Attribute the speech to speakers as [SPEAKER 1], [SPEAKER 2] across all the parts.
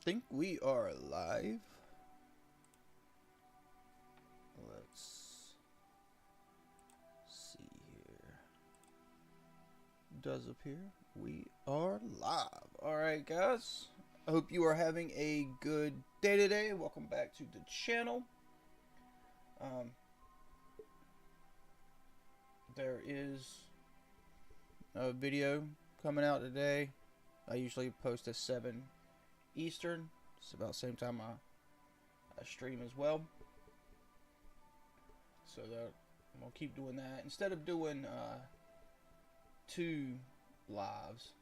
[SPEAKER 1] think we are live. Let's see here. Does appear we are live. Alright guys, I hope you are having a good day today. Welcome back to the channel. There is a video coming out today. I usually post at 7 Eastern. It's about the same time I stream as well. So that I'm gonna keep doing that instead of doing 2 lives.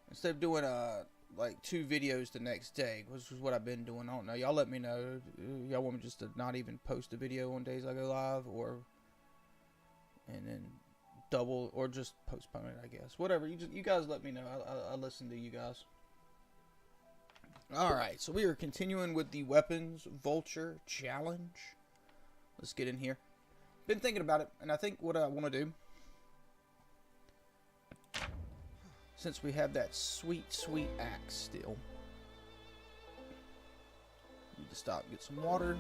[SPEAKER 1] Instead of doing like 2 videos the next day, which is what I've been doing. I don't know. Y'all let me know. Y'all want me just to not even post a video on days I go live, or and then double, or just postpone it, I guess. Whatever. You guys let me know. I listen to you guys. Alright, so we are continuing with the weapons Vulture challenge. Let's get in here. Been thinking about it, and I think what I want to do, since we have that sweet axe still, need to stop and get some water.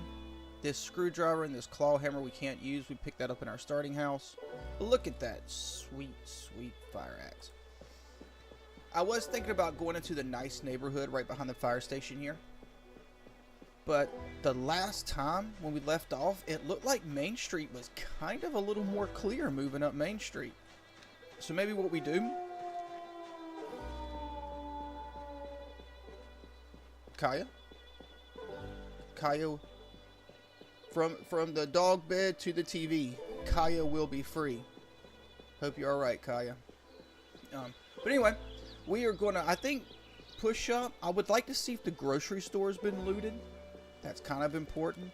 [SPEAKER 1] This screwdriver and this claw hammer we can't use. We picked that up in our starting house. But look at that sweet fire axe. I was thinking about going into the nice neighborhood right behind the fire station here. But the last time when we left off, it looked like Main Street was kind of a little more clear moving up Main Street. So maybe what we do, Kaya, from the dog bed to the TV, Kaya will be free. Hope you're alright, Kaya. But anyway, we are gonna, I think, push up. I would like to see if the grocery store's been looted. That's kind of important.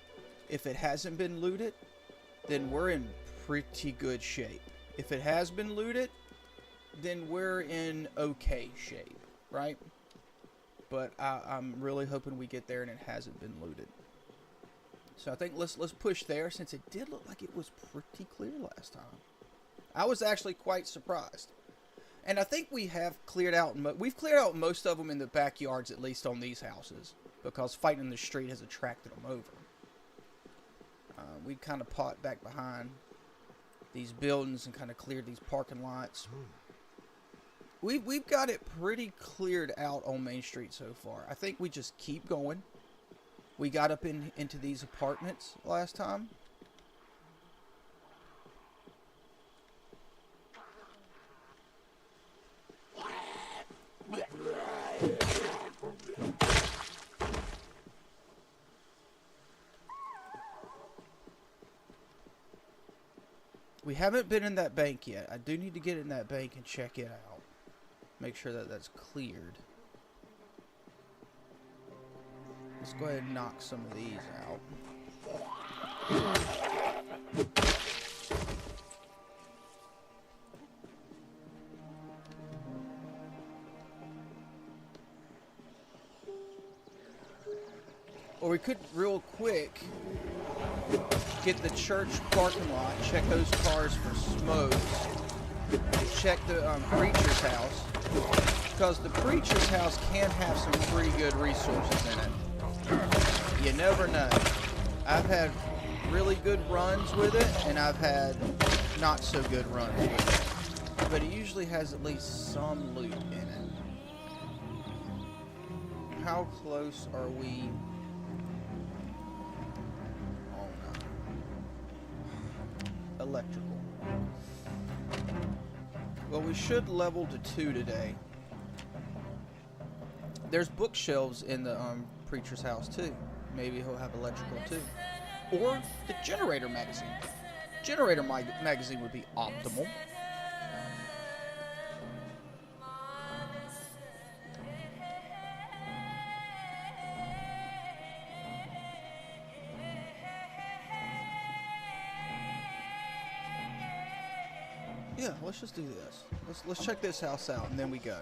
[SPEAKER 1] If it hasn't been looted, then we're in pretty good shape. If it has been looted, then we're in okay shape, right? But I'm really hoping we get there and it hasn't been looted. So I think let's push there, since it did look like it was pretty clear last time. I was actually quite surprised. And I think we have cleared out, we've cleared out most of them in the backyards, at least on these houses, because fighting in the street has attracted them over. We kind of pot back behind these buildings and kind of cleared these parking lots. We've got it pretty cleared out on Main Street so far. I think we just keep going. We got up into these apartments last time. We haven't been in that bank yet. I do need to get in that bank and check it out. Make sure that that's cleared. Let's go ahead and knock some of these out. Or we could real quick get the church parking lot, check those cars for smokes, check the preacher's house, because the preacher's house can have some pretty good resources in it. You never know. I've had really good runs with it, and I've had not so good runs with it. But it usually has at least some loot in it. How close are we? Oh no. Electrical. Well, we should level to 2 today. There's bookshelves in the preacher's house too. Maybe he'll have electrical too. Or the generator magazine. Generator magazine would be optimal. Yeah, let's just do this. Let's check this house out and then we go.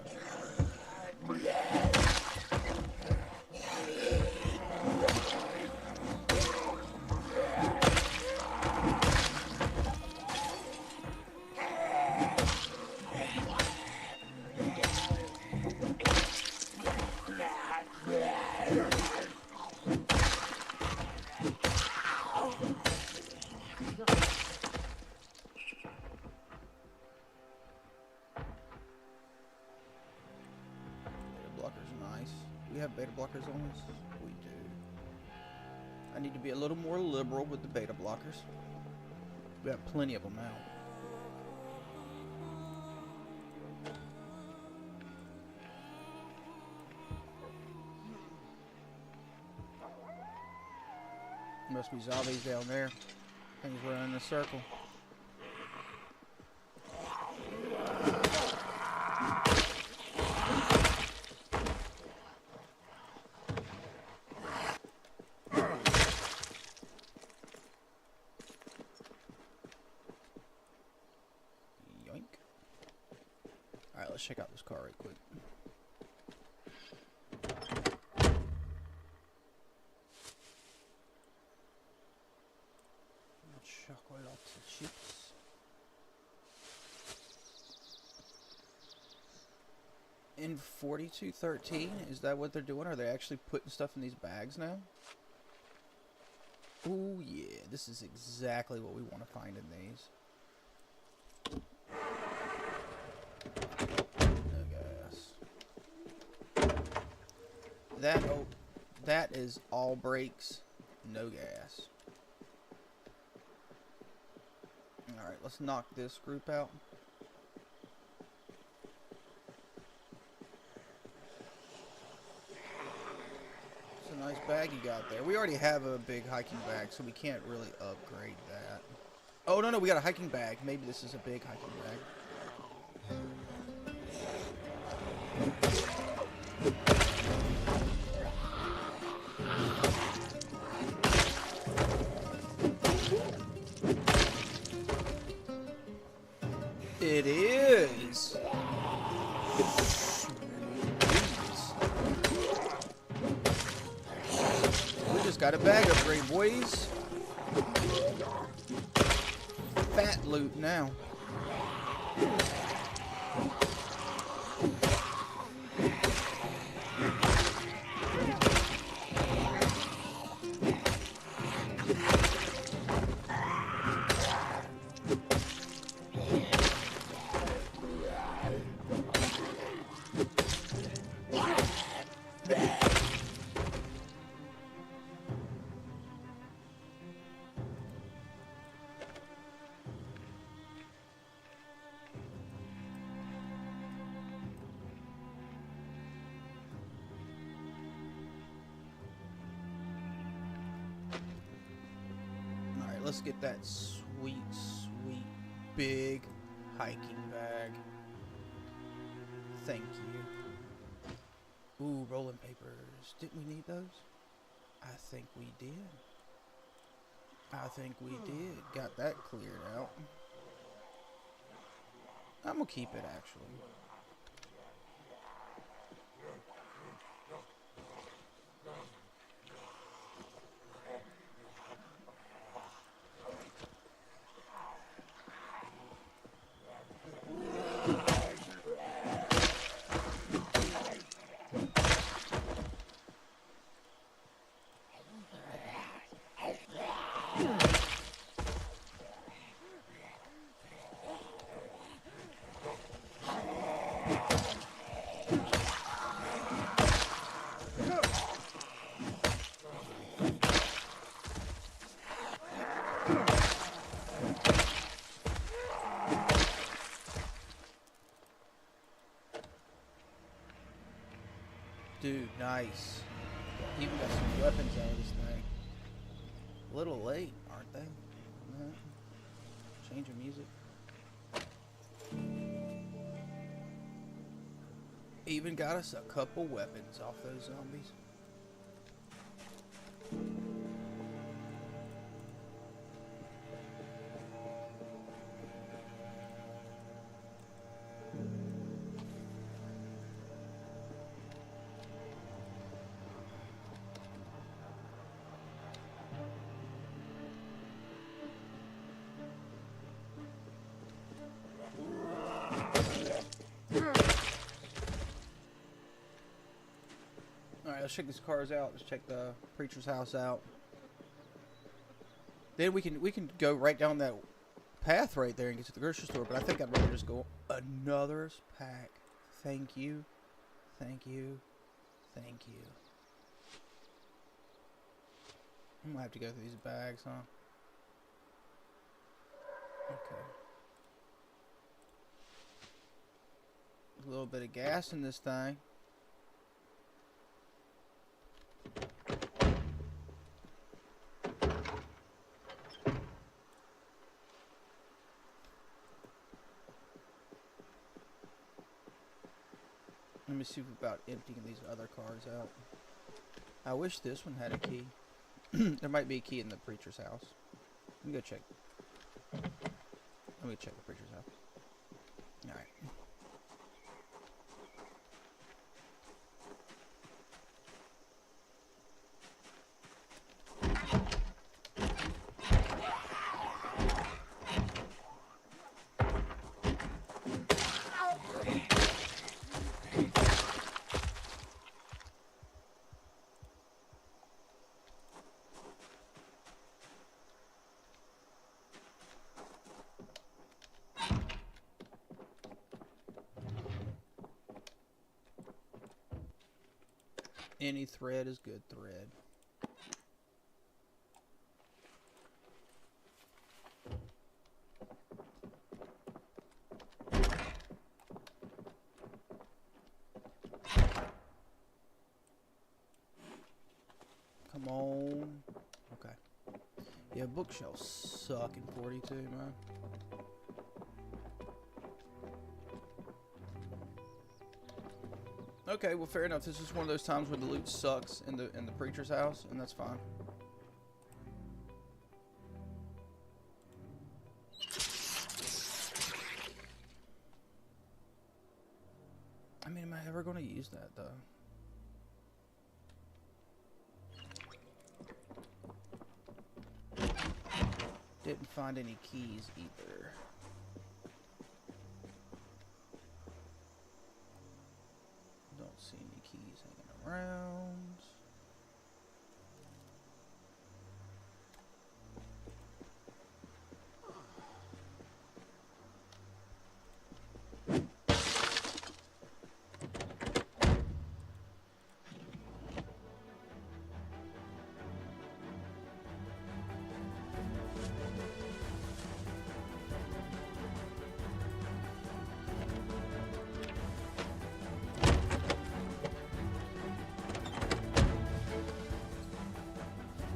[SPEAKER 1] we have beta blockers on this? We do. I need to be a little more liberal with the beta blockers. We have plenty of them now. Must be zombies down there. Things running in a circle. Yoink. Alright, let's check out this car right quick. Chocolate chips. In 4213, is that what they're doing? Are they actually putting stuff in these bags now? Oh yeah, this is exactly what we want to find in these. No gas. That is all brakes, no gas. Alright, let's knock this group out. It's a nice bag you got there. We already have a big hiking bag, so we can't really upgrade that. Oh, no, we got a hiking bag. Maybe this is a big hiking bag. It is. We just got a bag upgrade, boys. Fat loot now. Let's get that sweet, sweet, big hiking bag. Thank you. Ooh, rolling papers. Didn't we need those? I think we did. Got that cleared out. I'm gonna keep it, actually. Dude, nice. Even got some weapons out of this thing. A little late, aren't they? Change of music. Even got us a couple weapons off those zombies. Let's check these cars out. Let's check the preacher's house out. Then we can go right down that path right there and get to the grocery store. But I think I'd rather just go another pack. Thank you, thank you, Thank you. I'm gonna have to go through these bags, huh? Okay. A little bit of gas in this thing. Let me see about emptying these other cars out. I wish this one had a key. There might be a key in the preacher's house. Let me go check. Let me check the preacher's house. Alright. Any thread is good thread. Come on. Okay. Yeah, bookshelves suck in 42, man. Okay, well, fair enough. This is one of those times where the loot sucks in the preacher's house, and that's fine. I mean, am I ever going to use that though? Didn't find any keys either. Don't see any keys hanging around.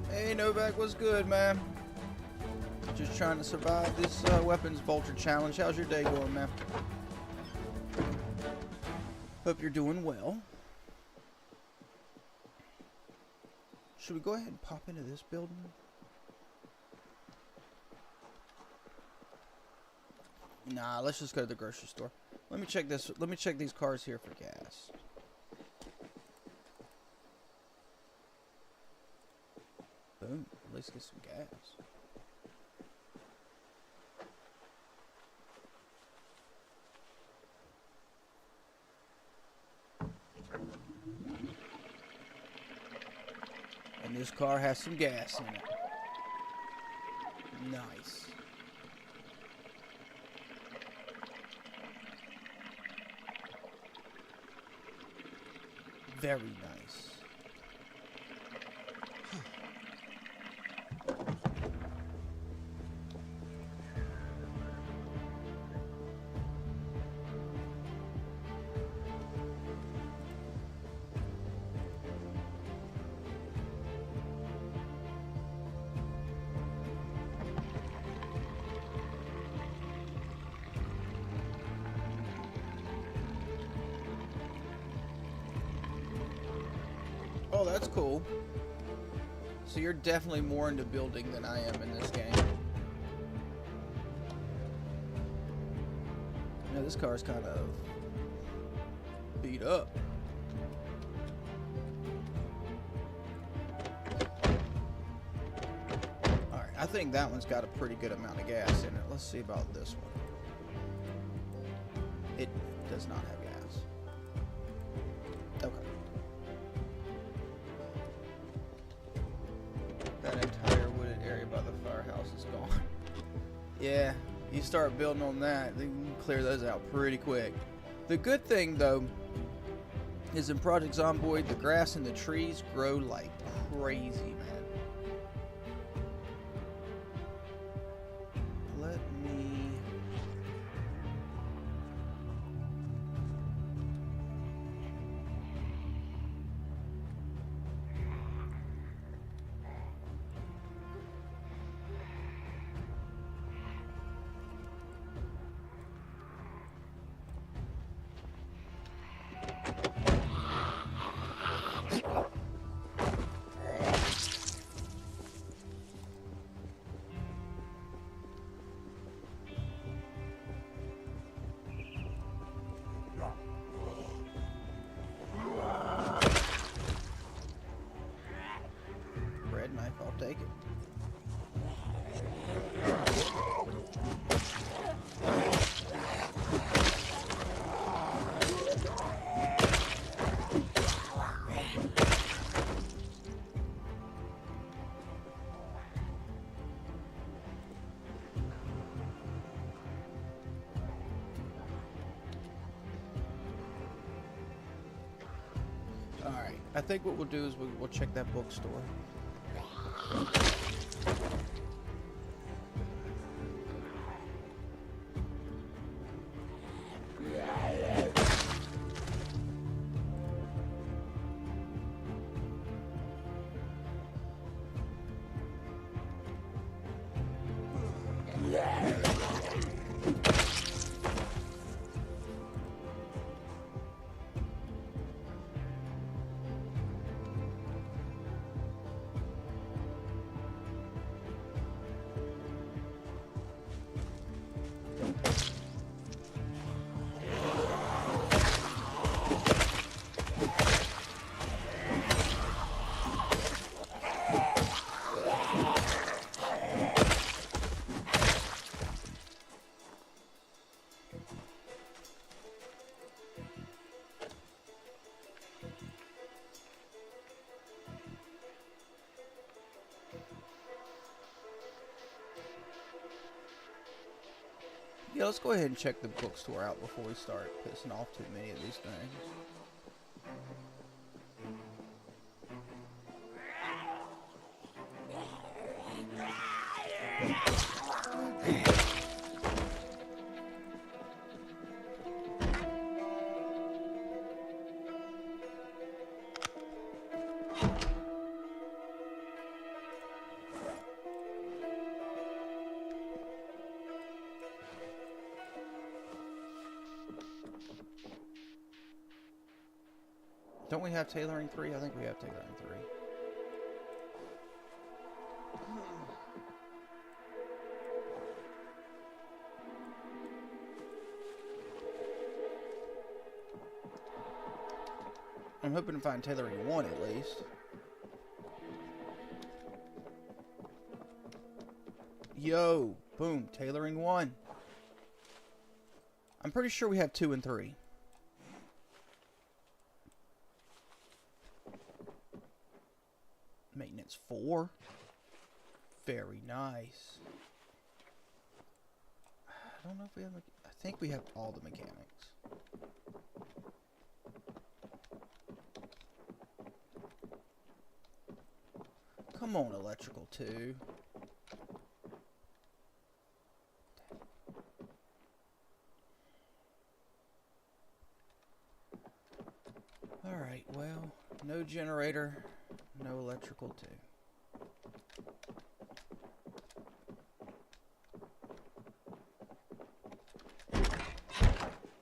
[SPEAKER 1] Hey Novak, what's good, man? Just trying to survive this weapons Vulture challenge. How's your day going, man? Hope you're doing well. Should we go ahead and pop into this building? Nah, let's just go to the grocery store. Let me check this. Let me check these cars here for gas. Boom. At least get some gas. And this car has some gas in it. Nice. Very nice. Oh, that's cool. So you're definitely more into building than I am in this game. Now this car's kind of beat up. Alright, I think that one's got a pretty good amount of gas in it. Let's see about this one. It does not have gas. Okay. That entire wooded area by the firehouse is gone. Yeah, you start building on that, then you can clear those out pretty quick. The good thing, though, is in Project Zomboid, the grass and the trees grow like crazy, man. Let me... Bread knife, I'll take it. Alright, I think what we'll do is we'll check that bookstore. Yeah, let's go ahead and check the bookstore out before we start pissing off too many of these things. Don't we have tailoring 3? I think we have tailoring 3. I'm hoping to find tailoring 1 at least. Yo, boom, tailoring 1. I'm pretty sure we have 2 and 3. Maintenance 4. Very nice. I don't know if we have... I think we have all the mechanics. Come on, electrical 2. Alright, well, no generator. No electrical too.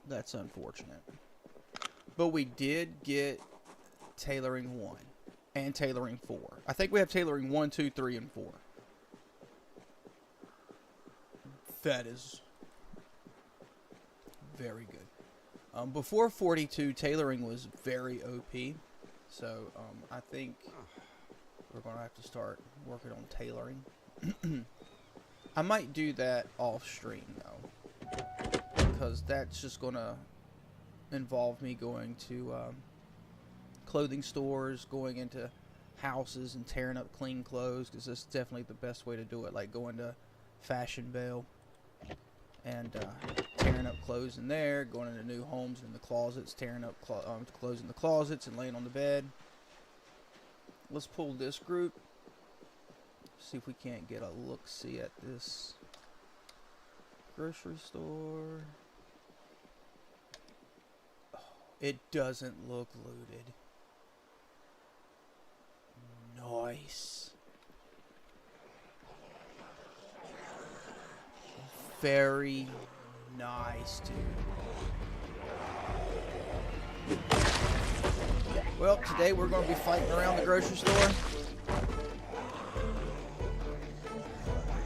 [SPEAKER 1] That's unfortunate. But we did get tailoring 1 and tailoring 4. I think we have tailoring 1, 2, 3, and 4. That is very good. Before 42, tailoring was very OP. So, I think we're going to have to start working on tailoring. I might do that off stream, though. Because that's just going to involve me going to clothing stores, going into houses and tearing up clean clothes. Because that's definitely the best way to do it. Like going to Fashion Bale. and tearing up clothes in there, going into new homes in the closets, tearing up clothes in the closets and laying on the bed. Let's pull this group. See if we can't get a look-see at this grocery store. Oh, it doesn't look looted. Nice. Very nice, dude. Well, today we're going to be fighting around the grocery store.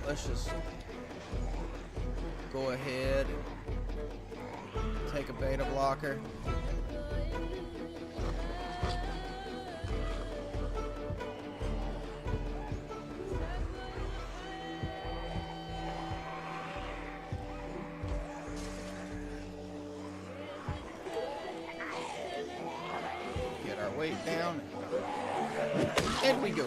[SPEAKER 1] Let's just go ahead and take a beta blocker. Get our weight down. And we go.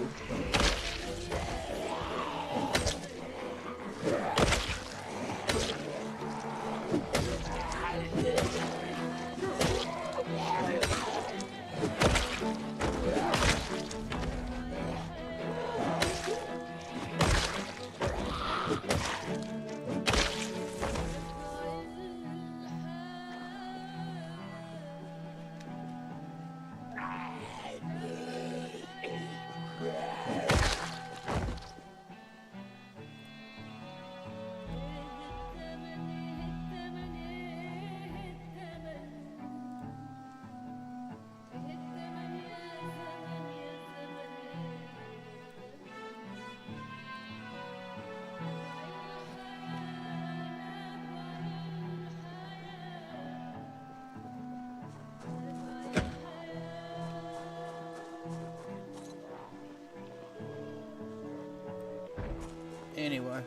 [SPEAKER 1] Anyway.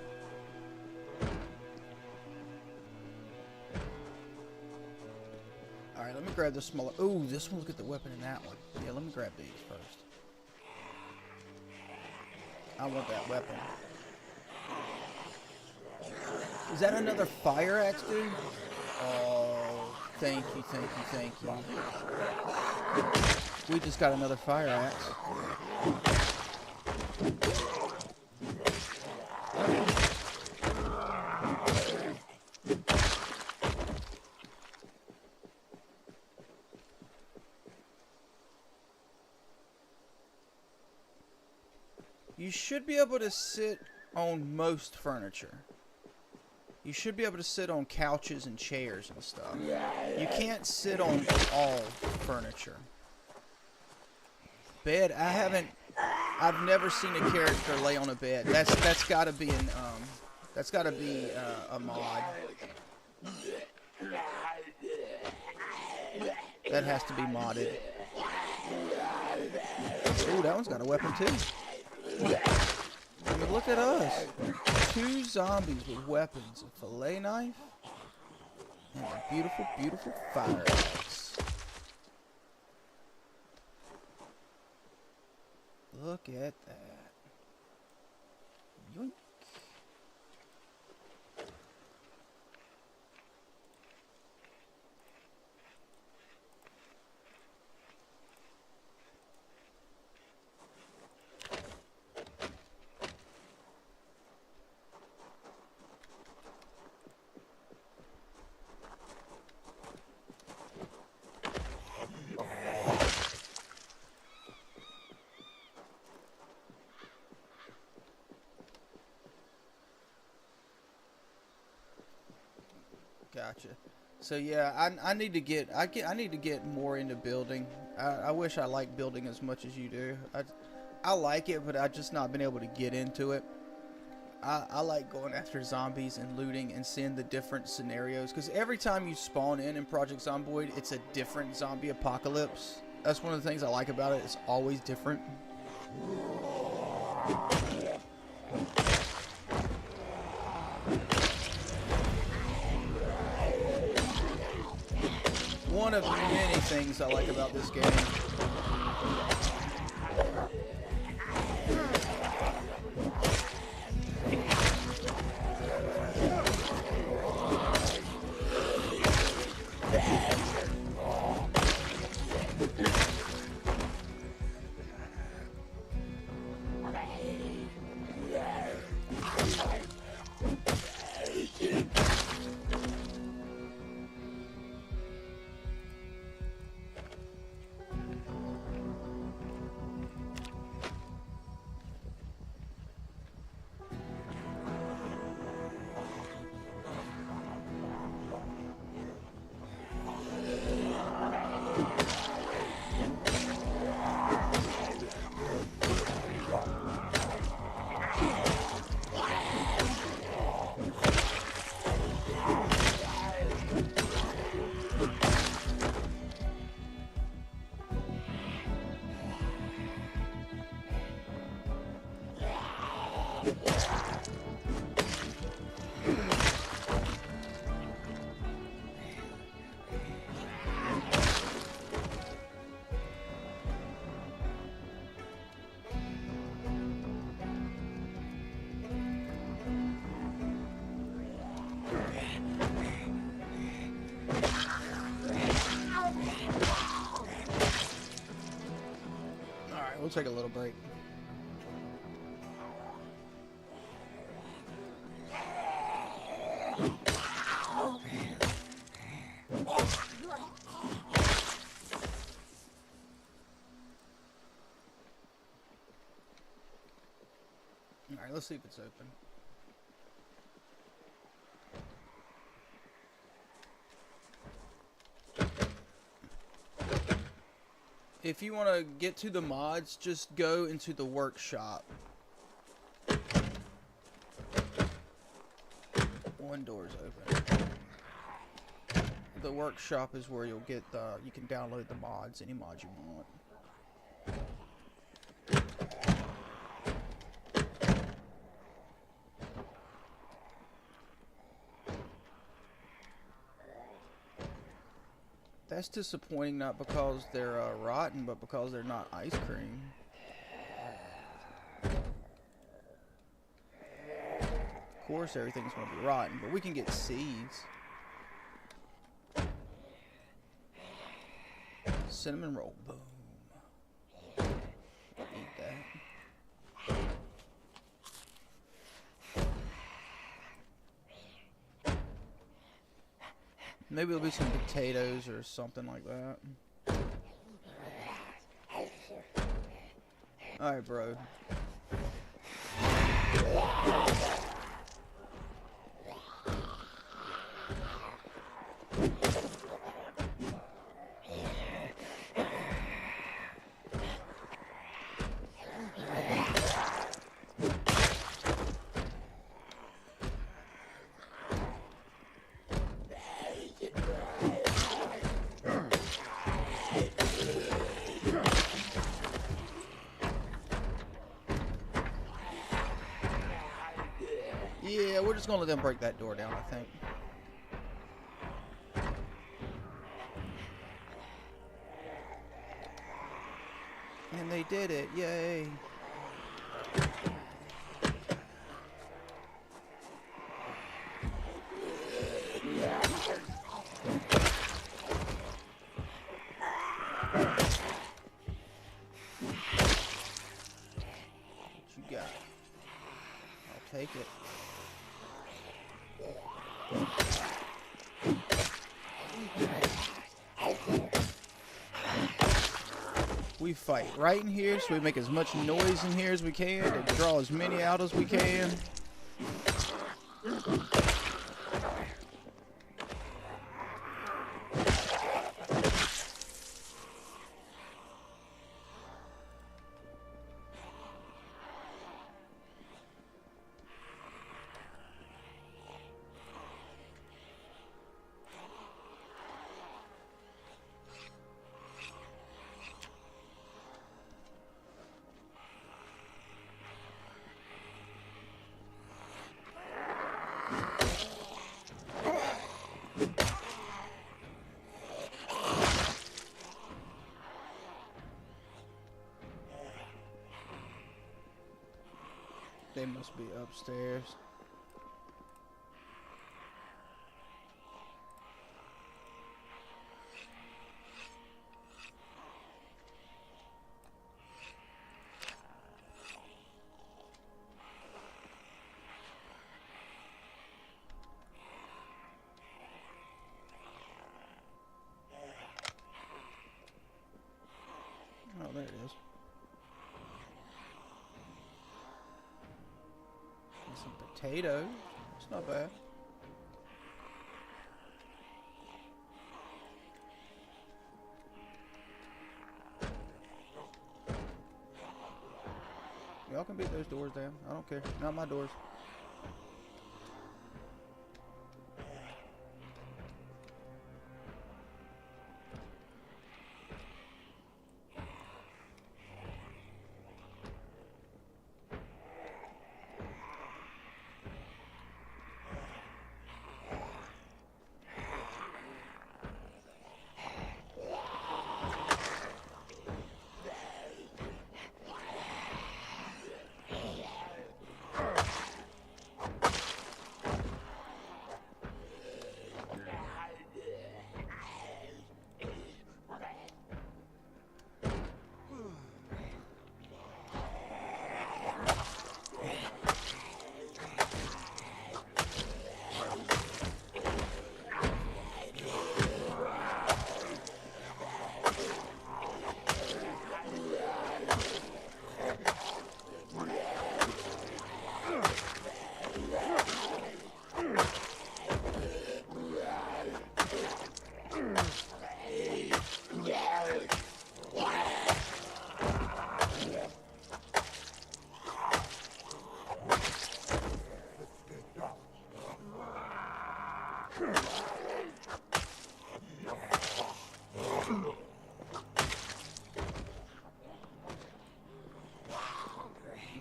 [SPEAKER 1] Alright, let me grab the smaller. Ooh, this one, look at the weapon in that one. Yeah, let me grab these first. I want that weapon. Is that another fire axe, dude? Oh, thank you, thank you, thank you. We just got another fire axe. You should be able to sit on most furniture. You should be able to sit on couches and chairs and stuff. You can't sit on all furniture. Bed, I've never seen a character lay on a bed. That's gotta be an, that's gotta be a mod. That has to be modded. Ooh, that one's got a weapon too. I mean, look at us. 2 zombies with weapons. A fillet knife. And a beautiful, beautiful fire axe. Look at that. Yoink. Gotcha. So yeah, I need to get I need to get more into building. I wish I liked building as much as you do. I like it, but I've just not been able to get into it. I like going after zombies and looting and seeing the different scenarios, because every time you spawn in Project Zomboid, it's a different zombie apocalypse. That's one of the things I like about it. It's always different. One of many things I like about this game. We'll take a little break. Alright, let's see if it's open. If you want to get to the mods, just go into the workshop. One door's open. The workshop is where you'll get the, you can download the mods, any mods you want. That's disappointing, not because they're rotten, but because they're not ice cream. Of course, everything's going to be rotten, but we can get seeds. Cinnamon roll, boom. Eat that. Maybe there'll be some potatoes or something like that. Alright, bro. Yeah, we're just gonna let them break that door down, I think. And they did it, yay. What you got? I'll take it. We fight right in here, so we make as much noise in here as we can to draw as many out as we can. They must be upstairs. potato. It's not bad. Y'all can beat those doors down. I don't care. Not my doors.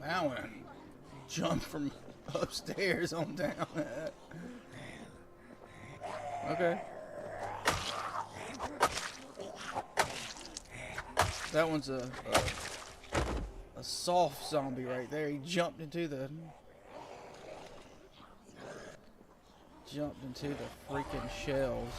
[SPEAKER 1] Now I jump from upstairs on down. Okay. That one's a soft zombie right there. He jumped into the freaking shells.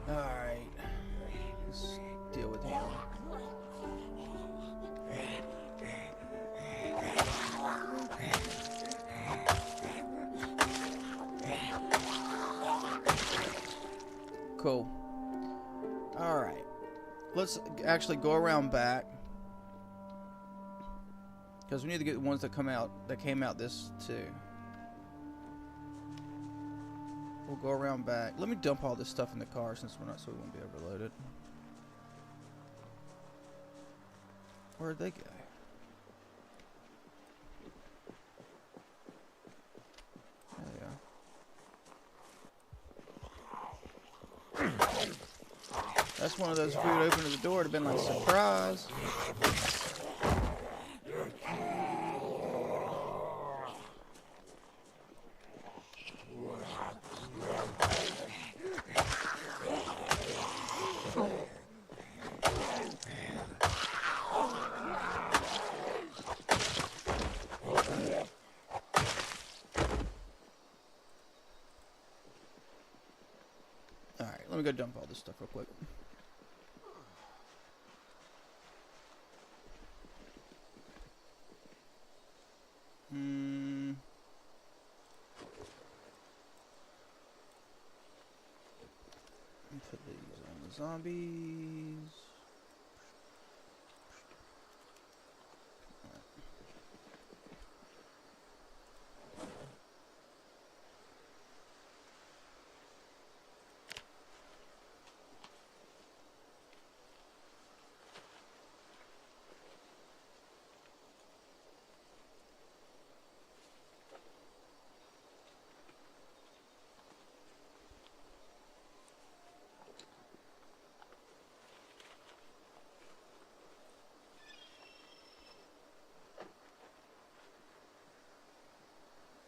[SPEAKER 1] Alright. Let's deal with him. Cool. Alright. Let's actually go around back. Because we need to get the ones that came out this too. We'll go around back. Let me dump all this stuff in the car since we're not, so we won't be overloaded. Where'd they go? There they are. That's one of those, if we would open the door, it'd have been like, surprise. Let me go dump all this stuff real quick. Put these on the zombies.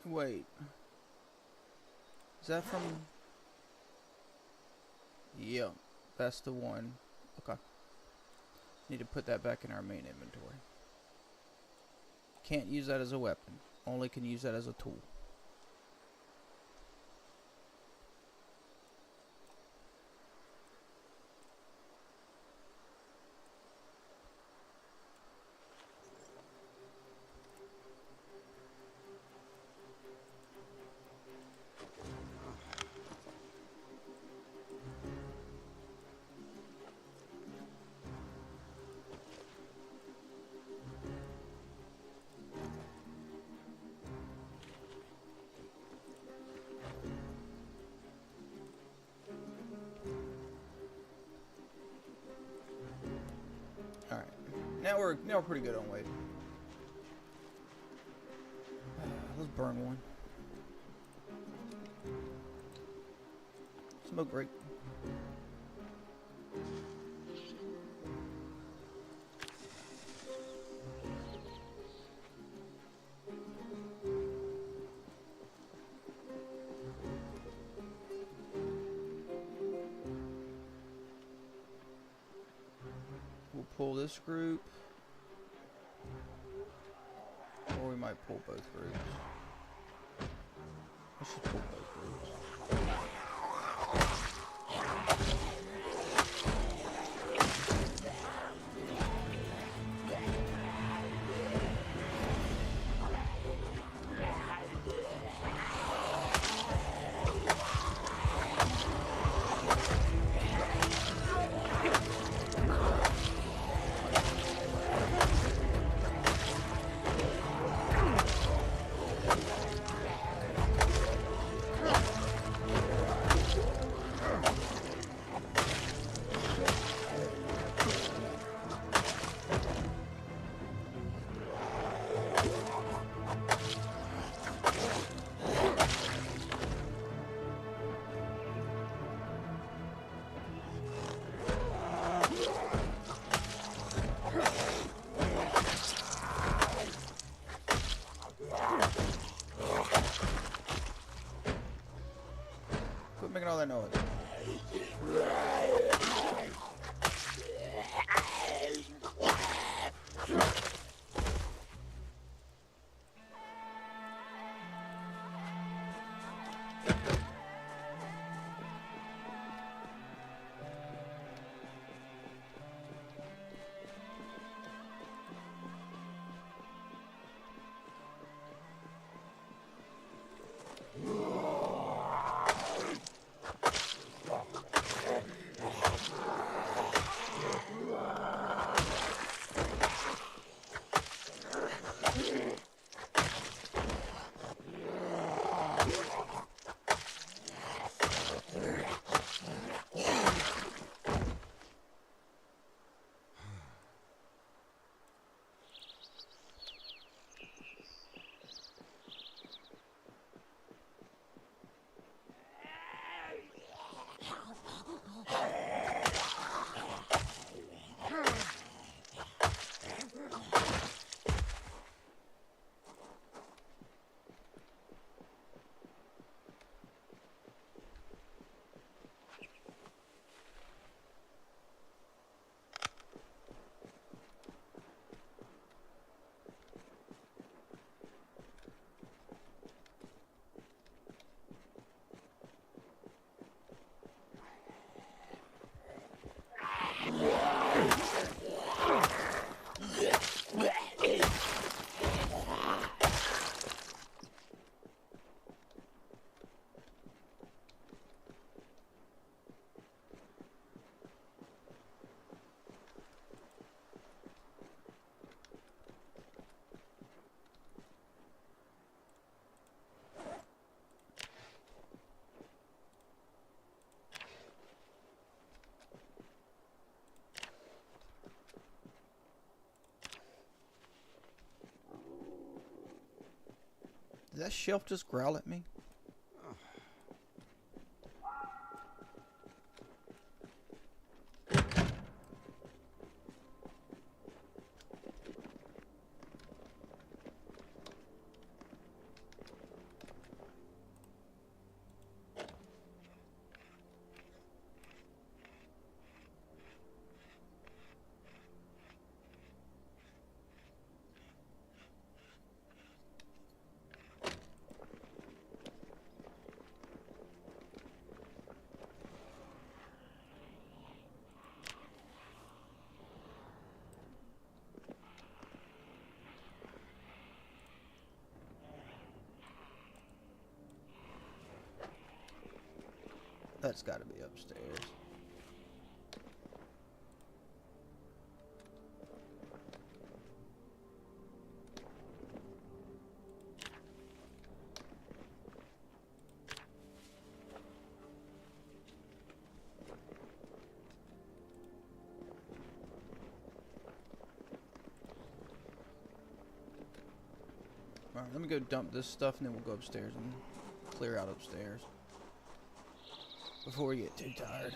[SPEAKER 1] Wait. Is that from... Yep. That's the one. Okay. Need to put that back in our main inventory. Can't use that as a weapon. Only can use that as a tool. we're pretty good on weight. Let's burn one. Smoke break. We'll pull this group, or we might pull both groups. Let's just pull both groups. Quit making all that noise. Did that shelf just growl at me? That's got to be upstairs. Alright, let me go dump this stuff and then we'll go upstairs and clear out upstairs before we get too tired.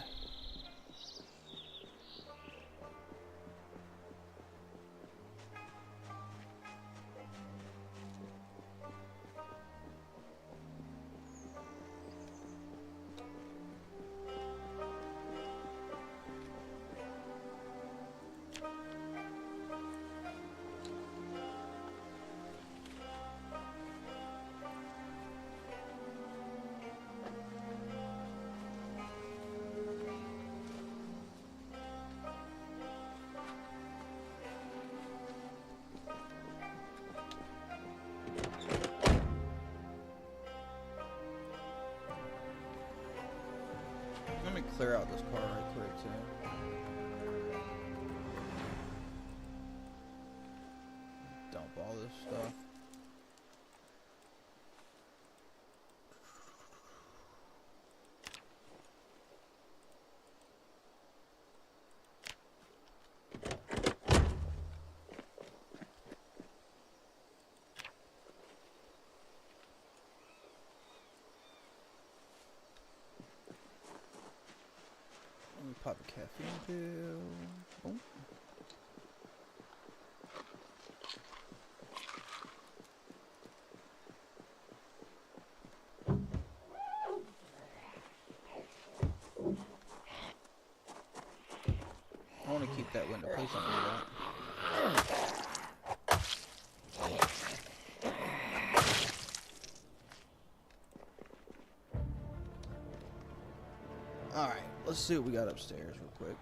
[SPEAKER 1] Let me clear out this car right quick too. Dump all this stuff. Let me pop a caffeine pill. Oh. I want to keep that window. Please don't do that. Alright, let's see what we got upstairs real quick.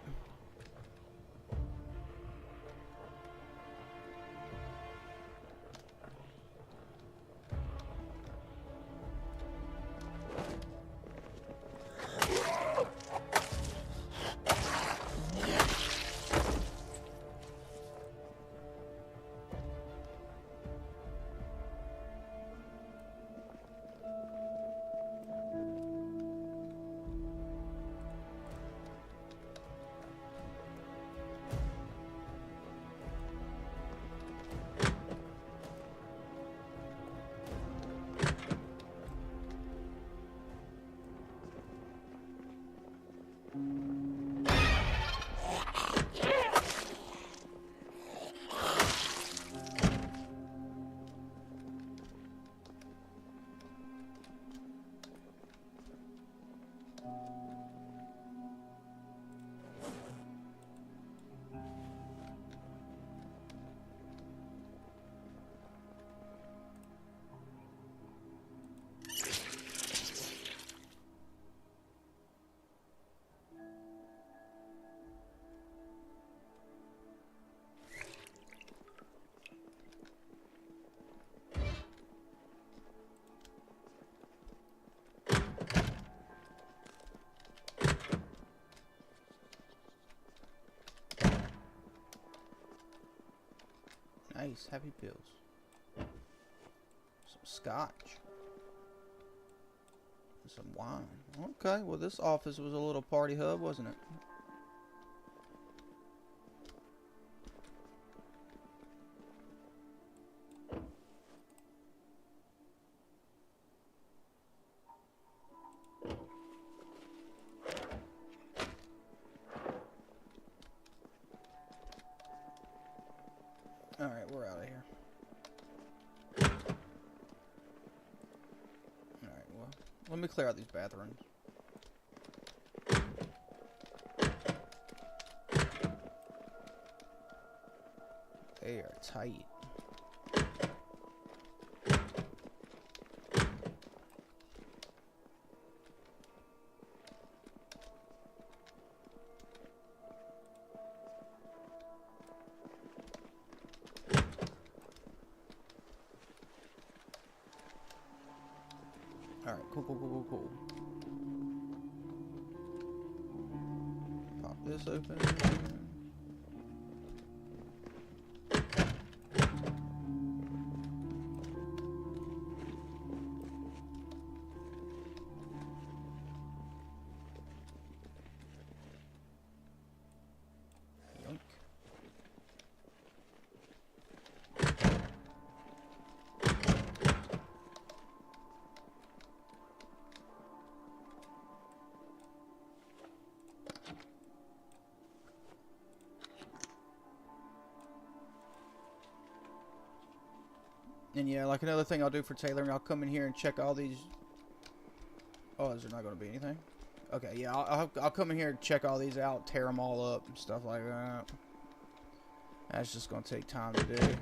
[SPEAKER 1] Nice, happy pills. Some scotch. And some wine. Okay, well this office was a little party hub, wasn't it? Alright, we're out of here. Alright, well, let me clear out these bathrooms. They are tight. Alright, cool. Pop this open. Yoink. And yeah, like another thing I'll do for tailoring, I'll come in here and check all these. Oh, is there not going to be anything? Okay, yeah, I'll come in here and check all these out, tear them all up and stuff like that. That's just going to take time to do.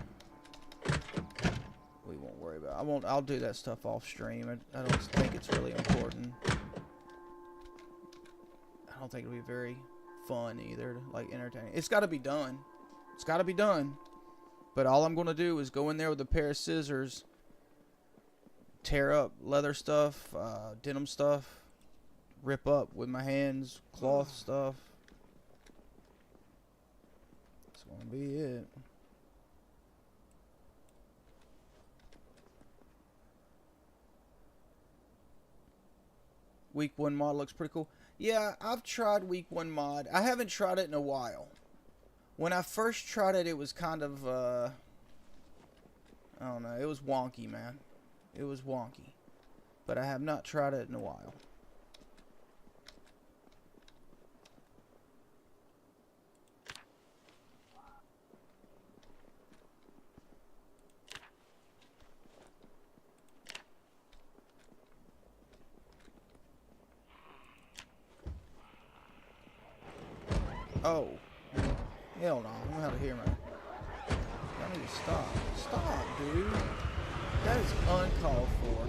[SPEAKER 1] We won't worry about it. I'll do that stuff off stream. I don't think it's really important. I don't think it'll be very fun either, like entertaining. It's got to be done. It's got to be done. But all I'm going to do is go in there with a pair of scissors, tear up leather stuff, denim stuff, rip up with my hands, cloth stuff. That's going to be it. Week 1 mod looks pretty cool. Yeah, I've tried Week 1 mod. I haven't tried it in a while. When I first tried it, it was kind of, I don't know, it was wonky, man. It was wonky. But I have not tried it in a while. Oh. Hell no, I'm out of here, man. I need to stop. Stop, dude. That is uncalled for.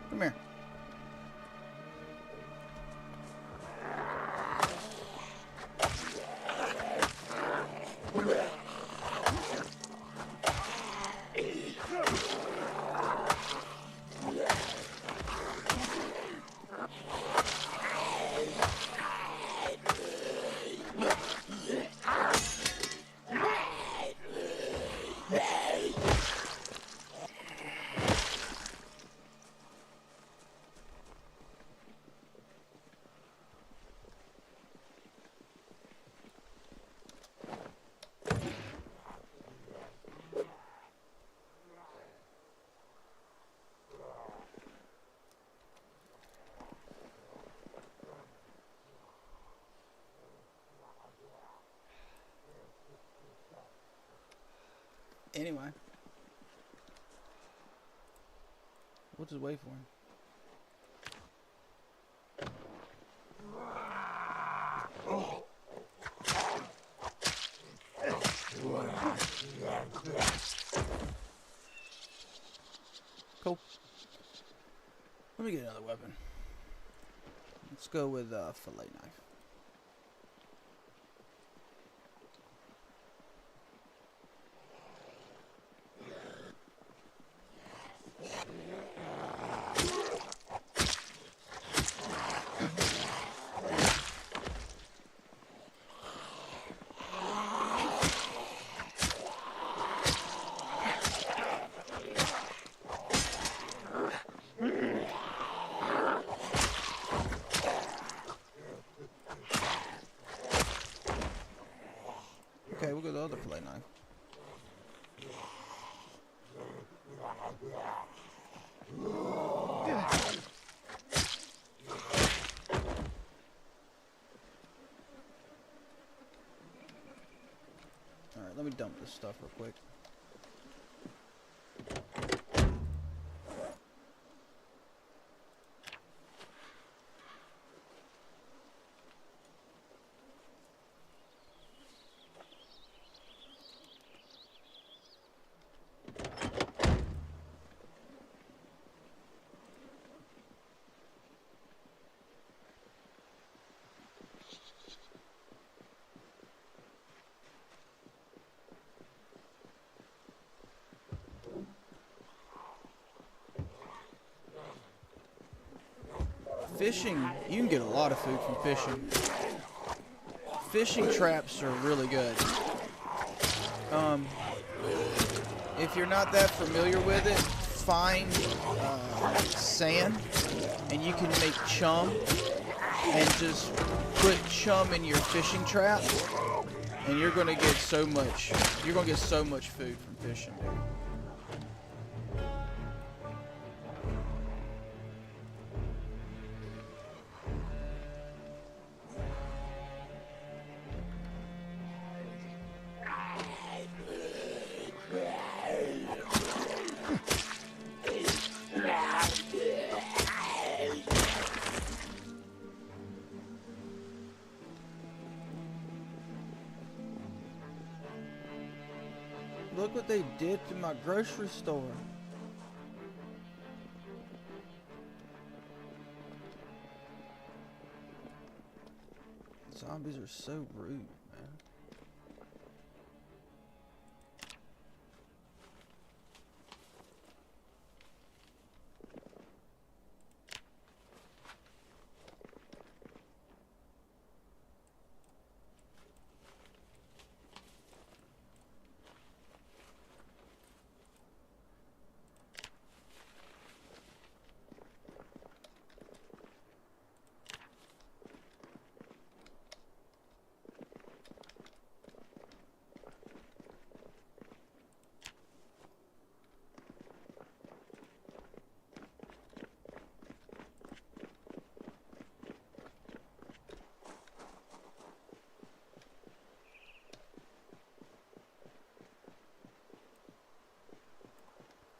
[SPEAKER 1] Come here. Anyway, we'll just wait for him. Cool. Let me get another weapon. Let's go with a fillet knife. Okay, we'll go to the other fillet knife. this stuff real quick. Fishing, you can get a lot of food from fishing. Fishing traps are really good. If you're not that familiar with it, find sand and you can make chum and just put chum in your fishing trap and you're gonna get so much food from fishing, dude. Look what they did to my grocery store. Zombies are so rude, man.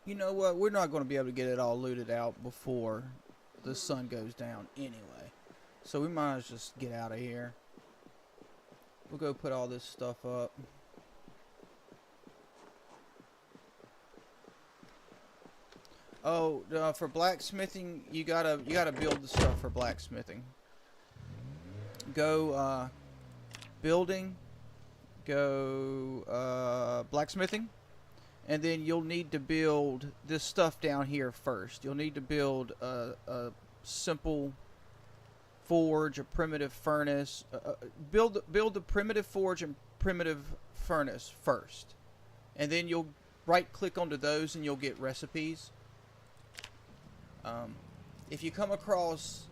[SPEAKER 1] You know what? We're not going to be able to get it all looted out before the sun goes down anyway. So we might as well just get out of here. We'll go put all this stuff up. Oh, for blacksmithing, you gotta build the stuff for blacksmithing. Go building, go blacksmithing. And then you'll need to build this stuff down here first. You'll need to build a simple forge, a primitive furnace. Build the primitive forge and primitive furnace first. And then you'll right-click onto those and you'll get recipes. If you come across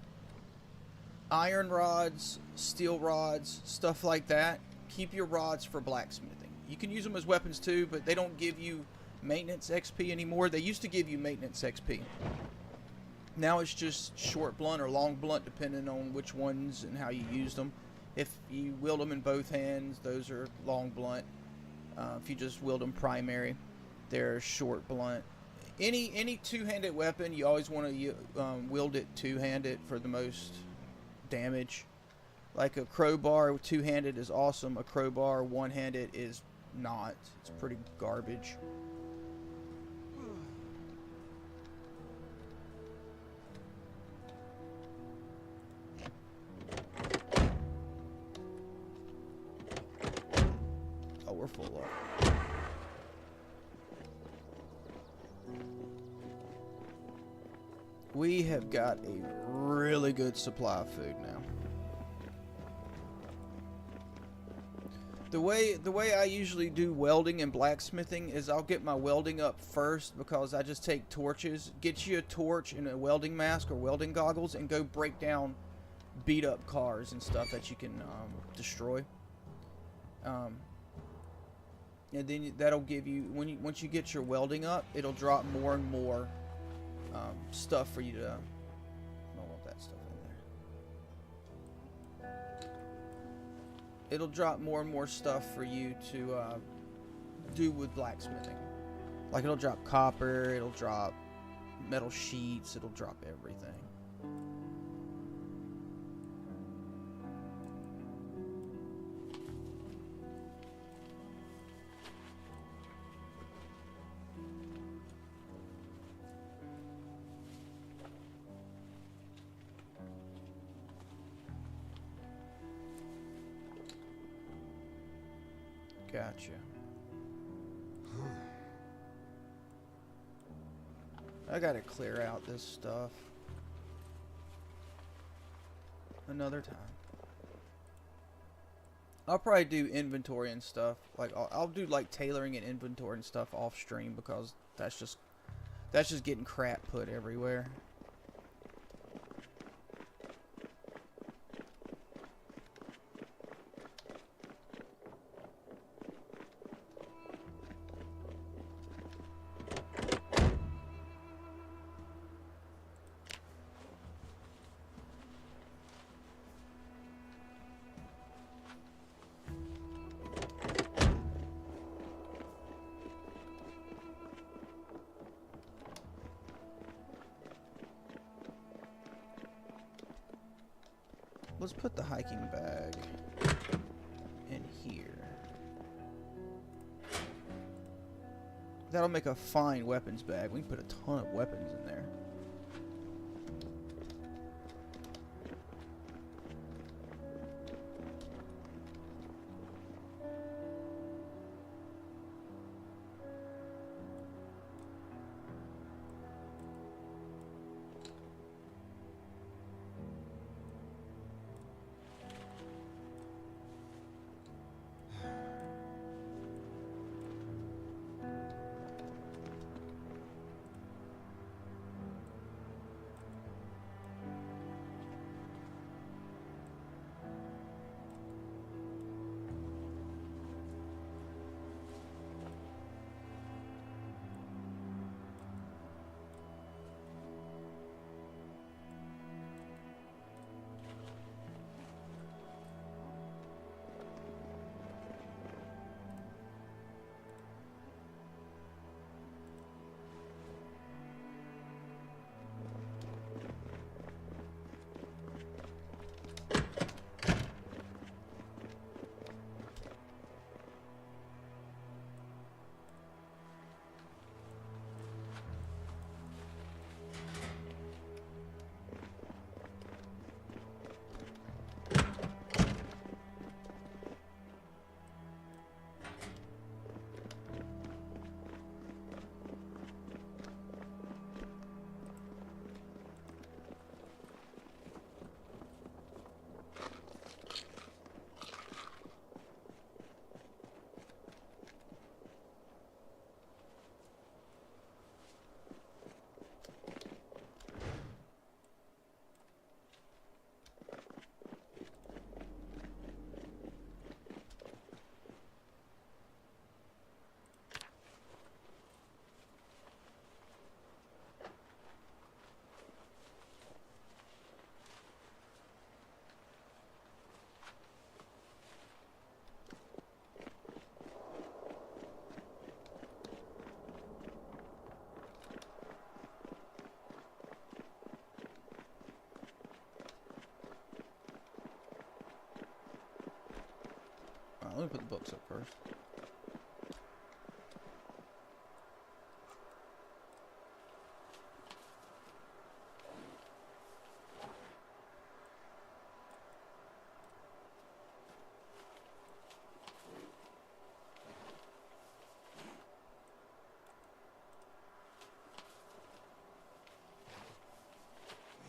[SPEAKER 1] iron rods, steel rods, stuff like that, keep your rods for blacksmithing. You can use them as weapons too, but they don't give you maintenance XP anymore. They used to give you maintenance XP. Now it's just short blunt or long blunt, depending on which ones and how you use them. If you wield them in both hands, those are long blunt. If you just wield them primary, they're short blunt. Any two-handed weapon, you always want to wield it two-handed for the most damage. Like a crowbar two-handed is awesome. A crowbar one-handed is not. It's pretty garbage. Oh, we're full up. We have got a really good supply of food now. The way I usually do welding and blacksmithing is I'll get my welding up first, because I just take torches, get you a torch and a welding mask or welding goggles, and go break down beat up cars and stuff that you can destroy. And then that'll give you, once you get your welding up, it'll drop more and more stuff for you to. I don't want that stuff in there. It'll drop more and more stuff for you to do with blacksmithing. Like it'll drop copper, it'll drop metal sheets, it'll drop everything. Gotcha. I gotta clear out this stuff another time. I'll probably do inventory and stuff. Like I'll do like tailoring and inventory and stuff off stream, because that's just getting crap put everywhere. Let's put the hiking bag in here. That'll make a fine weapons bag. We can put a ton of weapons in there. Let me put the books up first.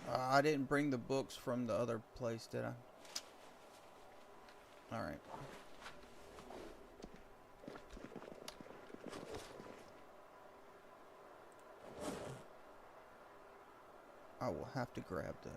[SPEAKER 1] I didn't bring the books from the other place, did I? Alright. I will have to grab those.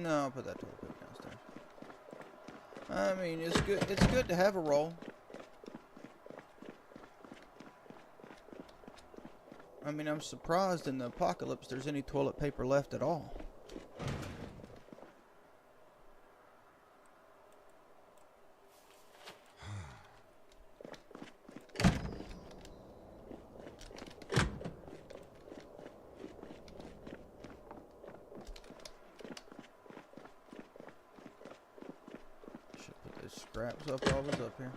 [SPEAKER 1] No, I'll put that toilet paper downstairs. I mean, it's good. It's good to have a roll. I mean, I'm surprised in the apocalypse there's any toilet paper left at all. Should put those scraps up while I was up here.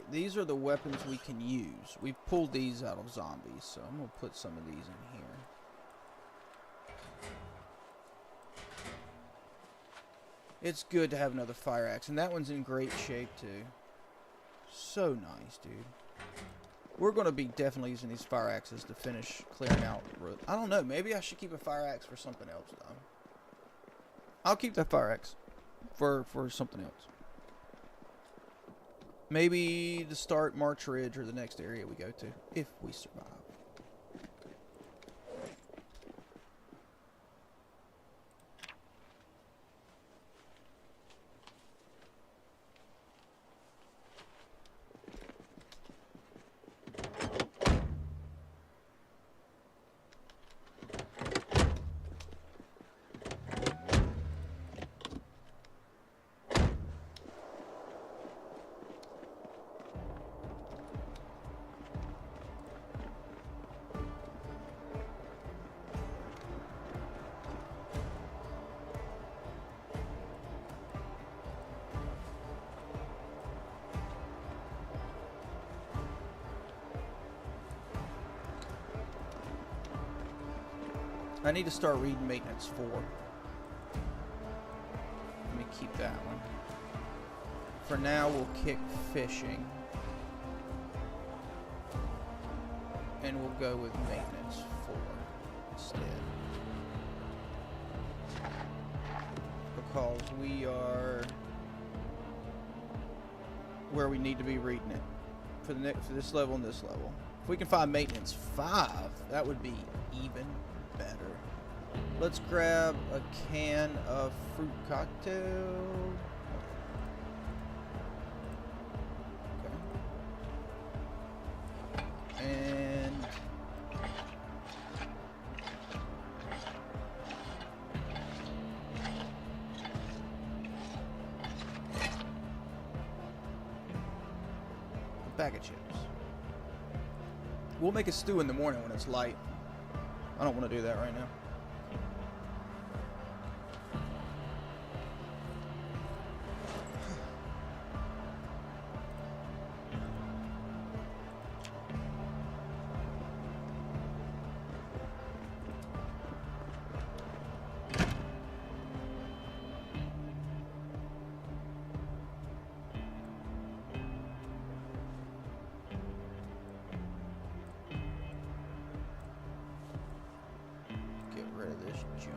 [SPEAKER 1] These are the weapons we can use. We've pulled these out of zombies, so I'm going to put some of these in here. It's good to have another fire axe, and that one's in great shape, too. So nice, dude. We're going to be definitely using these fire axes to finish clearing out. I don't know. Maybe I should keep a fire axe for something else, though. I'll keep that fire axe for something else. Maybe to start March Ridge or the next area we go to, if we survive. I need to start reading Maintenance 4. Let me keep that one. For now, we'll kick fishing. And we'll go with Maintenance 4 instead. Because we are where we need to be reading it. For this level and this level. If we can find Maintenance 5, that would be even better. Let's grab a can of fruit cocktail. Okay. And a bag of chips. We'll make a stew in the morning when it's light. I don't want to do that right now. Get rid of this junk.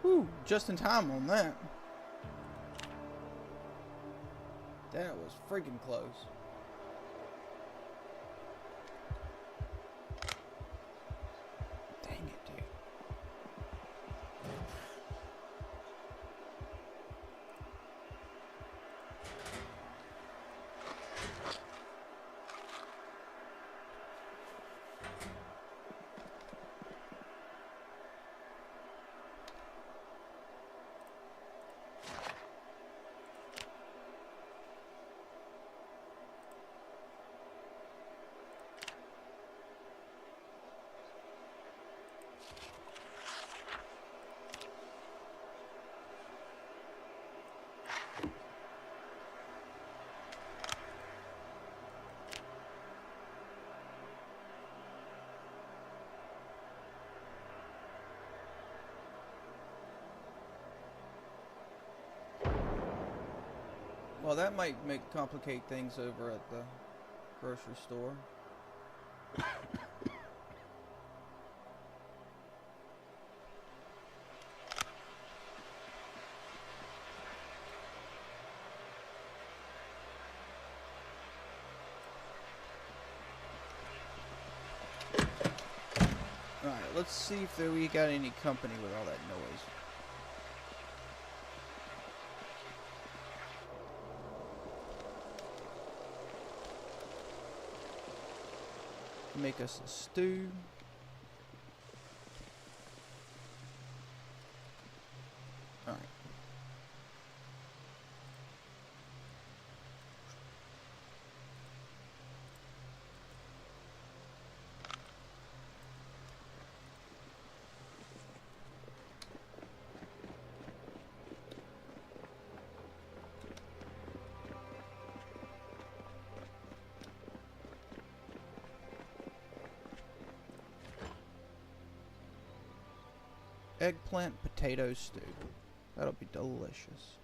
[SPEAKER 1] Whew, just in time on that. That was freaking close. Dang it, dude. Well, that might complicate things over at the grocery store. Alright, let's see if we got any company with all that noise. Make us a stew. Alright. Eggplant potato stew. That'll be delicious.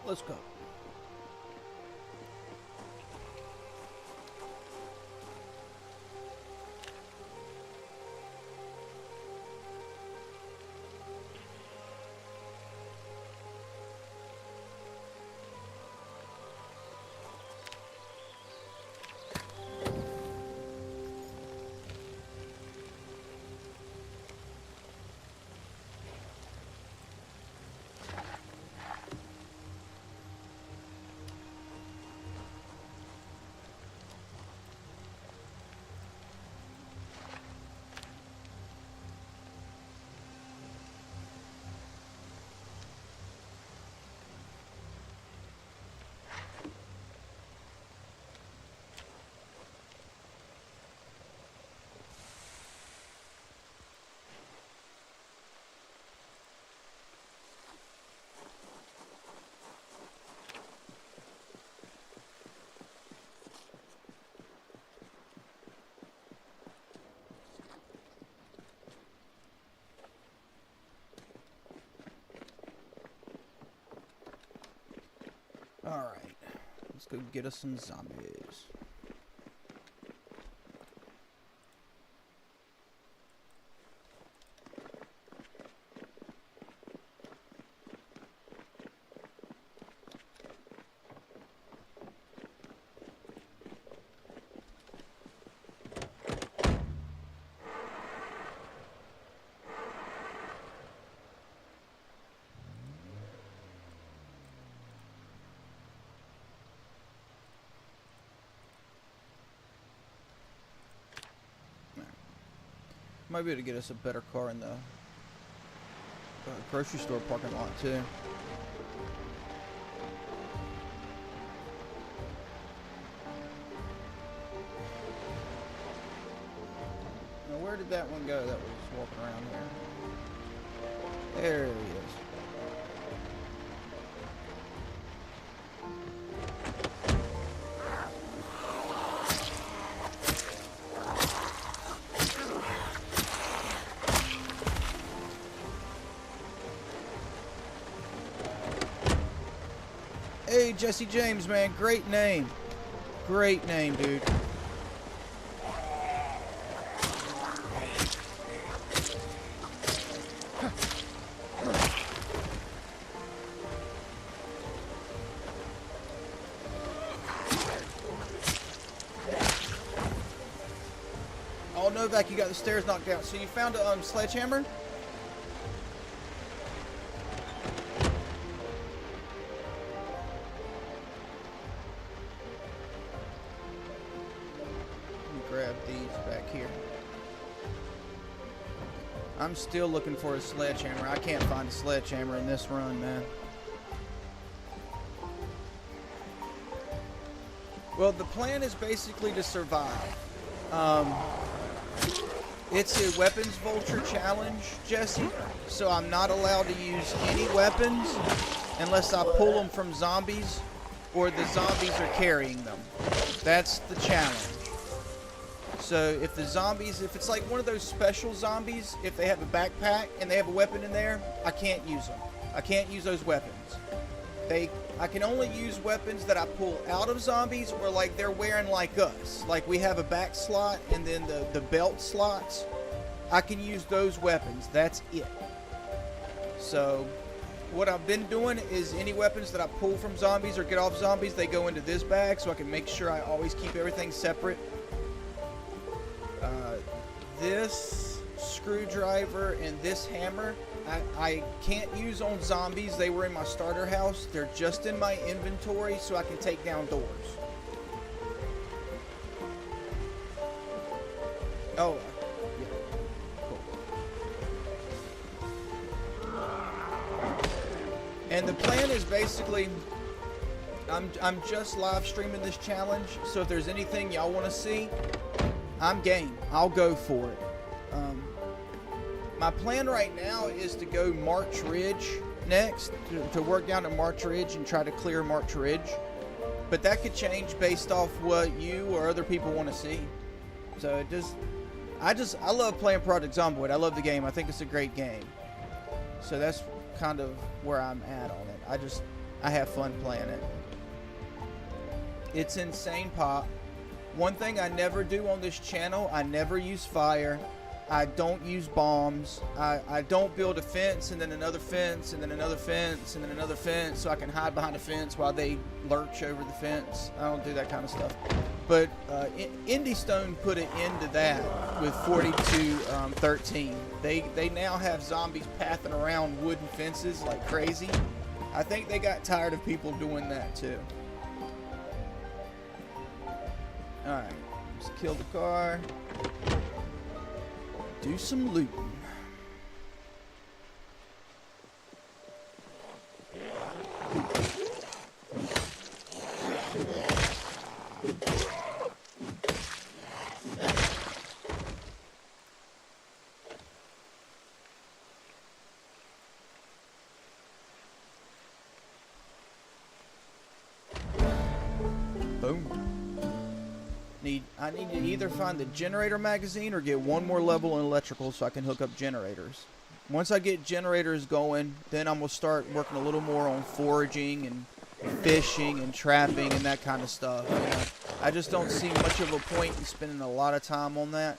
[SPEAKER 1] Let's go. Alright, let's go get us some zombies. Might be able to get us a better car in the grocery store parking lot too. Now where did that one go that was walking around here? There he is. Hey, Jesse James, man. Great name. Great name, dude. Oh, Novak, you got the stairs knocked out. So you found a sledgehammer? Grab these back here. I'm still looking for a sledgehammer. I can't find a sledgehammer in this run, man. Well, the plan is basically to survive. It's a weapons vulture challenge, Jesse, so I'm not allowed to use any weapons unless I pull them from zombies or the zombies are carrying them. That's the challenge. So if the zombies, if it's like one of those special zombies, if they have a backpack and they have a weapon in there, I can't use them. I can't use those weapons. I can only use weapons that I pull out of zombies or like they're wearing like us. Like we have a back slot and then the belt slots. I can use those weapons. That's it. So what I've been doing is any weapons that I pull from zombies or get off zombies, they go into this bag so I can make sure I always keep everything separate. This screwdriver and this hammer I can't use on zombies. They were in my starter house. They're just in my inventory so I can take down doors. Oh, yeah. Cool. And the plan is basically I'm just live streaming this challenge, so if there's anything y'all want to see, I'm game. I'll go for it. My plan right now is to go March Ridge next, to work down to March Ridge and try to clear March Ridge. But that could change based off what you or other people want to see. So I love playing Project Zomboid. I love the game. I think it's a great game. So that's kind of where I'm at on it. I have fun playing it. It's insane pop. One thing I never do on this channel, I never use fire. I don't use bombs. I don't build a fence and then another fence and then another fence and then another fence so I can hide behind a fence while they lurch over the fence. I don't do that kind of stuff. But Indie Stone put an end to that with 4213. They now have zombies pathing around wooden fences like crazy. I think they got tired of people doing that too. Alright, let's kill the car. Do some looting. Boom. I need to either find the generator magazine or get one more level in electrical so I can hook up generators. Once I get generators going, then I'm going to start working a little more on foraging and fishing and trapping and that kind of stuff. You know, I just don't see much of a point in spending a lot of time on that.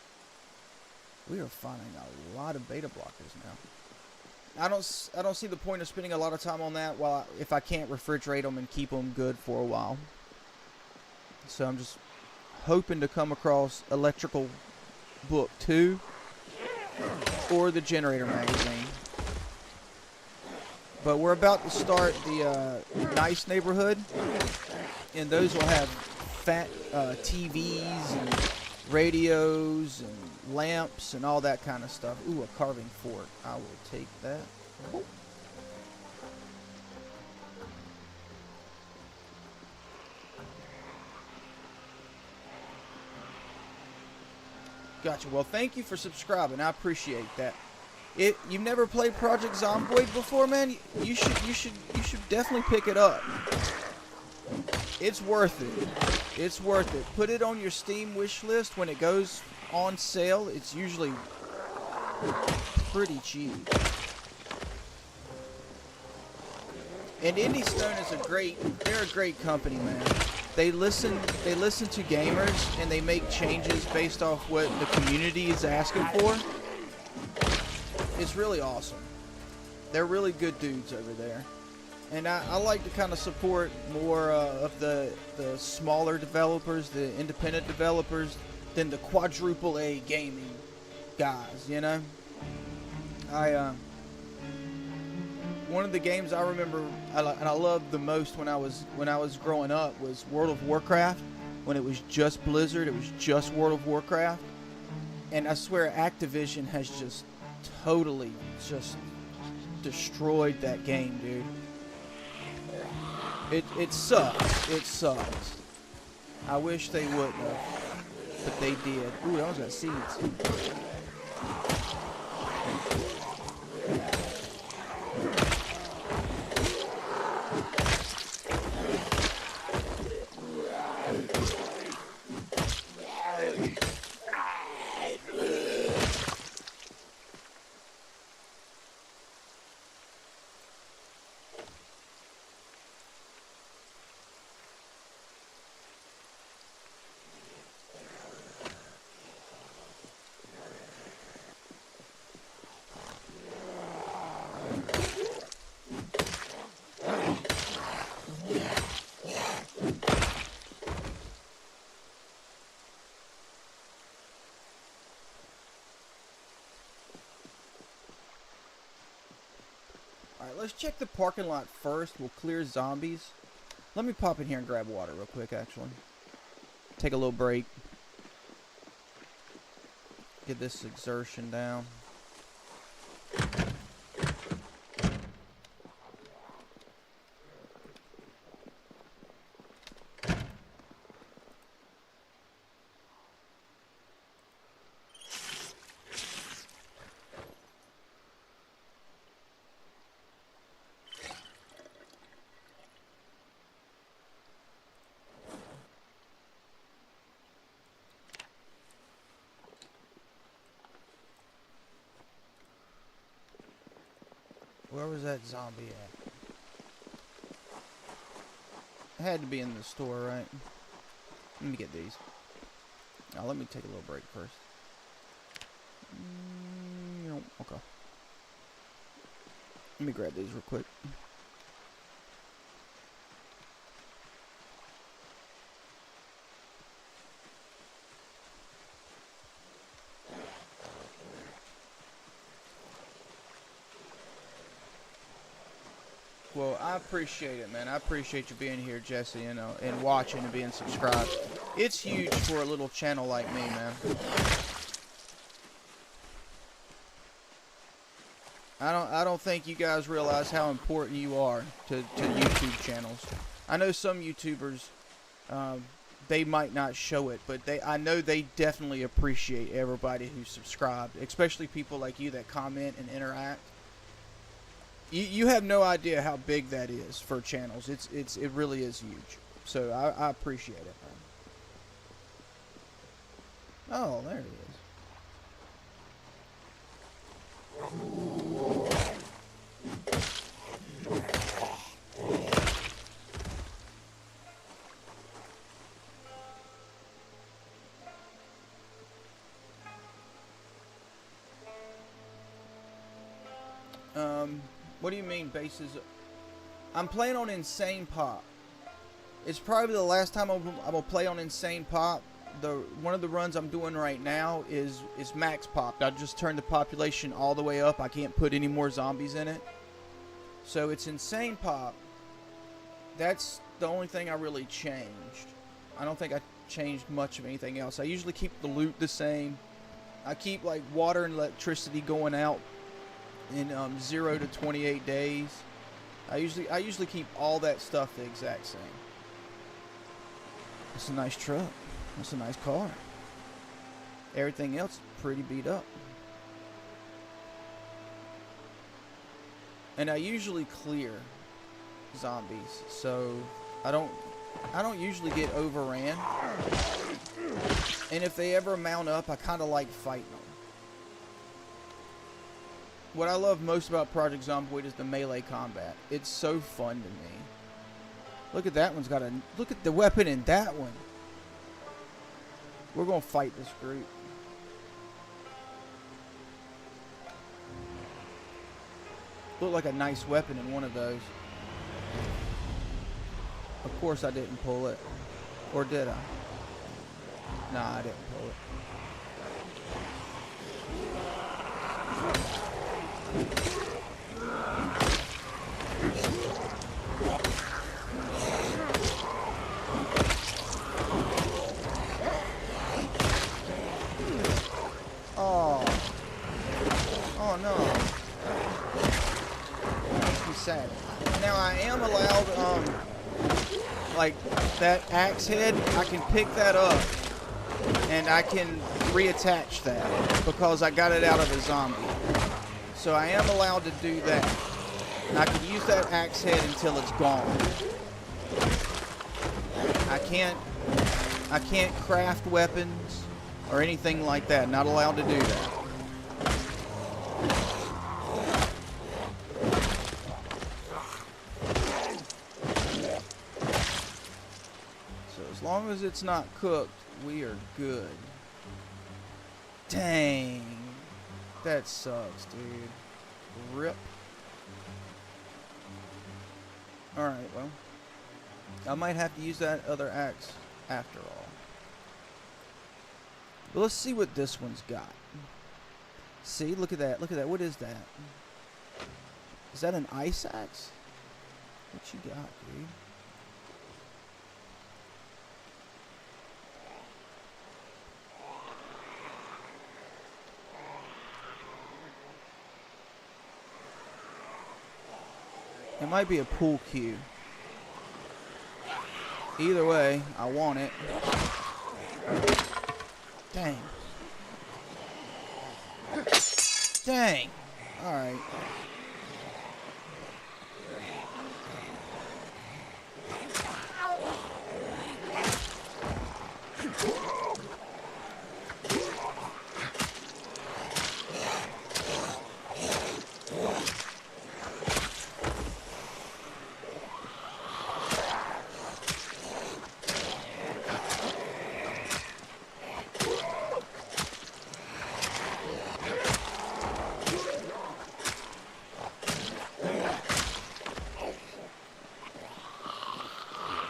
[SPEAKER 1] We are finding a lot of beta blockers now. I don't see the point of spending a lot of time on that if I can't refrigerate them and keep them good for a while. So I'm just hoping to come across Electrical Book 2 or the Generator magazine. But we're about to start the Nice Neighborhood, and those will have fat TVs and radios and lamps and all that kind of stuff. Ooh, a carving fork. I will take that. Cool. Gotcha. Well, thank you for subscribing. I appreciate that. If you've never played Project Zomboid before, man, you should definitely pick it up. It's worth it. It's worth it. Put it on your Steam wish list when it goes on sale. It's usually pretty cheap. And Indie Stone is they're a great company, man. They listen to gamers and they make changes based off what the community is asking for. It's really awesome. They're really good dudes over there. And I like to kind of support more of the smaller developers, the independent developers, than the quadruple A gaming guys, you know? One of the games I remember and I loved the most when I was growing up was World of Warcraft. When it was just Blizzard, it was just World of Warcraft. And I swear Activision has just totally just destroyed that game, dude. It sucks. It sucks. I wish they wouldn't have, but they did. Ooh, I almost got seeds. Let's check the parking lot first. We'll clear zombies. Let me pop in here and grab water real quick, actually. Take a little break. Get this exertion down. Where was that zombie at? It had to be in the store, right? Let me get these. Now, let me take a little break first. Okay. Let me grab these real quick. Well, I appreciate it, man. I appreciate you being here, Jesse, and watching and being subscribed. It's huge for a little channel like me, man. I don't think you guys realize how important you are to YouTube channels. I know some YouTubers, they might not show it, but I know they definitely appreciate everybody who's subscribed, especially people like you that comment and interact. You have no idea how big that is for channels. It really is huge. So I appreciate it, man. Oh, there he is. What do you mean bases? I'm playing on Insane Pop. It's probably the last time I'm gonna play on Insane Pop. One of the runs I'm doing right now is max popped. I just turned the population all the way up. I can't put any more zombies in it. So it's Insane Pop. That's the only thing I really changed. I don't think I changed much of anything else. I usually keep the loot the same. I keep like water and electricity going out in 0 to 28 days. I usually keep all that stuff the exact same. It's a nice truck. It's a nice car. Everything else pretty beat up. And I usually clear zombies, so I don't usually get overran. And if they ever mount up, I kind of like fighting them. What I love most about Project Zomboid is the melee combat. It's so fun to me. Look at that one's got a... Look at the weapon in that one. We're going to fight this group. Looked like a nice weapon in one of those. Of course I didn't pull it. Or did I? Nah, I didn't pull it. Oh. Oh no. Makes me sad. Now I am allowed, like that axe head, I can pick that up and I can reattach that because I got it out of a zombie. So I am allowed to do that. And I can use that axe head until it's gone. I can't craft weapons or anything like that. Not allowed to do that. So as long as it's not cooked, we are good. Dang. That sucks, dude. Rip. Alright, well. I might have to use that other axe after all. But let's see what this one's got. See, look at that. Look at that. What is that? Is that an ice axe? What you got, dude? It might be a pool cue. Either way, I want it. Dang. Dang. Alright.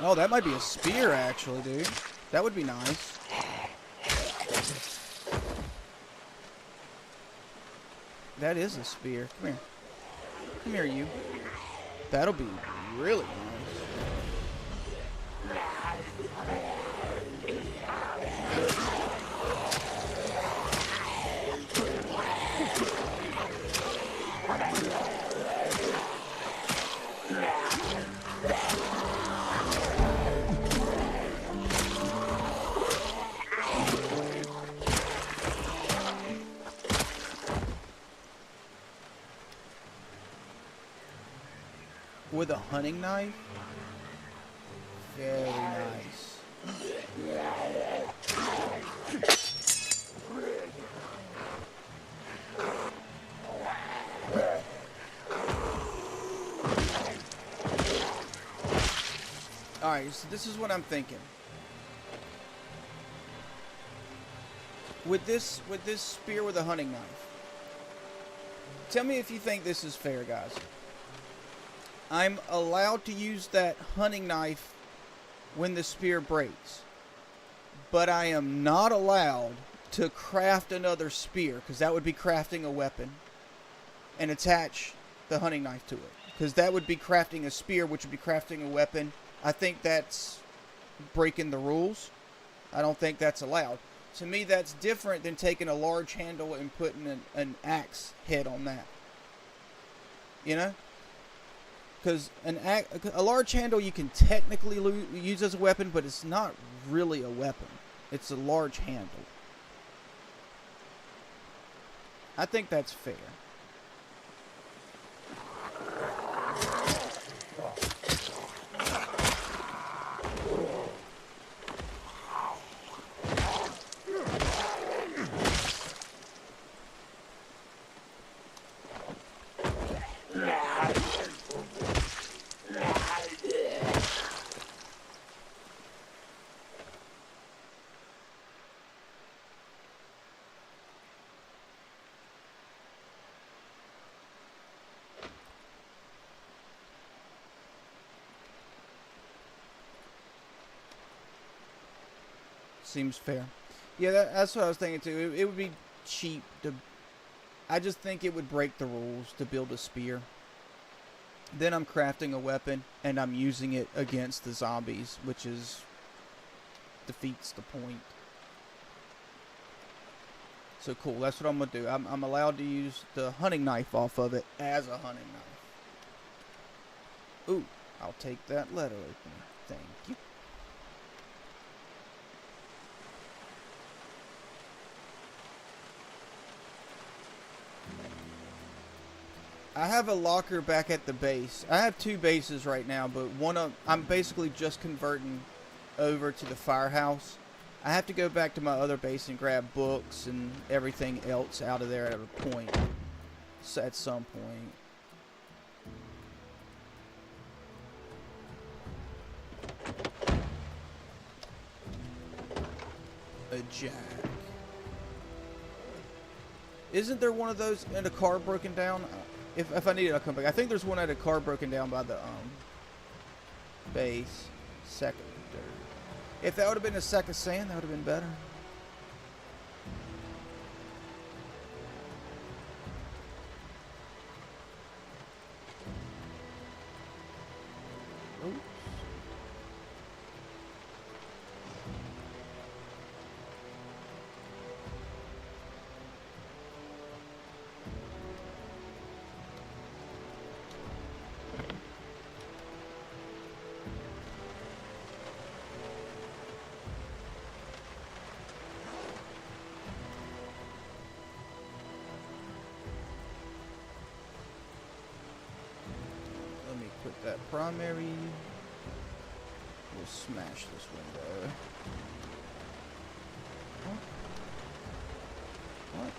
[SPEAKER 1] Oh, that might be a spear, actually, dude. That would be nice. That is a spear. Come here. Come here, you. That'll be really nice. With a hunting knife? Very nice. Alright, so this is what I'm thinking. With this spear with a hunting knife. Tell me if you think this is fair, guys. I'm allowed to use that hunting knife when the spear breaks. But I am not allowed to craft another spear, because that would be crafting a weapon, and attach the hunting knife to it. Because that would be crafting a spear, which would be crafting a weapon. I think that's breaking the rules. I don't think that's allowed. To me, that's different than taking a large handle and putting an axe head on that. You know? Because a large handle you can technically use as a weapon, but it's not really a weapon. It's a large handle. I think that's fair. Seems fair. Yeah, that's what I was thinking too. It would be cheap to. I just think it would break the rules to build a spear. Then I'm crafting a weapon and I'm using it against the zombies, which is defeats the point. So cool. That's what I'm gonna do. I'm allowed to use the hunting knife off of it as a hunting knife. Ooh, I'll take that letter opener. Thank you. I have a locker back at the base. I have two bases right now, but I'm basically just converting over to the firehouse. I have to go back to my other base and grab books and everything else out of there at a point. So at some point. A jack. Isn't there one of those in a car broken down? If I need it, I'll come back. I think there's one at a car broken down by the base. Second, third. If that would have been a sack of sand, that would have been better. Oops. Put that primary. We'll smash this window. Huh? What?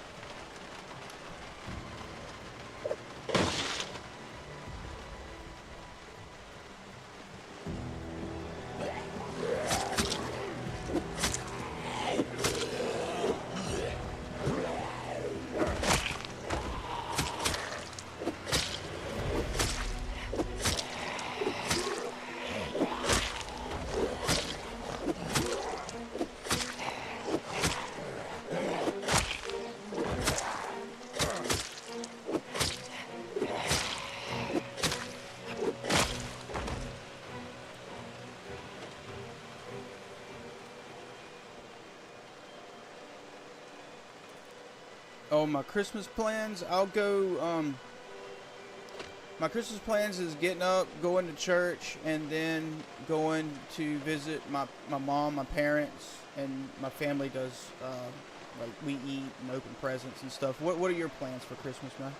[SPEAKER 1] Oh, my Christmas plans. I'll go, my Christmas plans is getting up, going to church, and then going to visit my mom, my parents, and my family does, like, we eat and open presents and stuff. What are your plans for Christmas, man?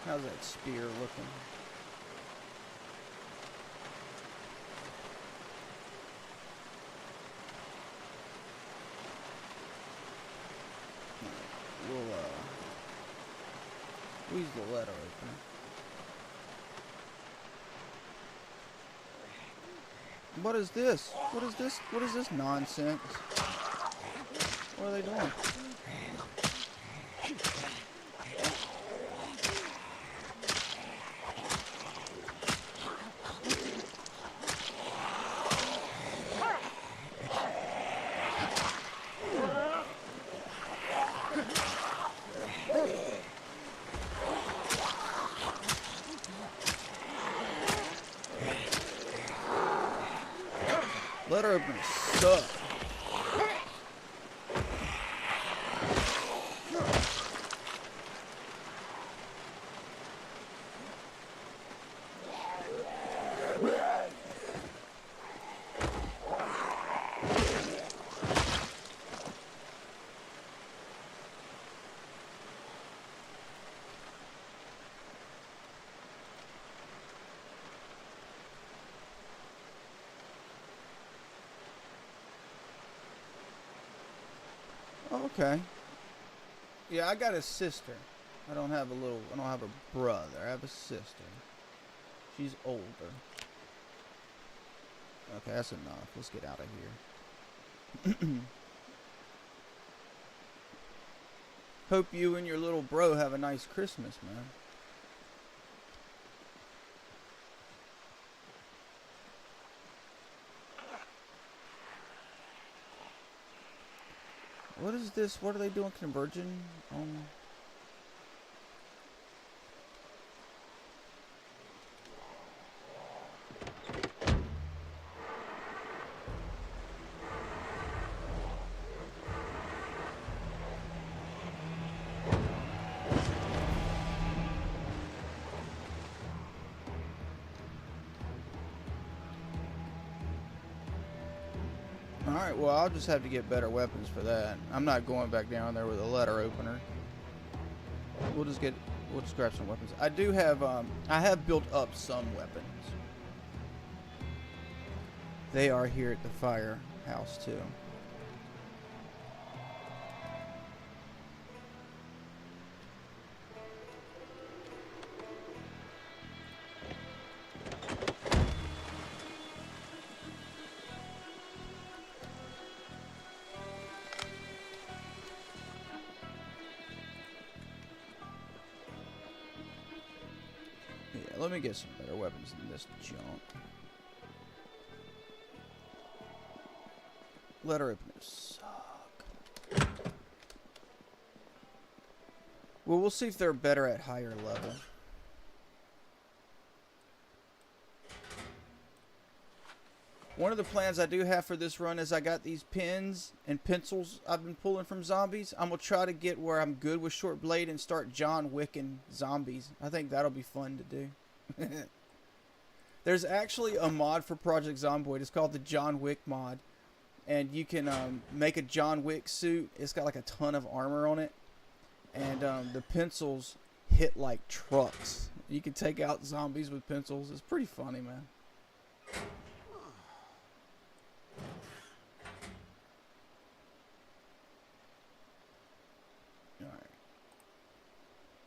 [SPEAKER 1] How's that spear looking? We'll use the letter opener. What is this? What is this? What is this nonsense? What are they doing? Letter opener suck. Okay. Yeah, I got a sister. I don't have a brother. I have a sister. She's older. Okay, that's enough. Let's get out of here. Hope you and your little bro have a nice Christmas, man. What is this? What are they doing? Converging? Alright, well, I'll just have to get better weapons for that. I'm not going back down there with a letter opener. We'll just grab some weapons. I do have, I have built up some weapons. They are here at the firehouse, too. Yeah, let me get some better weapons than this junk. Letter openers suck. Well, we'll see if they're better at higher level. One of the plans I do have for this run is I got these pens and pencils I've been pulling from zombies. I'm going to try to get where I'm good with short blade and start John Wicking zombies. I think that'll be fun to do. There's actually a mod for Project Zomboid. It's called the John Wick mod. And you can make a John Wick suit. It's got like a ton of armor on it. And the pencils hit like trucks. You can take out zombies with pencils. It's pretty funny, man.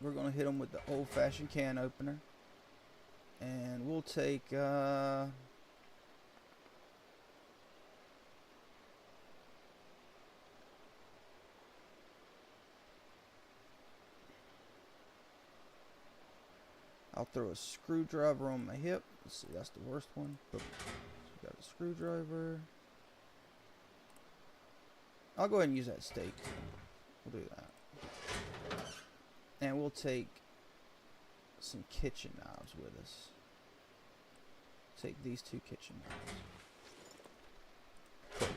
[SPEAKER 1] We're going to hit them with the old-fashioned can opener. And we'll take... I'll throw a screwdriver on my hip. Let's see, that's the worst one. Boom. So we got a screwdriver. I'll go ahead and use that stake. We'll do that. And we'll take some kitchen knives with us. Take these 2 kitchen knives.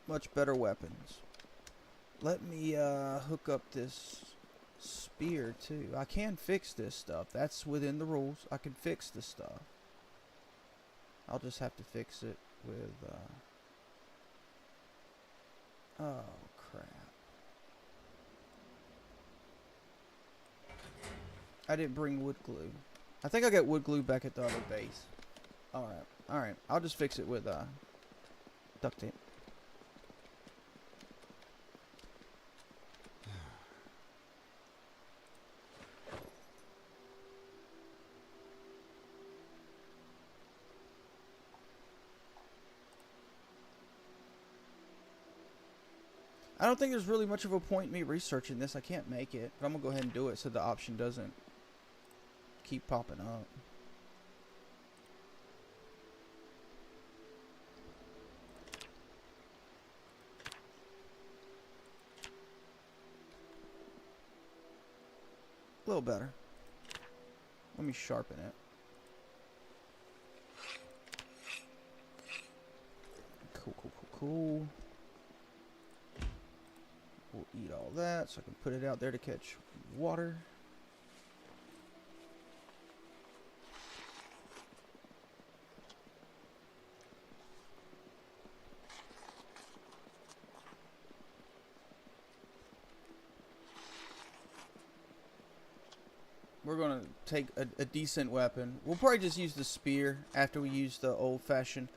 [SPEAKER 1] Much better weapons. Let me hook up this spear too. I can fix this stuff. That's within the rules. I can fix this stuff. I'll just have to fix it with... Oh, crap. I didn't bring wood glue. I think I got wood glue back at the other base. Alright, alright. I'll just fix it with duct tape. I don't think there's really much of a point in me researching this. I can't make it, but I'm going to go ahead and do it so the option doesn't keep popping up. A little better. Let me sharpen it. Cool, cool, cool, cool. We'll eat all that so I can put it out there to catch water. We're going to take a decent weapon. We'll probably just use the spear after we use the old-fashioned.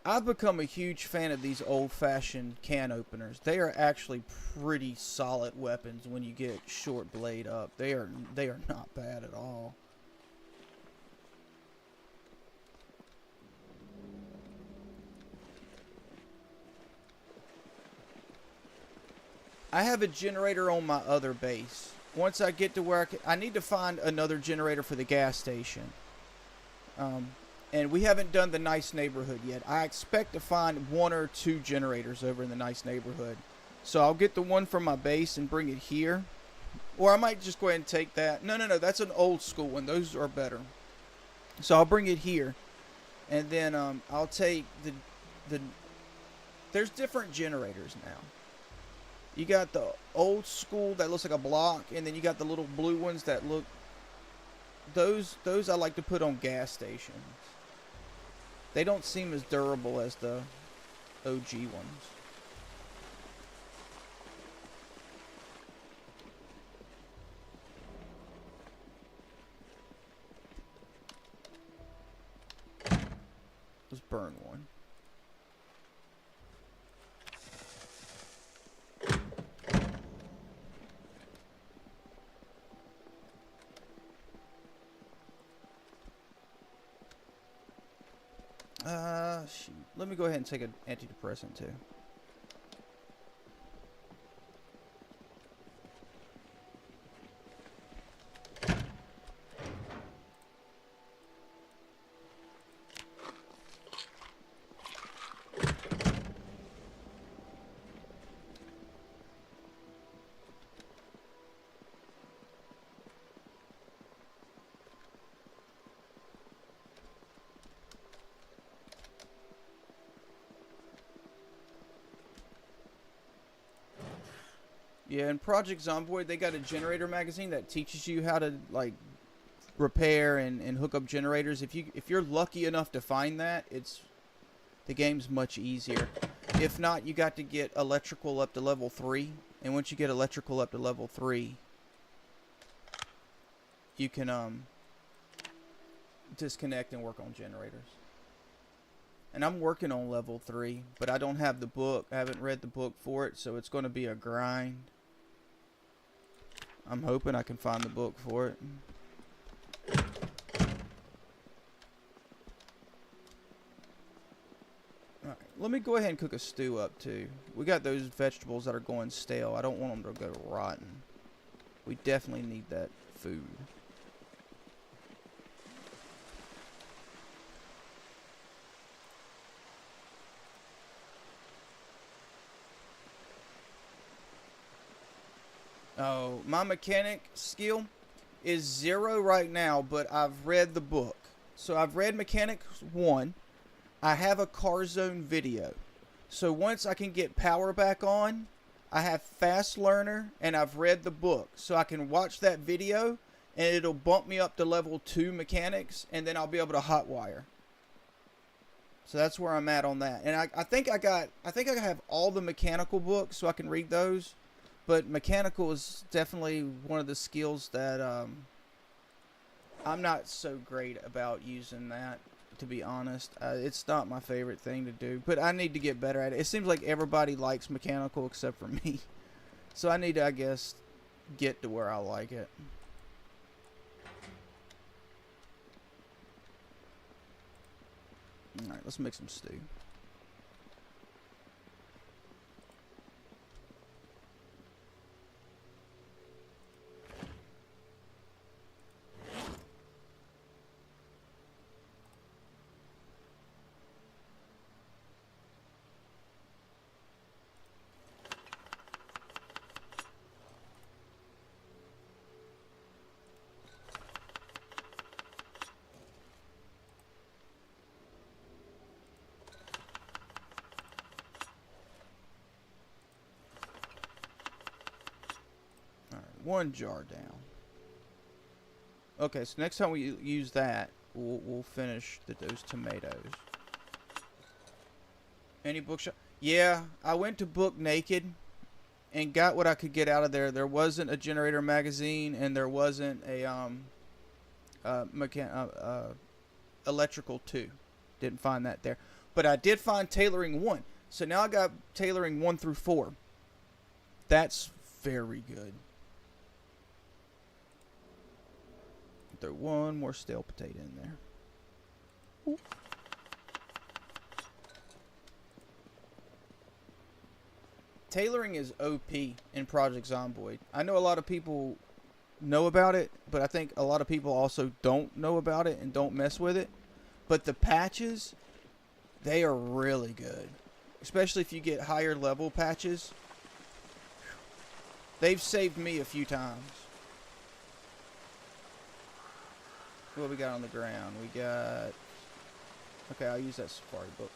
[SPEAKER 1] I've become a huge fan of these old-fashioned can openers. They are actually pretty solid weapons when you get short blade up. They are not bad at all. I have a generator on my other base. Once I get to where I need to find another generator for the gas station. And we haven't done the nice neighborhood yet. I expect to find 1 or 2 generators over in the nice neighborhood. So I'll get the one from my base and bring it here. Or I might just go ahead and take that. No, that's an old school one. Those are better. So I'll bring it here. And then I'll take the there's different generators now. You got the old school that looks like a block, and then you got the little blue ones that look, those I like to put on gas stations. They don't seem as durable as the OG ones. Let's burn one. Shoot. Let me go ahead and take an antidepressant too. Yeah, in Project Zomboid, they got a generator magazine that teaches you how to like repair and hook up generators. If you're lucky enough to find that, the game's much easier. If not, you got to get electrical up to level 3, and once you get electrical up to level 3, you can disconnect and work on generators. And I'm working on level 3, but I don't have the book. I haven't read the book for it, so it's going to be a grind. I'm hoping I can find the book for it. Alright, let me go ahead and cook a stew up too. We got those vegetables that are going stale. I don't want them to go rotten. We definitely need that food. Oh, my mechanic skill is 0 right now, but I've read the book. So I've read Mechanics 1. I have a car zone video. So once I can get power back on, I have fast learner and I've read the book. So I can watch that video and it'll bump me up to level 2 mechanics, and then I'll be able to hotwire. So that's where I'm at on that. And I think I have all the mechanical books so I can read those. But mechanical is definitely one of the skills that I'm not so great about using that, to be honest. It's not my favorite thing to do, but I need to get better at it. It seems like everybody likes mechanical except for me. So I need to, I guess, get to where I like it. Alright, let's make some stew. One jar down. Okay, so next time we use that, we'll finish those tomatoes. Any bookshop? Yeah, I went to Book Naked and got what I could get out of there. There wasn't a generator magazine, and there wasn't a electrical 2. Didn't find that there, but I did find tailoring 1. So now I got tailoring 1 through 4. That's very good. Throw one more stale potato in there. Ooh. tailoring is OP in Project Zomboid. I know a lot of people know about it, but I think a lot of people also don't know about it and don't mess with it. But the patches, they are really good. Especially if you get higher level patches. They've saved me a few times. What we got on the ground? We got... Okay, I'll use that safari book.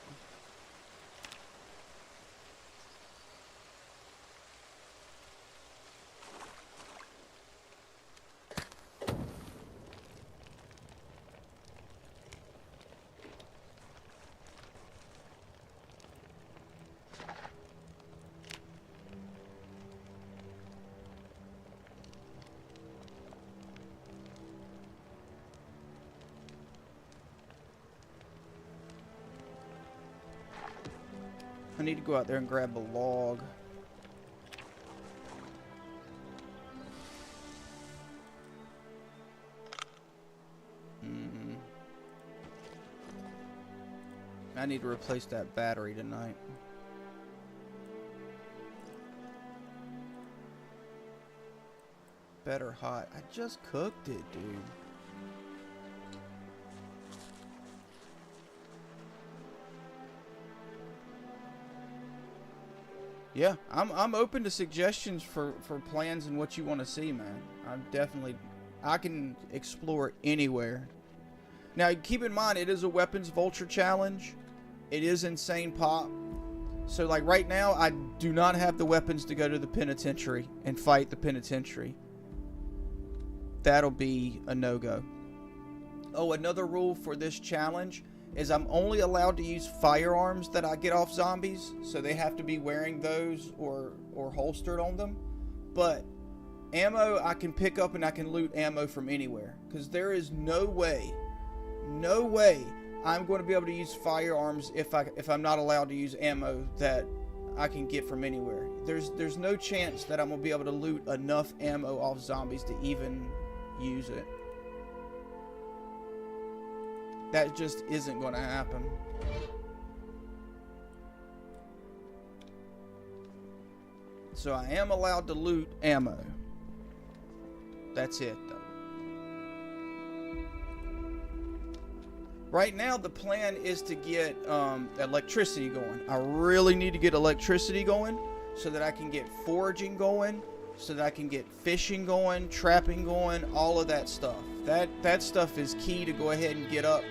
[SPEAKER 1] I need to go out there and grab a log. I need to replace that battery tonight. Better hot. I just cooked it, dude. Yeah, I'm open to suggestions for plans and what you want to see, man. I can explore anywhere. Now, keep in mind, it is a weapons vulture challenge. It is insane pop. So, like, right now, I do not have the weapons to go to the penitentiary and fight the penitentiary. That'll be a no-go. Oh, another rule for this challenge is I'm only allowed to use firearms that I get off zombies, so they have to be wearing those or holstered on them. But ammo I can pick up and I can loot ammo from anywhere, because there is no way I'm going to be able to use firearms if I'm not allowed to use ammo that I can get from anywhere. There's no chance that I'm going to be able to loot enough ammo off zombies to even use it. That just isn't going to happen. So I am allowed to loot ammo. That's it, though. Right now, the plan is to get electricity going. I really need to get electricity going so that I can get foraging going, so that I can get fishing going, trapping going, all of that stuff. That stuff is key to go ahead and get up.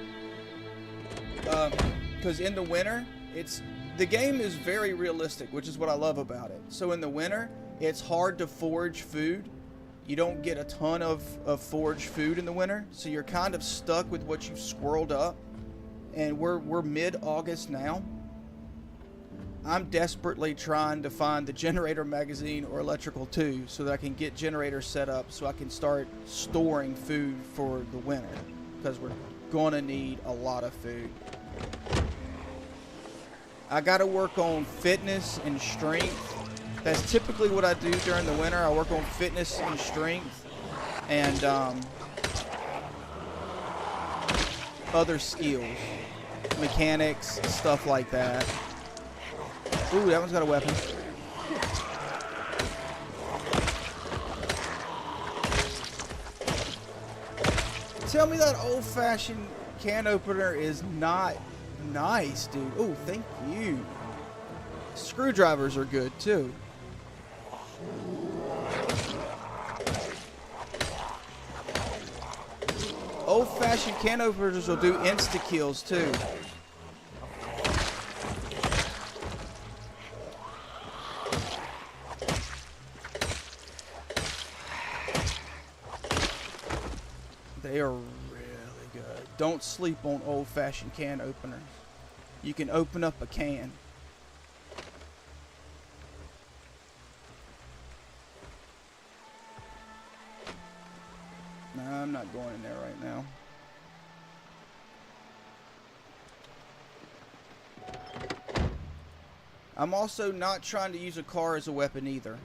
[SPEAKER 1] Because in the winter, the game is very realistic, which is what I love about it. So in the winter, it's hard to forage food. You don't get a ton of foraged food in the winter, so you're kind of stuck with what you've squirreled up. And we're mid-August now. I'm desperately trying to find the generator magazine or electrical 2 so that I can get generators set up so I can start storing food for the winter, because we're gonna need a lot of food. I gotta work on fitness and strength. That's typically what I do during the winter. I work on fitness and strength and other skills, mechanics, stuff like that. Ooh, that one's got a weapon. Tell me that old-fashioned can opener is not nice, dude. Oh, thank you. Screwdrivers are good, too. Old-fashioned can openers will do insta-kills, too. They are really good. Don't sleep on old-fashioned can openers. You can open up a can. Nah, I'm not going in there right now. I'm also not trying to use a car as a weapon either.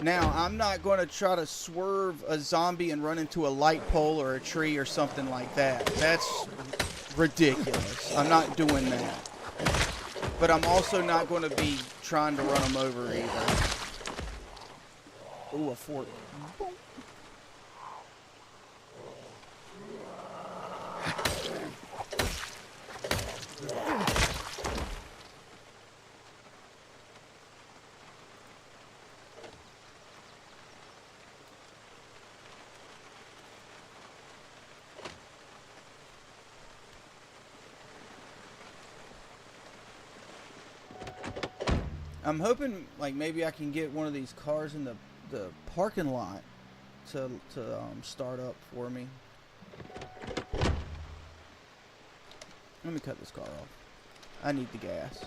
[SPEAKER 1] Now, I'm not going to try to swerve a zombie and run into a light pole or a tree or something like that. That's ridiculous. I'm not doing that. But I'm also not going to be trying to run them over either. Ooh, a fork. I'm hoping, like, maybe I can get one of these cars in the parking lot to start up for me. Let me cut this car off. I need the gas.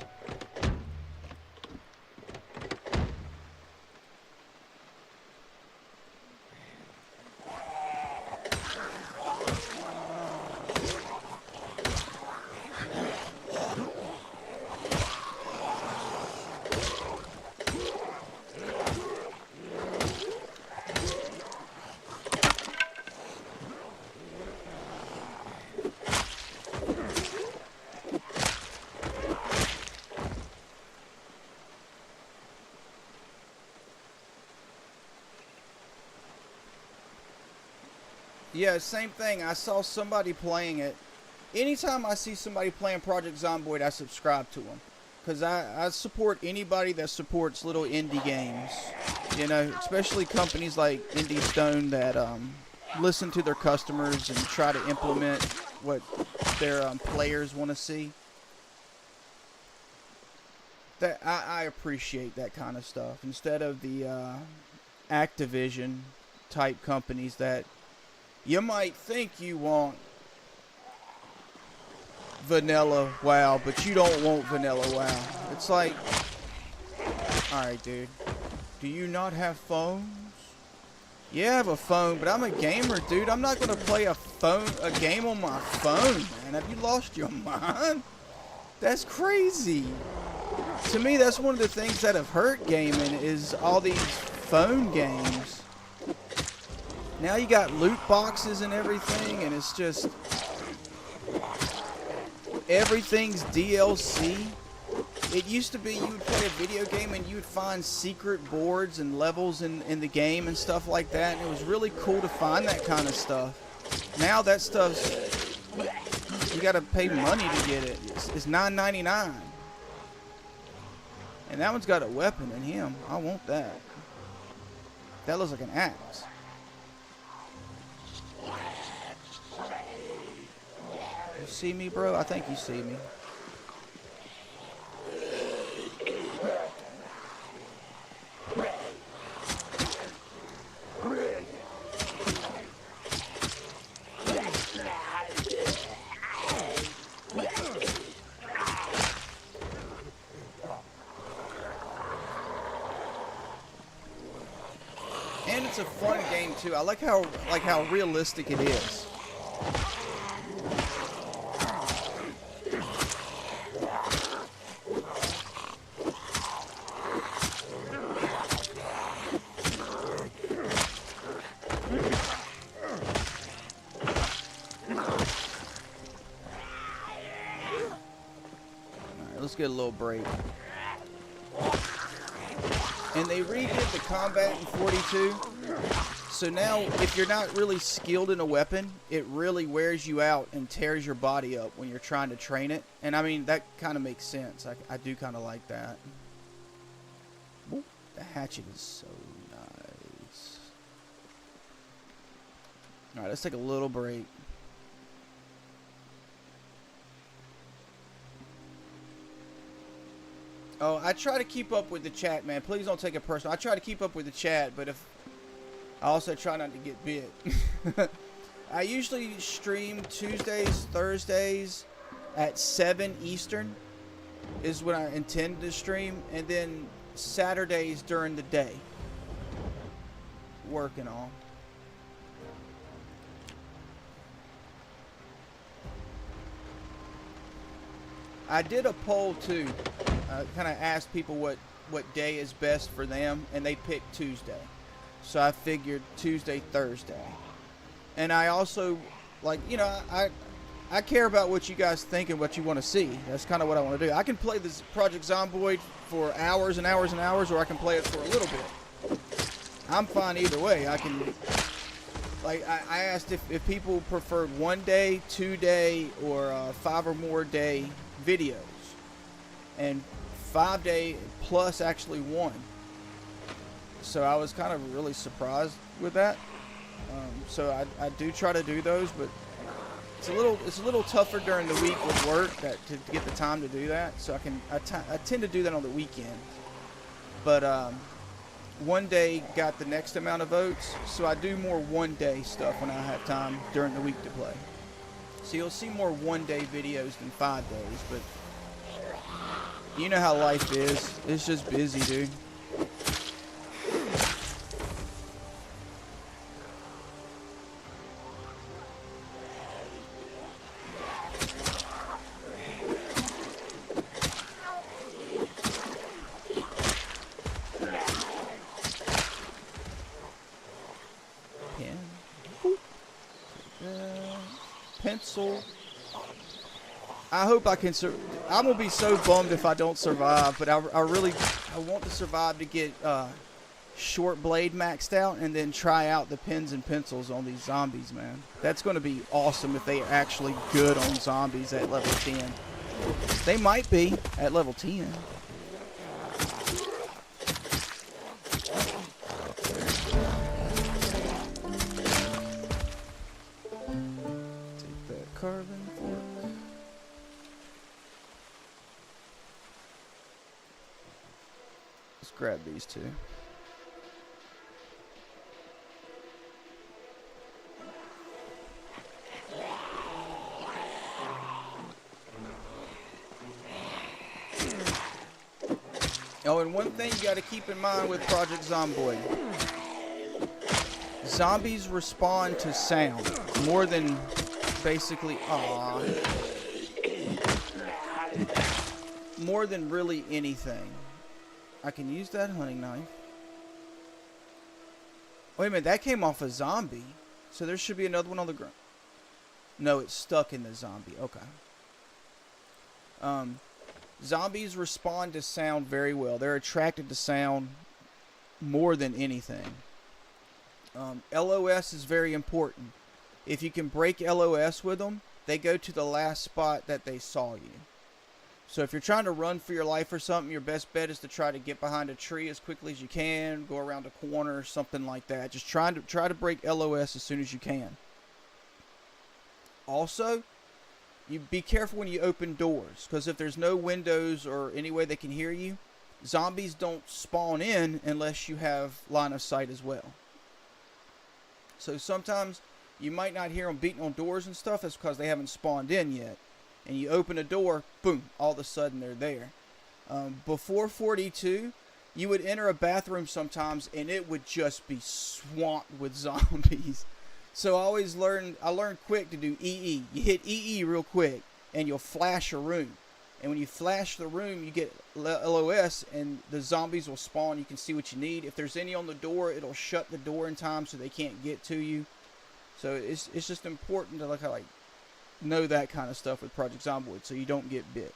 [SPEAKER 1] Yeah, same thing. I saw somebody playing it. Anytime I see somebody playing Project Zomboid, I subscribe to them. Because I support anybody that supports little indie games. You know, especially companies like Indie Stone that listen to their customers and try to implement what their players want to see. That I appreciate that kind of stuff. Instead of the Activision type companies that you might think you want vanilla WoW, but you don't want vanilla WoW. It's like, alright, dude. Do you not have phones? Yeah, I have a phone, but I'm a gamer, dude. I'm not going to play a game on my phone, man. Have you lost your mind? That's crazy. To me, that's one of the things that have hurt gaming is all these phone games. Now you got loot boxes and everything, and it's just everything's DLC. It used to be you would play a video game and you would find secret boards and levels in the game and stuff like that, and it was really cool to find that kind of stuff. Now that stuff's, you gotta pay money to get it. It's $9.99. And that one's got a weapon in him. I want that. That looks like an axe. You see me, bro? I think you see me. And it's a fun game too. I like how realistic it is. Let's get a little break. And they redid the combat in 42. So now, if you're not really skilled in a weapon, it really wears you out and tears your body up when you're trying to train it. And I mean, that kind of makes sense. I do kind of like that. Ooh, the hatchet is so nice. Alright, let's take a little break. Oh, I try to keep up with the chat, man. Please don't take it personal. I try to keep up with the chat, but if I also try not to get bit. I usually stream Tuesdays, Thursdays at 7 Eastern is when I intend to stream, and then Saturdays during the day. Working on. I did a poll too. Kind of asked people what day is best for them, and they picked Tuesday. So I figured Tuesday, Thursday. And I also, like, you know, I care about what you guys think and what you want to see. That's kind of what I want to do. I can play this Project Zomboid for hours and hours and hours, or I can play it for a little bit. I'm fine either way. I can, like, I asked if people preferred 1 day, 2 day, or 5 or more day videos. And 5 day plus actually 1. So I was kind of really surprised with that. So I do try to do those, but it's a little tougher during the week with work to get the time to do that. So I tend to do that on the weekend. But 1 day got the next amount of votes, so I do more 1 day stuff when I have time during the week to play. So you'll see more 1 day videos than 5 days, but you know how life is. It's just busy, dude. Pencil. I hope I can I'm gonna be so bummed if I don't survive, but I want to survive to get short blade maxed out and then try out the pens and pencils on these zombies, man. That's gonna be awesome if they are actually good on zombies at level 10. They might be at level 10. Carbon fork. Let's grab these two. Oh, and one thing you got to keep in mind with Project Zomboid. Zombies respond to sound more than basically, more than really anything. I can use that hunting knife. Wait a minute, that came off a zombie. So there should be another one on the ground. No, it's stuck in the zombie. Okay. Zombies respond to sound very well. They're attracted to sound more than anything. LOS is very important. If you can break LOS with them, they go to the last spot that they saw you. So if you're trying to run for your life or something, your best bet is to try to get behind a tree as quickly as you can, go around a corner or something like that. Just try to break LOS as soon as you can. Also, you be careful when you open doors, because if there's no windows or any way they can hear you, zombies don't spawn in unless you have line of sight as well. So sometimes you might not hear them beating on doors and stuff. That's because they haven't spawned in yet. And you open a door, boom, all of a sudden they're there. Before 42, you would enter a bathroom sometimes and it would just be swamped with zombies. So I learned quick to do EE. You hit EE real quick and you'll flash a room. And when you flash the room, you get LOS and the zombies will spawn. You can see what you need. If there's any on the door, it'll shut the door in time so they can't get to you. So it's just important to like know that kind of stuff with Project Zomboid so you don't get bit.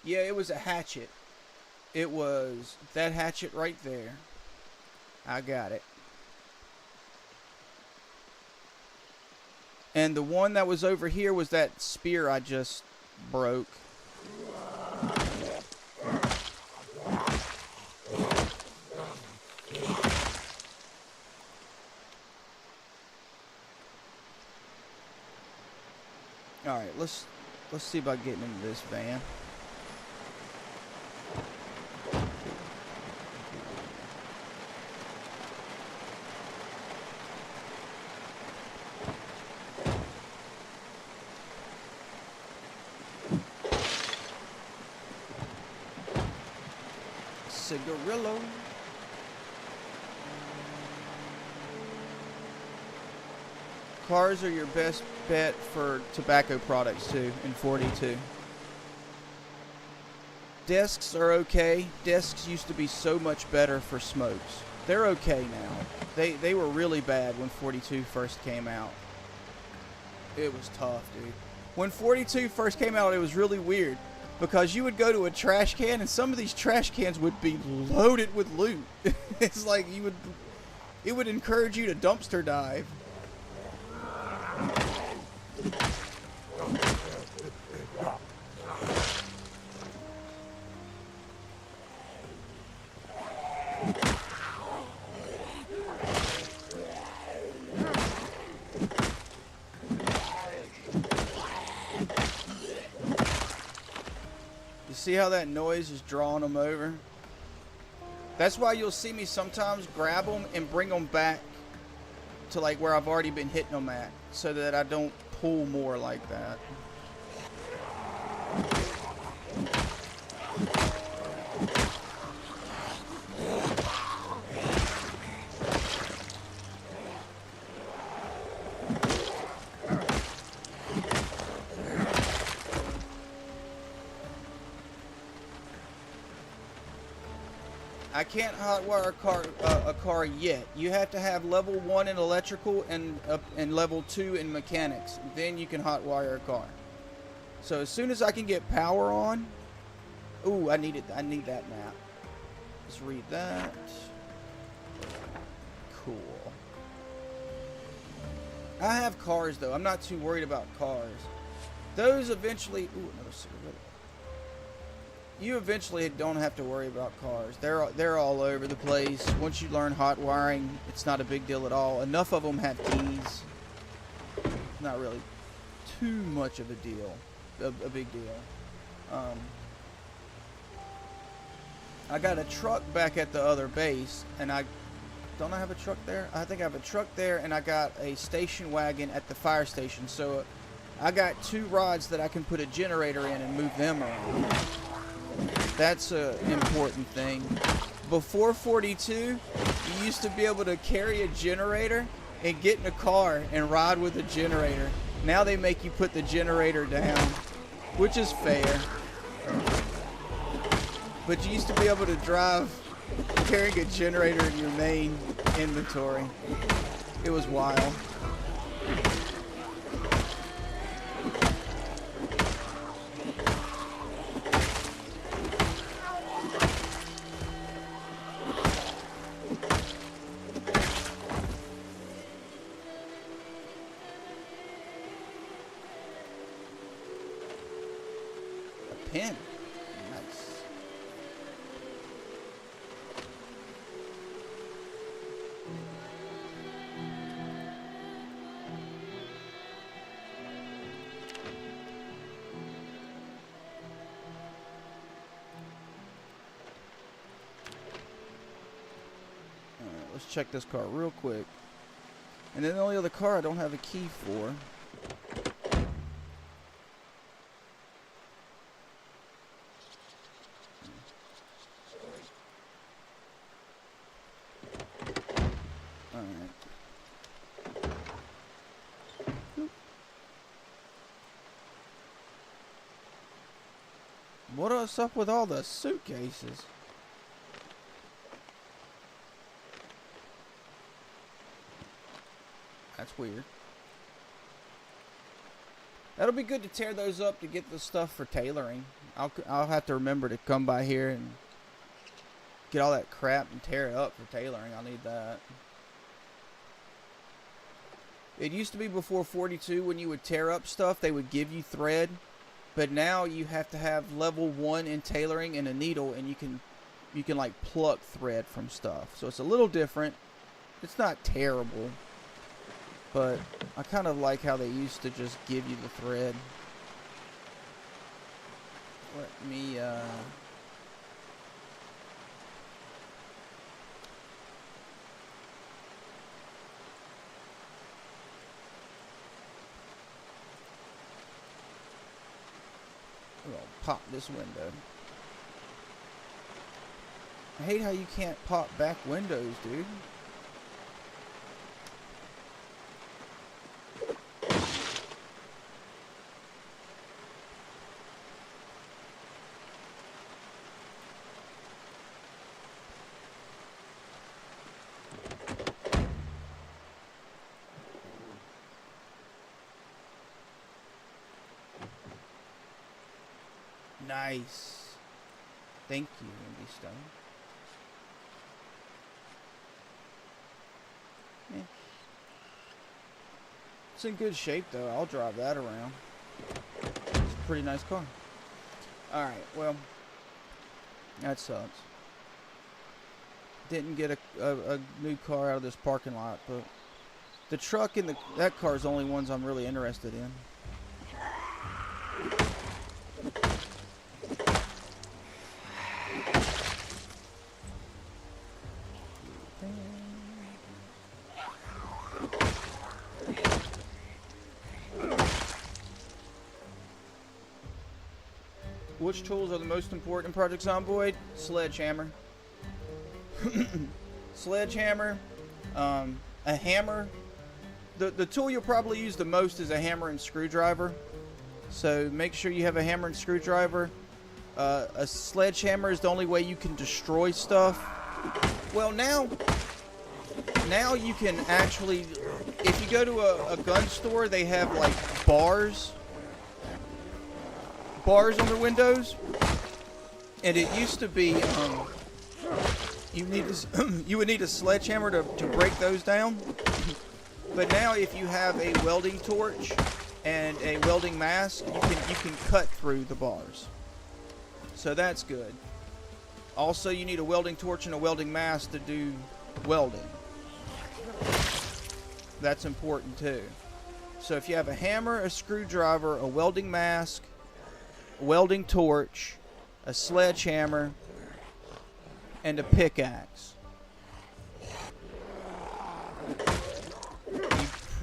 [SPEAKER 1] Yeah, it was a hatchet. It was that hatchet right there. I got it. And the one that was over here was that spear I just broke. Alright, let's see about getting into this van. Cigarillo. Cars are your best bet for tobacco products too in 42. Discs are okay. Discs used to be so much better for smokes. They're okay now. They were really bad when 42 first came out. It was tough, dude. When 42 first came out, it was really weird because you would go to a trash can and some of these trash cans would be loaded with loot. It's like it would encourage you to dumpster dive. See how that noise is drawing them over? That's why you'll see me sometimes grab them and bring them back to like where I've already been hitting them at, so that I don't pull more like that. I can't hotwire a car yet. You have to have level 1 in electrical and level 2 in mechanics. Then you can hotwire a car. So as soon as I can get power on, ooh, I need that map. Let's read that. Cool. I have cars though. I'm not too worried about cars. Those eventually. Ooh, another cigarette. You eventually don't have to worry about cars. They're all over the place. Once you learn hot wiring, it's not a big deal at all. Enough of them have keys. Not really too much of a deal, a big deal. I got a truck back at the other base, and don't I have a truck there? I think I have a truck there, and I got a station wagon at the fire station. So I got 2 rods that I can put a generator in and move them around. That's an important thing. Before 42, you used to be able to carry a generator and get in a car and ride with a generator. Now they make you put the generator down, which is fair. But you used to be able to drive carrying a generator in your main inventory. It was wild. Pin. Nice. Alright, let's check this car real quick. And then the only other car I don't have a key for. What's up with all the suitcases? That's weird. That'll be good to tear those up to get the stuff for tailoring. I'll have to remember to come by here and get all that crap and tear it up for tailoring. I'll need that. It used to be before 42 when you would tear up stuff, they would give you thread. But now you have to have level 1 in tailoring and a needle, and you can like pluck thread from stuff. So it's a little different. It's not terrible, but I kind of like how they used to just give you the thread. Let me we're gonna pop this window. I hate how you can't pop back windows, dude. Nice. Thank you, Indy Stone. Yeah. It's in good shape, though. I'll drive that around. It's a pretty nice car. Alright, well, that sucks. Didn't get a new car out of this parking lot, but the truck and that car is the only ones I'm really interested in. Which tools are the most important in Project Zomboid? Sledgehammer. Sledgehammer. A hammer. The tool you'll probably use the most is a hammer and screwdriver. So make sure you have a hammer and screwdriver. A sledgehammer is the only way you can destroy stuff. Well, now you can actually, if you go to a gun store, they have like bars on their windows, and it used to be you would need a sledgehammer to break those down. But now, if you have a welding torch and a welding mask, you can cut through the bars. So that's good. Also, you need a welding torch and a welding mask to do welding. That's important too. So if you have a hammer, a screwdriver, a welding mask, a welding torch, a sledgehammer, and a pickaxe,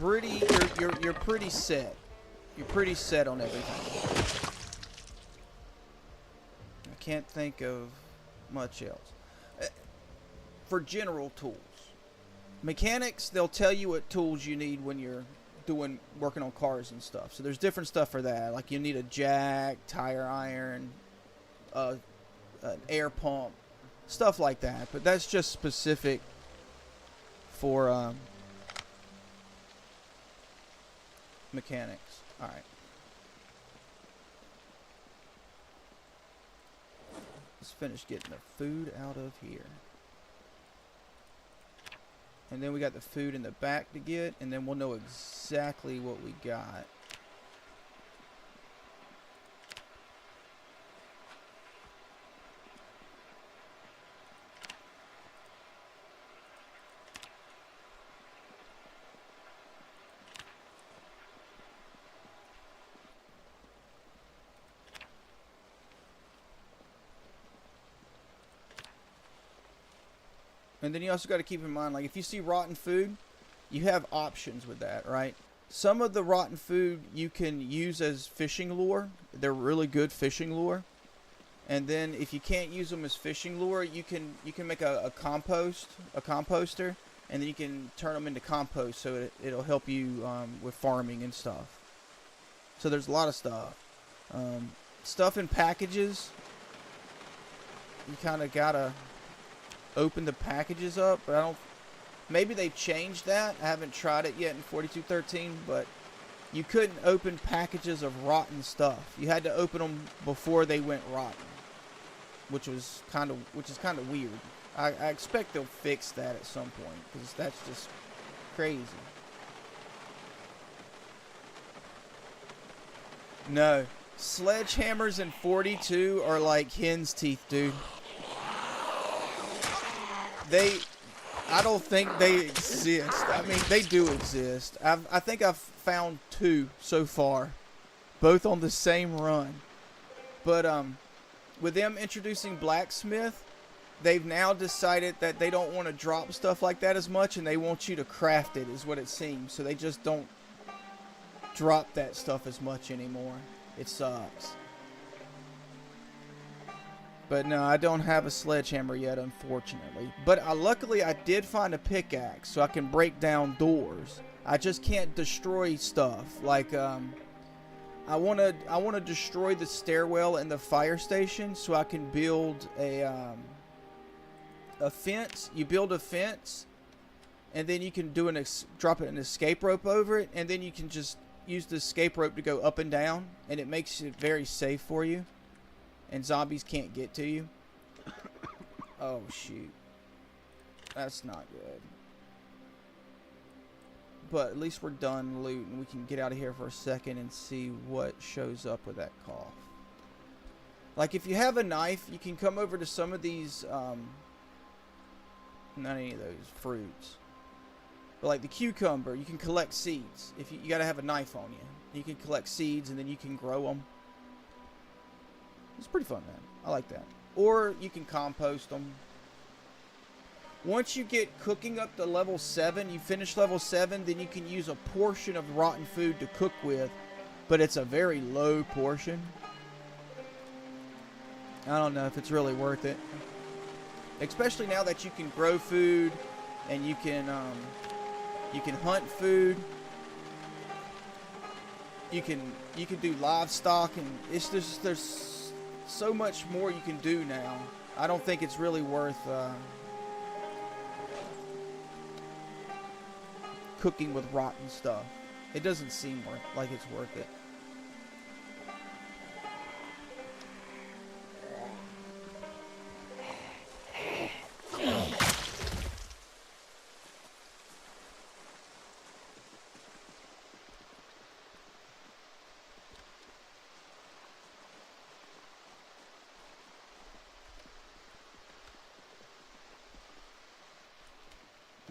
[SPEAKER 1] you're pretty set. You're pretty set on everything. I can't think of much else. For general tools. Mechanics, they'll tell you what tools you need when you're working on cars and stuff. So there's different stuff for that. Like you need a jack, tire iron, an air pump, stuff like that. But that's just specific for mechanics. All right. Let's finish getting the food out of here. And then we got the food in the back to get, and then we'll know exactly what we got. And then you also got to keep in mind, like if you see rotten food, you have options with that, right? Some of the rotten food you can use as fishing lure. They're really good fishing lure. And then if you can't use them as fishing lure, you can make a composter, and then you can turn them into compost, so it'll help you with farming and stuff. So there's a lot of stuff. Stuff in packages. You kind of gotta open the packages up, but I don't. Maybe they've changed that. I haven't tried it yet in 4213, but you couldn't open packages of rotten stuff. You had to open them before they went rotten, which is kind of weird. I expect they'll fix that at some point, because that's just crazy. No, sledgehammers in 42 are like hen's teeth, dude. I don't think they exist. I mean, they do exist. I think I've found 2 so far, both on the same run. But with them introducing blacksmith, they've now decided that they don't want to drop stuff like that as much, and they want you to craft it, is what it seems. So they just don't drop that stuff as much anymore. It sucks. But no, I don't have a sledgehammer yet, unfortunately. But luckily, I did find a pickaxe, so I can break down doors. I just can't destroy stuff. Like, I want to destroy the stairwell and the fire station, so I can build a fence. You build a fence, and then you can do drop an escape rope over it, and then you can just use the escape rope to go up and down, and it makes it very safe for you. and zombies can't get to you. Oh, shoot. That's not good. But at least we're done looting. We can get out of here for a second and see what shows up with that cough. Like, if you have a knife, you can come over to some of these, not any of those fruits. But like the cucumber, you can collect seeds. If you gotta have a knife on you. You can collect seeds and then you can grow them. It's pretty fun, man. I like that. Or you can compost them. Once you get cooking up to level 7, you finish level 7, then you can use a portion of rotten food to cook with. But it's a very low portion. I don't know if it's really worth it. Especially now that you can grow food and you can hunt food. You can do livestock, and it's just there's so much more you can do now. I don't think it's really worth cooking with rotten stuff. It doesn't seem like it's worth it.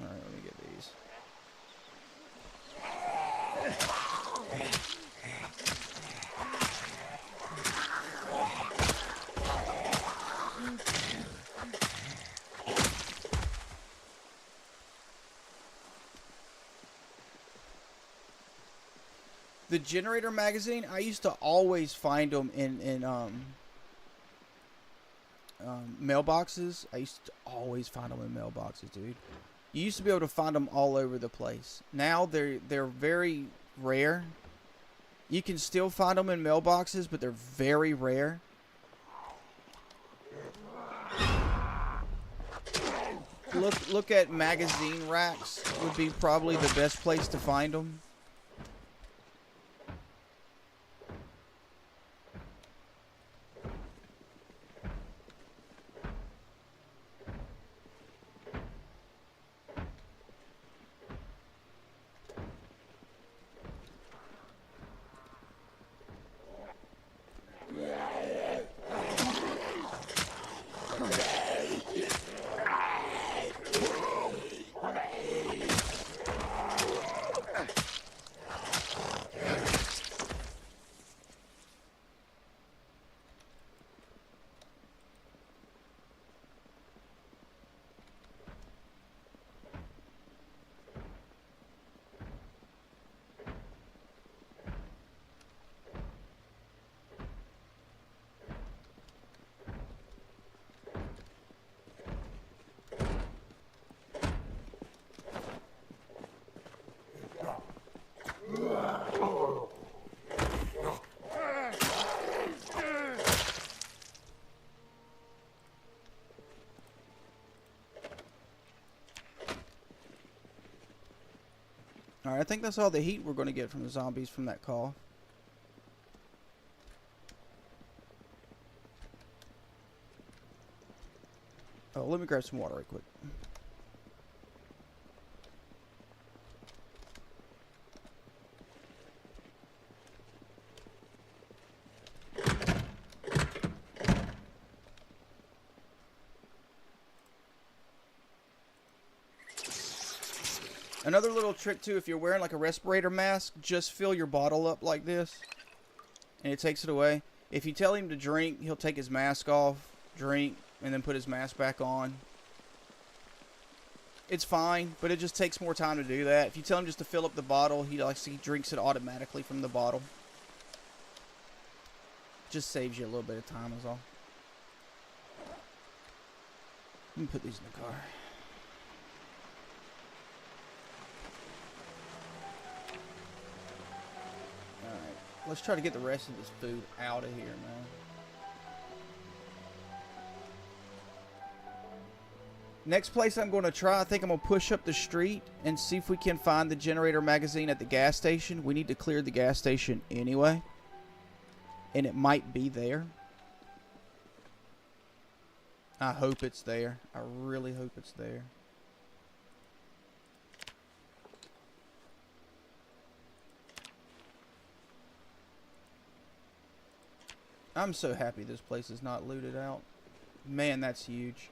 [SPEAKER 1] Alright, let me get these. The generator magazine, I used to always find them in mailboxes. I used to always find them in mailboxes, dude. You used to be able to find them all over the place. Now they're very rare. You can still find them in mailboxes, but they're very rare. Look at magazine racks would be probably the best place to find them. Alright, I think that's all the heat we're going to get from the zombies from that call. Oh, let me grab some water right quick. Another little trick too, if you're wearing like a respirator mask, just fill your bottle up like this, and it takes it away. If you tell him to drink, he'll take his mask off, drink, and then put his mask back on. It's fine, but it just takes more time to do that. If you tell him just to fill up the bottle, he drinks it automatically from the bottle. Just saves you a little bit of time is all. Let me put these in the car. Let's try to get the rest of this food out of here, man. Next place I'm going to try, I think I'm going to push up the street and see if we can find the generator magazine at the gas station. We need to clear the gas station anyway. And it might be there. I hope it's there. I really hope it's there. I'm so happy this place is not looted out. Man, that's huge.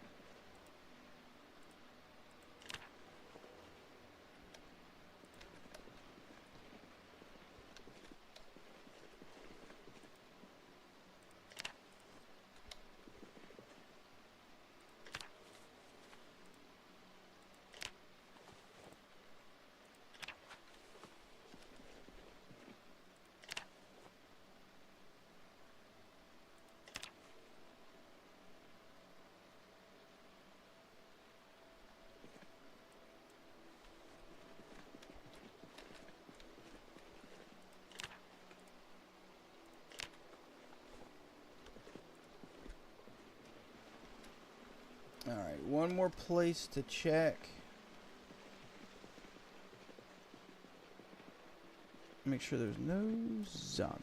[SPEAKER 1] Alright, one more place to check. Make sure there's no zombies.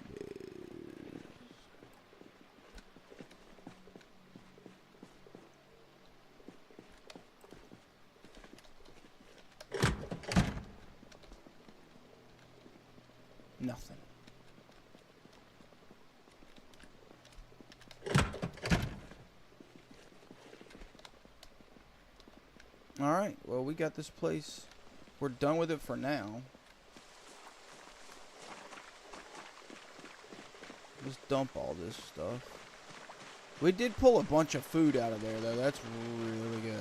[SPEAKER 1] Nothing. Alright, well, we got this place. We're done with it for now. Just dump all this stuff. We did pull a bunch of food out of there, though. That's really good.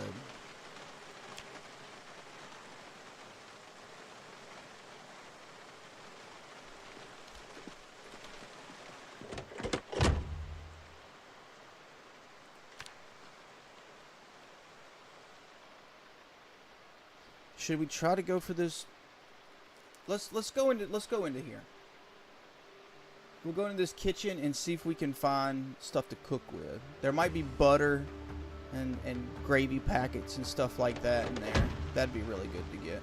[SPEAKER 1] Should we try to go for this? Let's go into here. We'll go into this kitchen and see if we can find stuff to cook with. There might be butter and gravy packets and stuff like that in there. That'd be really good to get.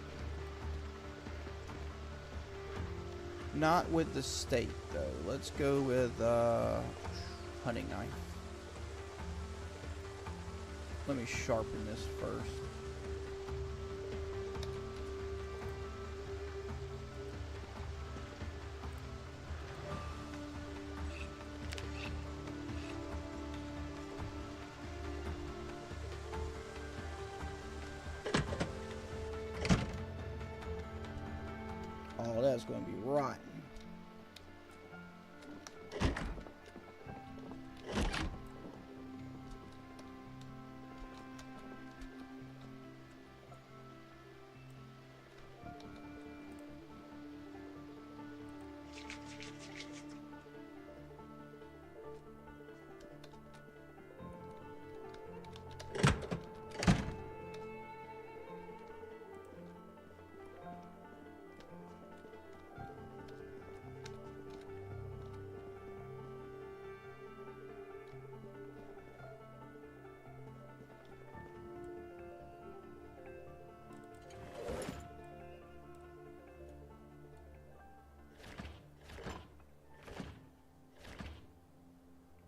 [SPEAKER 1] Not with the steak though. Let's go with hunting knife. Let me sharpen this first. Oh, that's going to be rotten.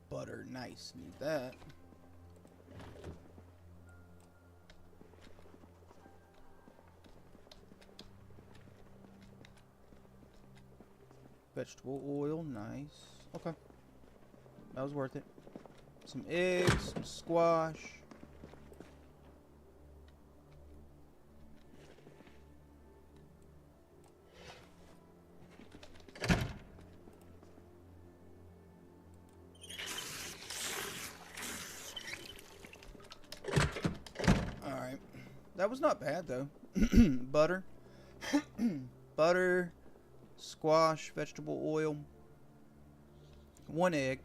[SPEAKER 1] Butter, nice. Need that. Vegetable oil, nice. Okay. That was worth it. Some eggs, some squash. That was not bad though. Butter. Butter, squash, vegetable oil. 1 egg.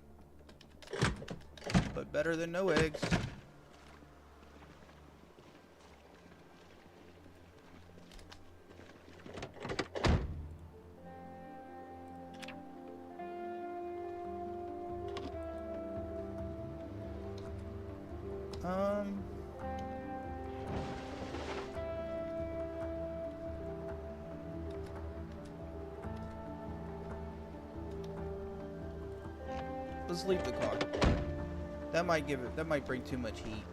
[SPEAKER 1] But better than no eggs. Let's leave the car. That might bring too much heat.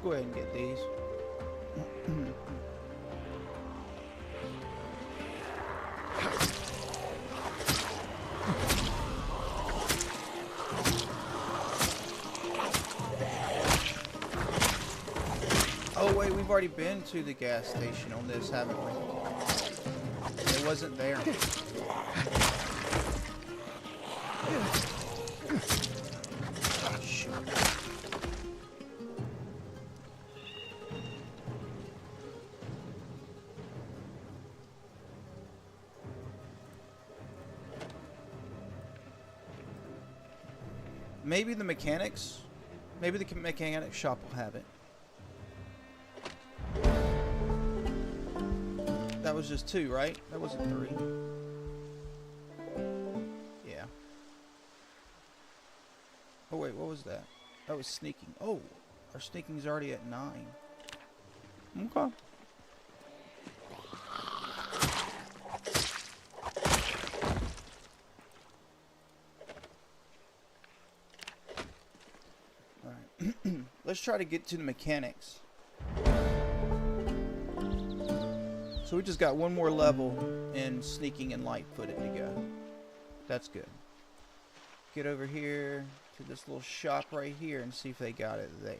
[SPEAKER 1] go ahead and get these. Oh wait, we've already been to the gas station on this, haven't we? It wasn't there. Shoot. Maybe the mechanics? Maybe the mechanic shop will have it. That was just 2, right? That wasn't 3. Yeah. Oh wait, what was that? That was sneaking. Oh, our sneaking's already at 9. Okay. Alright. Let's try to get to the mechanics. So we just got one more level in sneaking and light-footed to go. That's good. Get over here to this little shop right here and see if they got it there.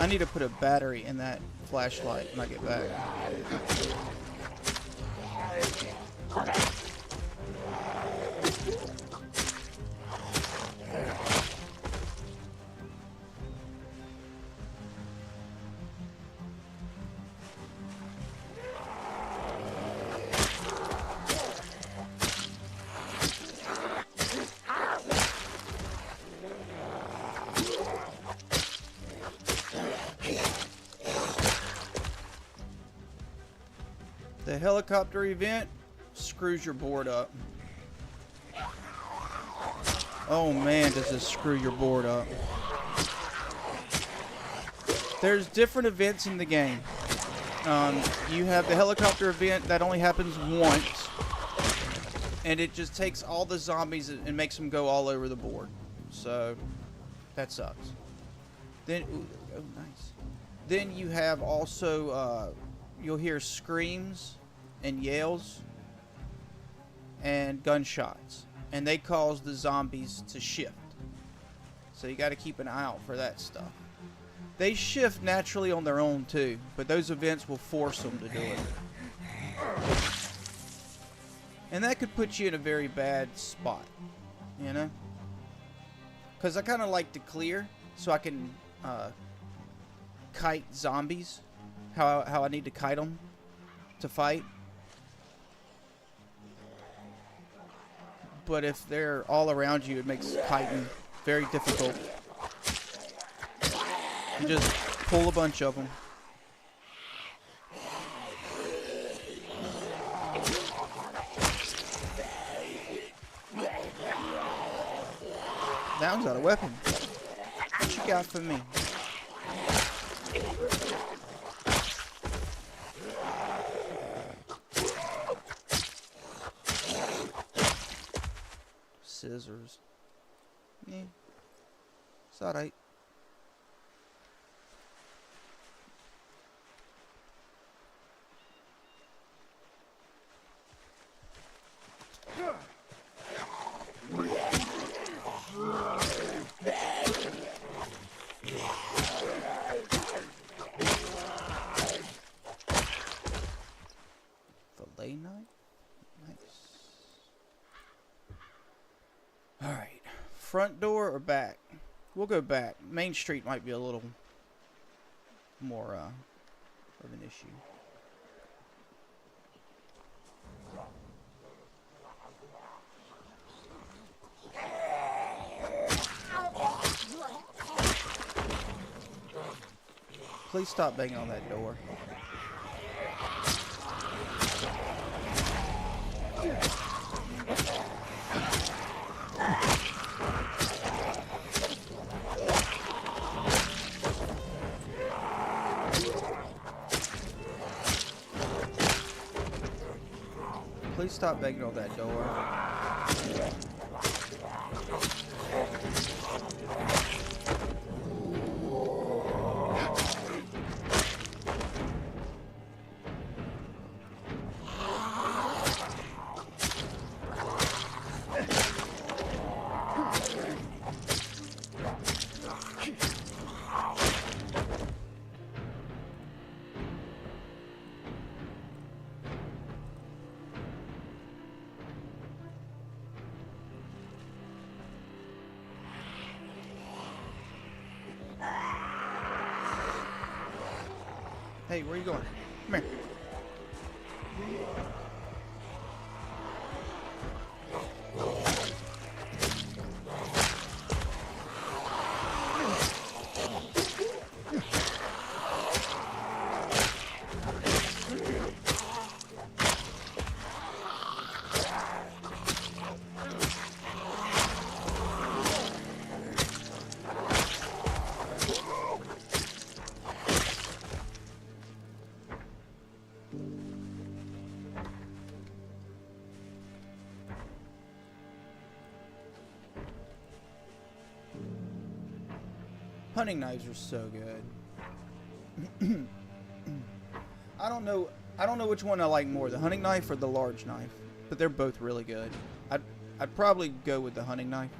[SPEAKER 1] I need to put a battery in that flashlight when I get back. The helicopter event screws your board up. Oh man, does this screw your board up. There's different events in the game. You have the helicopter event that only happens once, and it just takes all the zombies and makes them go all over the board. So that sucks. Then, ooh, oh nice. Then you have also you'll hear screams and yells and gunshots, and they cause the zombies to shift. So you got to keep an eye out for that stuff. They shift naturally on their own too, but those events will force them to do it. And that could put you in a very bad spot, you know? Because I kind of like to clear so I can kite zombies how I need to kite them to fight. But if they're all around you, it makes kiting very difficult. You just pull a bunch of them. That one's got a weapon. What you got for me? Scissors. Yeah. It's alright. front door or back? We'll go back. Main Street might be a little more of an issue. Please stop banging on that door. Please stop banging on that door. Hey, where are you going? Come here. Hunting knives are so good. I don't know which one I like more, the hunting knife or the large knife, but they're both really good. I'd probably go with the hunting knife.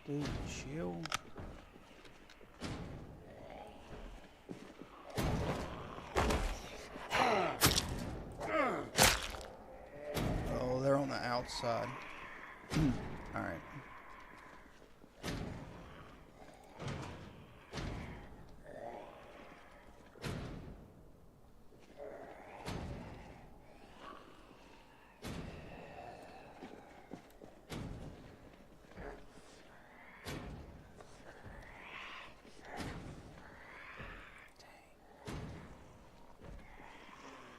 [SPEAKER 1] Dude, chill. Oh, they're on the outside. All right.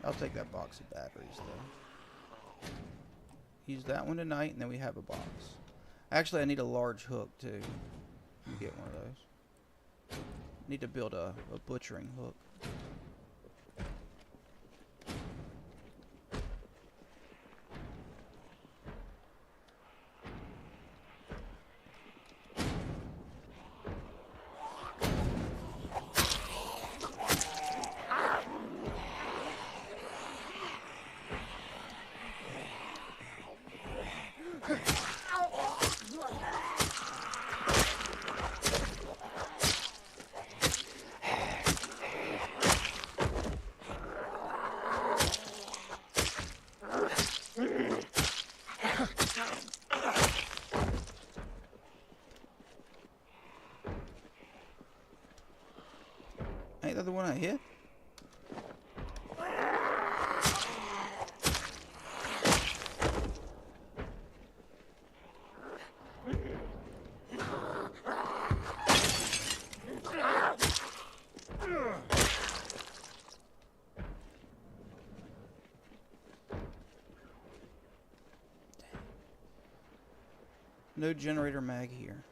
[SPEAKER 1] I'll take that box of batteries, though. Use that one tonight, and then we have a box. Actually, I need a large hook, too. Let me get one of those. Need to build a butchering hook. Ain't that the one I hit? No generator mag here.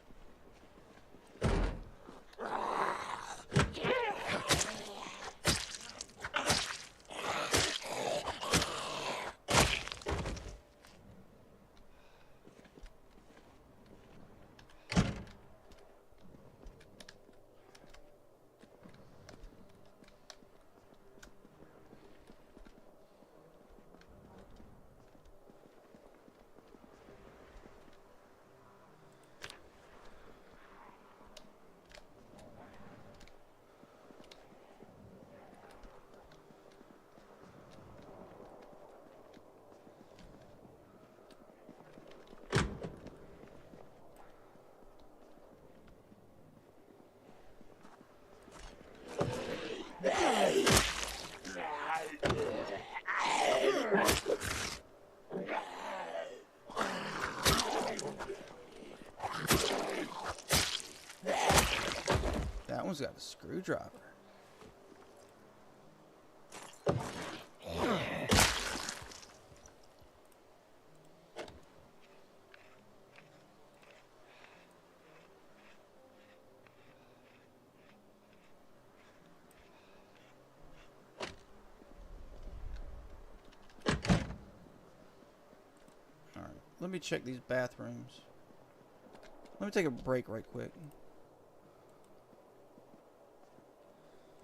[SPEAKER 1] That one's got a screwdriver. Alright, let me check these bathrooms. Let me take a break right quick.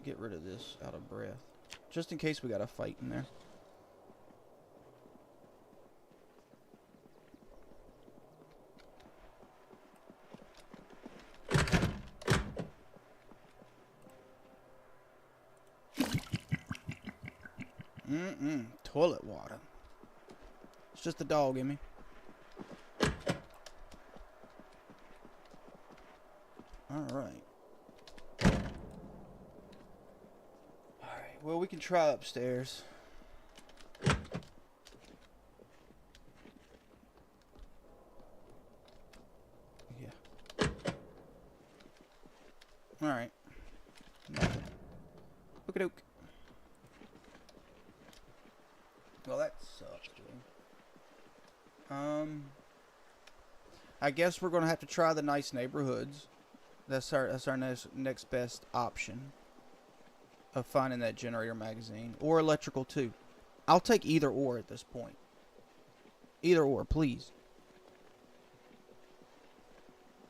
[SPEAKER 1] Get rid of this out of breath. Just in case we got a fight in there. Toilet water. It's just a dog in me. Alright. Well, we can try upstairs. Yeah. Alright. Nothing. Okie-doke. Well, that sucks, dude. I guess we're gonna have to try the nice neighborhoods. That's our next best option of finding that generator magazine, or electrical too. I'll take either or at this point. Either or, please.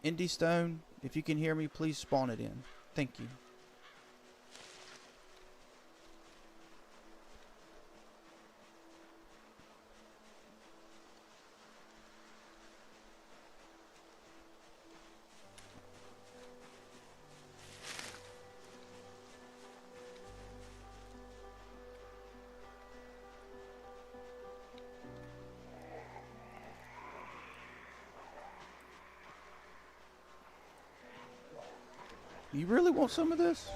[SPEAKER 1] Indie Stone, if you can hear me, please spawn it in. Thank you. You really want some of this?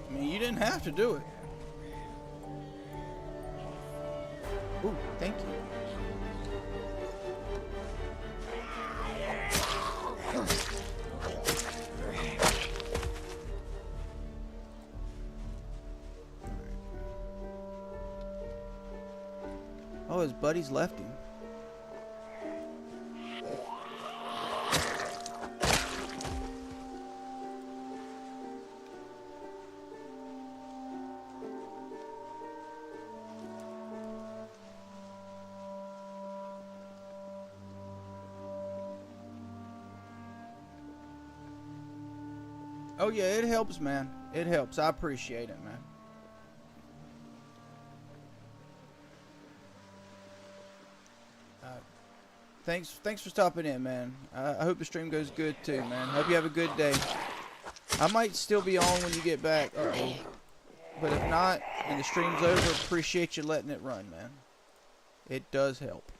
[SPEAKER 1] I mean, you didn't have to do it. Ooh, thank you. Oh, his buddies left him. Oh yeah, it helps, man. It helps. I appreciate it, man. Thanks for stopping in, man. I hope the stream goes good too, man. Hope you have a good day. I might still be on when you get back. Uh-oh. But if not, and the stream's over, appreciate you letting it run, man. It does help.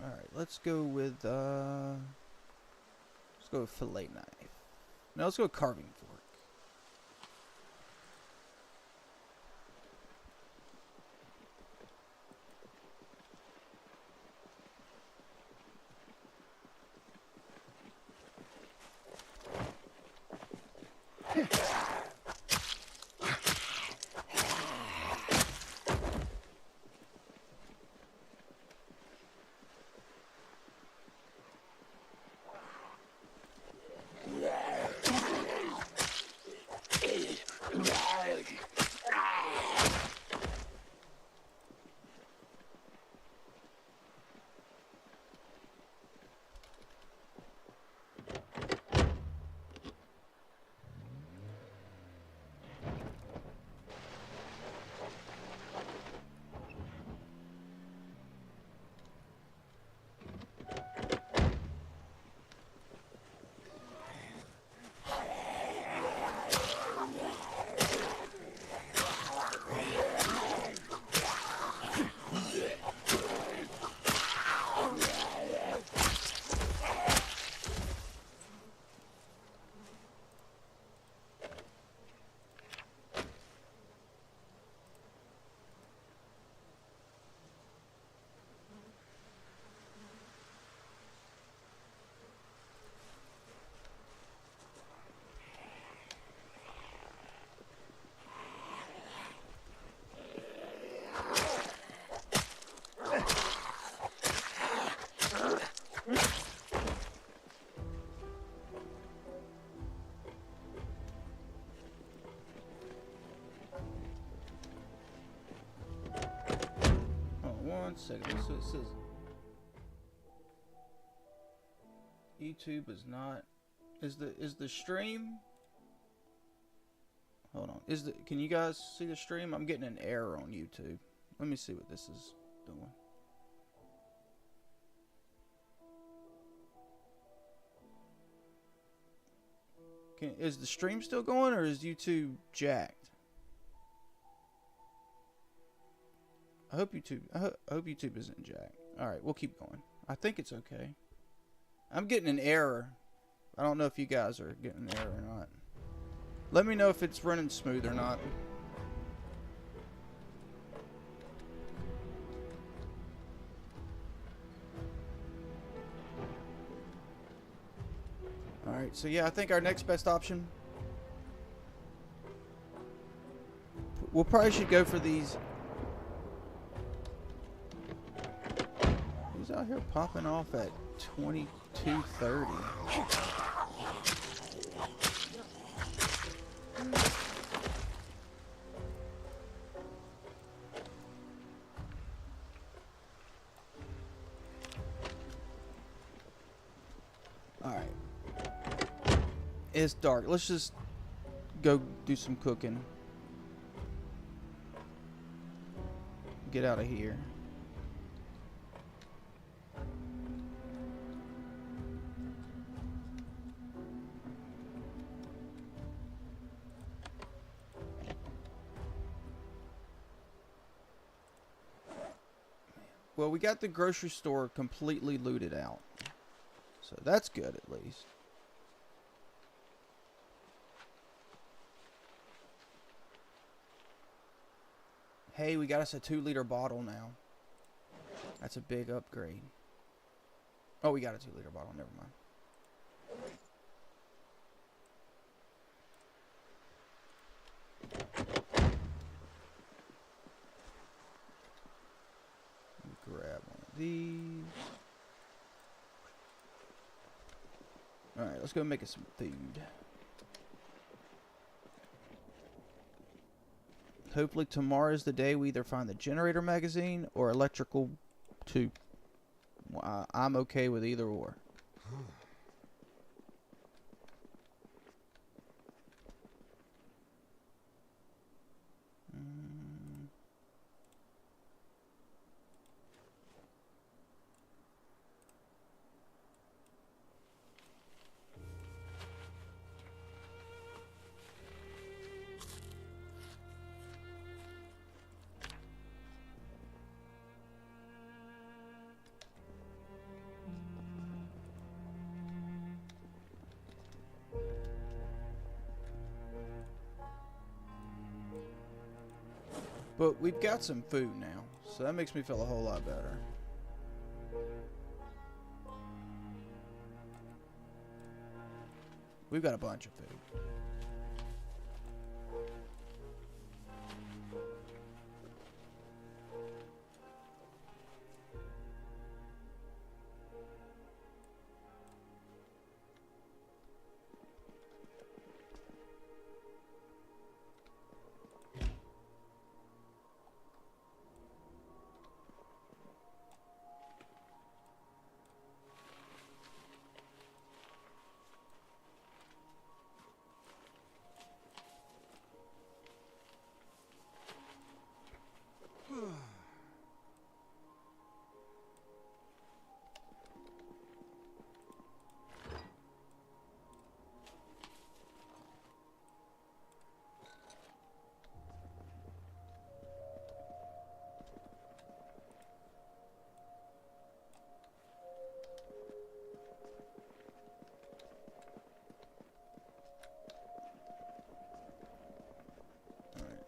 [SPEAKER 1] Alright, let's go with fillet knife. No, let's go with carving fork. 1 second. So it says YouTube is not. Is the stream? Hold on. Can you guys see the stream? I'm getting an error on YouTube. Let me see what this is doing. Is the stream still going, or is YouTube jacked? I hope YouTube isn't jacked. All right, we'll keep going. I think it's okay. I'm getting an error. I don't know if you guys are getting an error or not. Let me know if it's running smooth or not. Alright, so yeah, I think our next best option, we'll probably should go for these. Who's out here popping off at 22:30? Alright. It's dark. Let's just go do some cooking. Get out of here. Well, we got the grocery store completely looted out. So that's good at least. Hey, we got us a 2-liter bottle now. That's a big upgrade. Oh, we got a 2-liter bottle. Never mind. Grab one of these. Alright, let's go make us some food. Hopefully tomorrow is the day we either find the generator magazine or electrical tube. I'm okay with either or. But we've got some food now, so that makes me feel a whole lot better. We've got a bunch of food.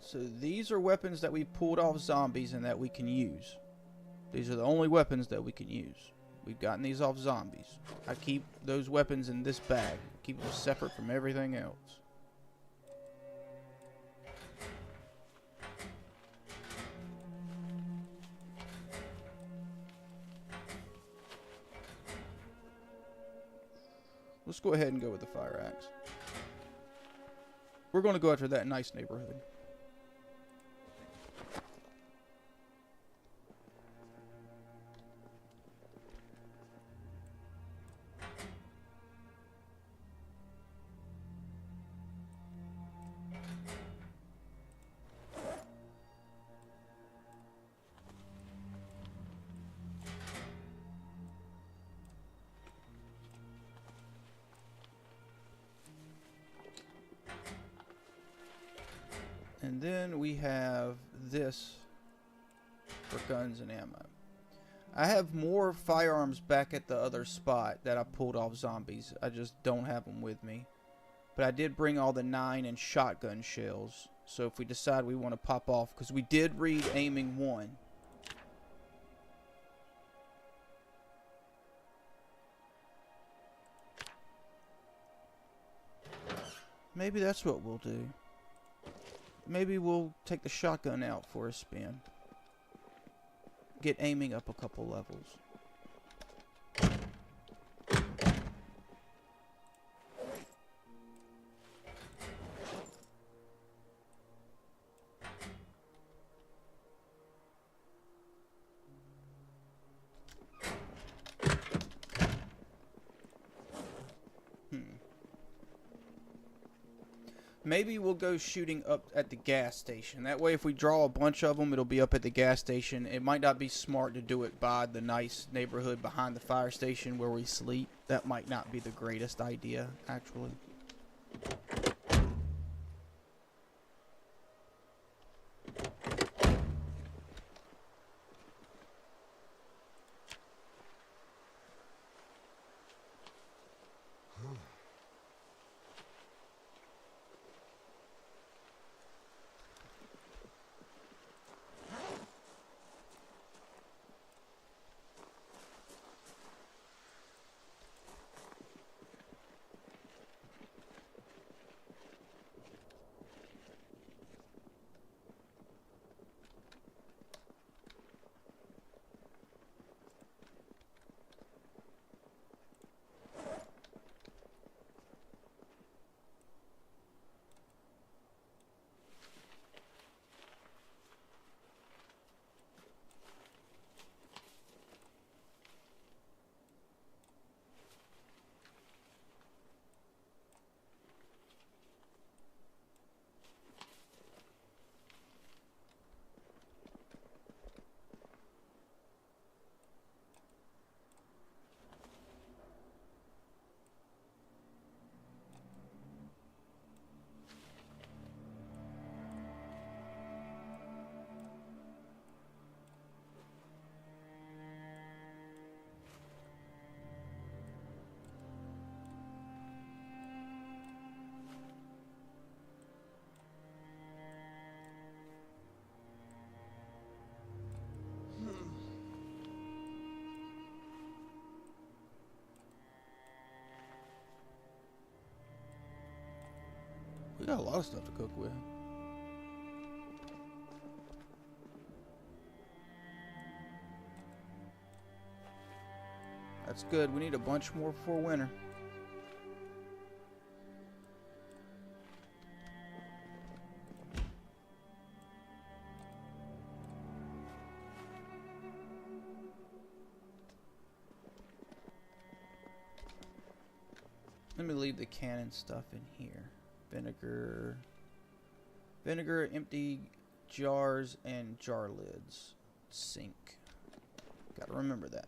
[SPEAKER 1] So these are weapons that we pulled off zombies and that we can use. These are the only weapons that we can use. We've gotten these off zombies. I keep those weapons in this bag. Keep them separate from everything else. Let's go ahead and go with the fire axe. We're going to go after that nice neighborhood. And then we have this for guns and ammo. I have more firearms back at the other spot that I pulled off zombies. I just don't have them with me. But I did bring all the 9 and shotgun shells. So if we decide we want to pop off, because we did read aiming 1. Maybe that's what we'll do. Maybe we'll take the shotgun out for a spin. Get aiming up a couple levels. Maybe we'll go shooting up at the gas station. That way if we draw a bunch of them, it'll be up at the gas station. It might not be smart to do it by the nice neighborhood behind the fire station where we sleep. That might not be the greatest idea, actually. We got a lot of stuff to cook with. That's good. We need a bunch more before winter. Let me leave the cannon stuff in here. Vinegar, empty jars, and jar lids. Sink. Gotta remember that.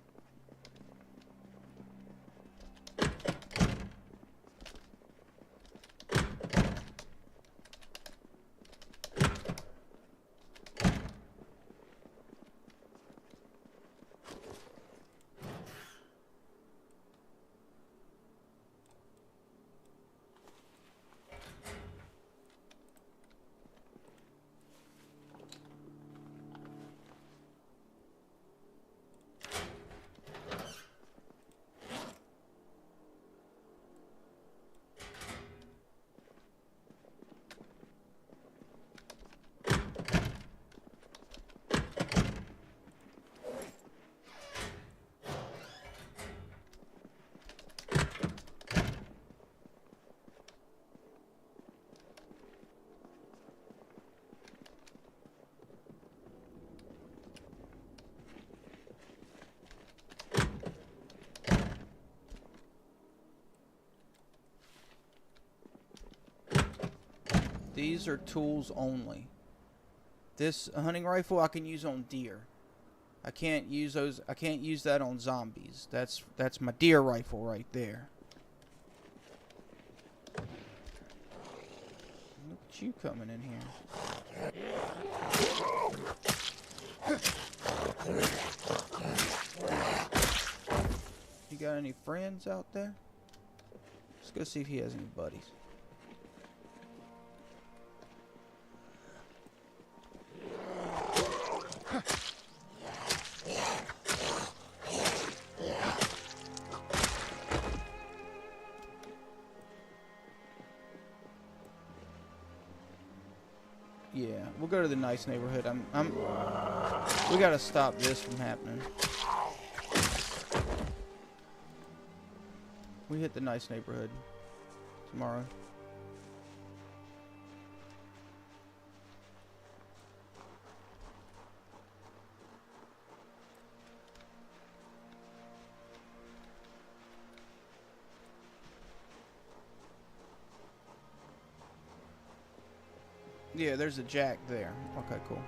[SPEAKER 1] These are tools only. This hunting rifle I can use on deer. I can't use those. I can't use that on zombies. That's my deer rifle right there. Look at you coming in here. You got any friends out there? Let's go see if he has any buddies. Yeah, we'll go to the nice neighborhood. We gotta stop this from happening. We hit the nice neighborhood tomorrow. Yeah, there's a jack there. Okay, cool.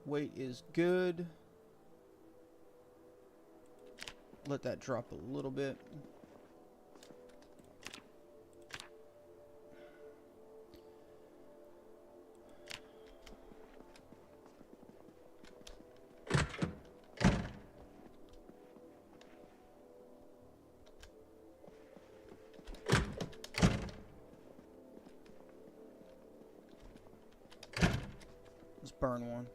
[SPEAKER 1] Weight is good. Let that drop a little bit. Let's burn one.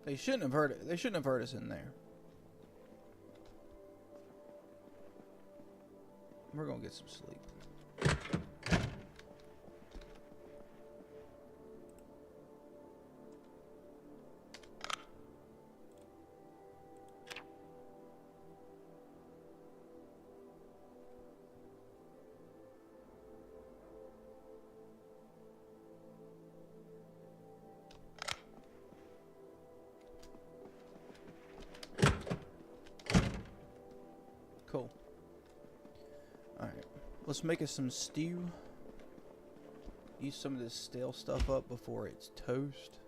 [SPEAKER 1] They shouldn't have heard it. They shouldn't have heard us in there. We're gonna get some sleep. Cool. Alright. Let's make us some stew. Use some of this stale stuff up before it's toast.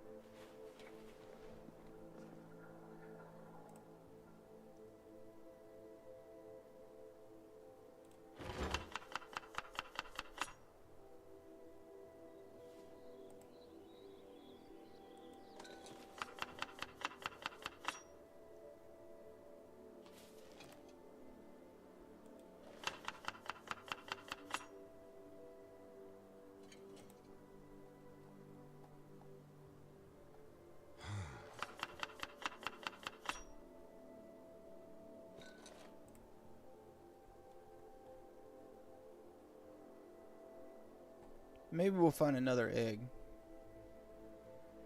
[SPEAKER 1] Maybe we'll find another egg.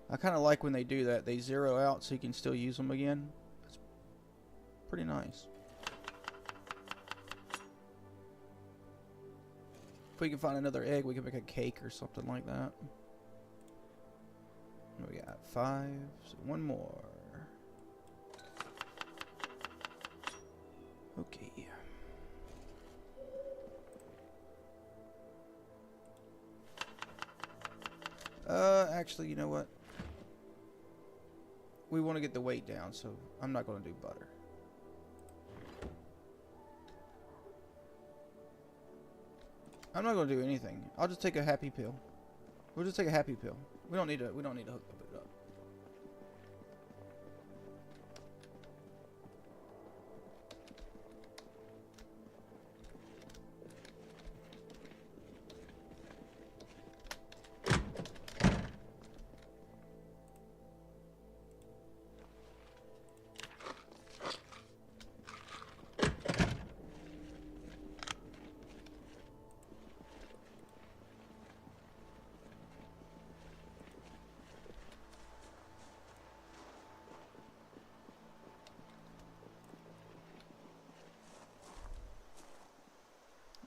[SPEAKER 1] I kind of like when they do that. They zero out so you can still use them again. That's pretty nice. If we can find another egg, we can make a cake or something like that. We got 5, so 1 more. Okay. Actually, you know what? We want to get the weight down, so I'm not going to do butter. I'm not going to do anything. I'll just take a happy pill. We'll just take a happy pill. We don't need to hook it up.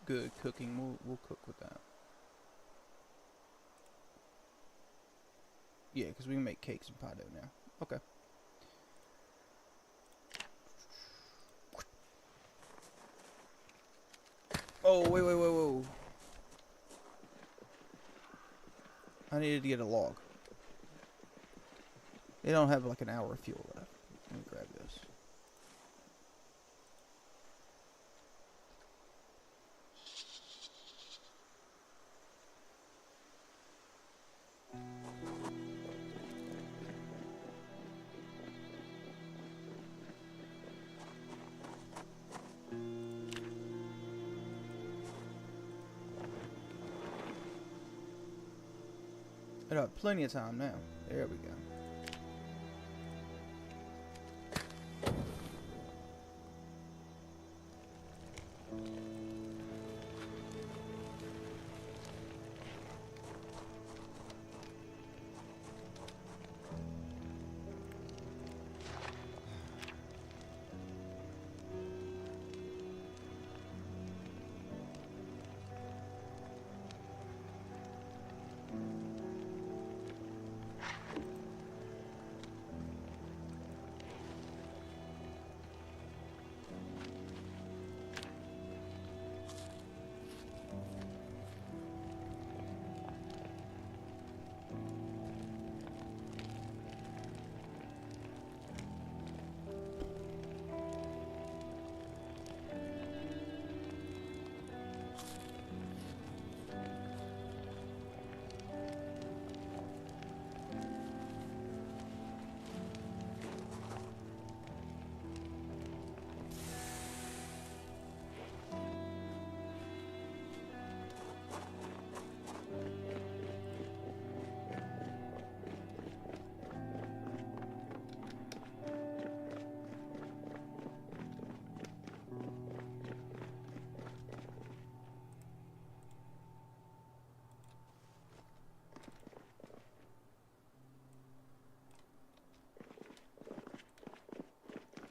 [SPEAKER 1] Good cooking. We'll cook with that. Yeah, because we can make cakes and pie dough now. Okay. Oh, wait. I needed to get a log. They don't have like an hour of fuel left. Let me grab this. I got plenty of time now. There we go.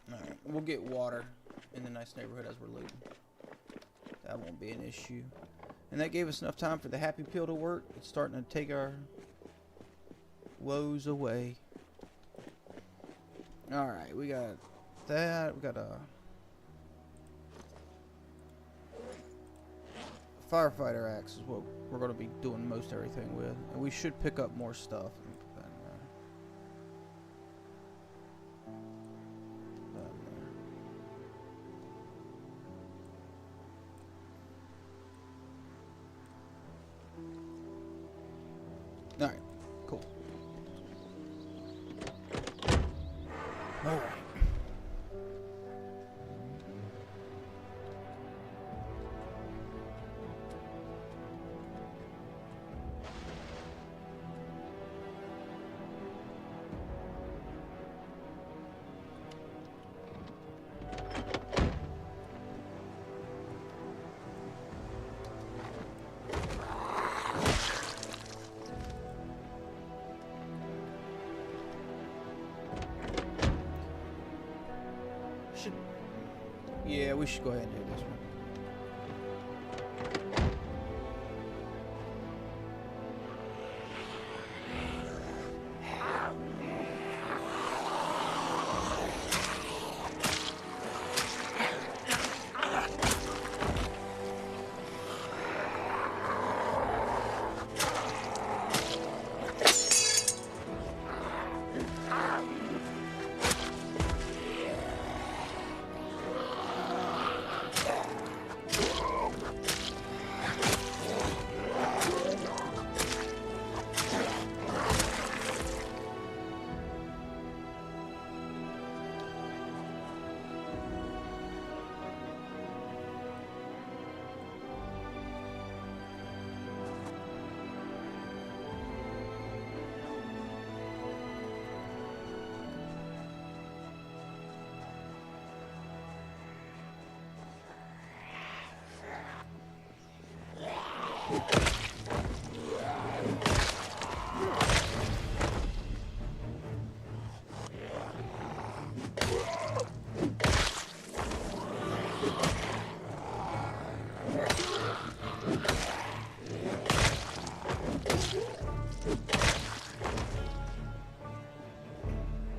[SPEAKER 1] Alright, we'll get water in the nice neighborhood as we're looting. That won't be an issue. And that gave us enough time for the happy pill to work. It's starting to take our woes away. Alright, we got that. We got a firefighter axe is what we're going to be doing most everything with. And we should pick up more stuff. Alright, cool. Alright. we should go ahead and do this one.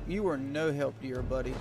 [SPEAKER 1] You are no help to your buddy.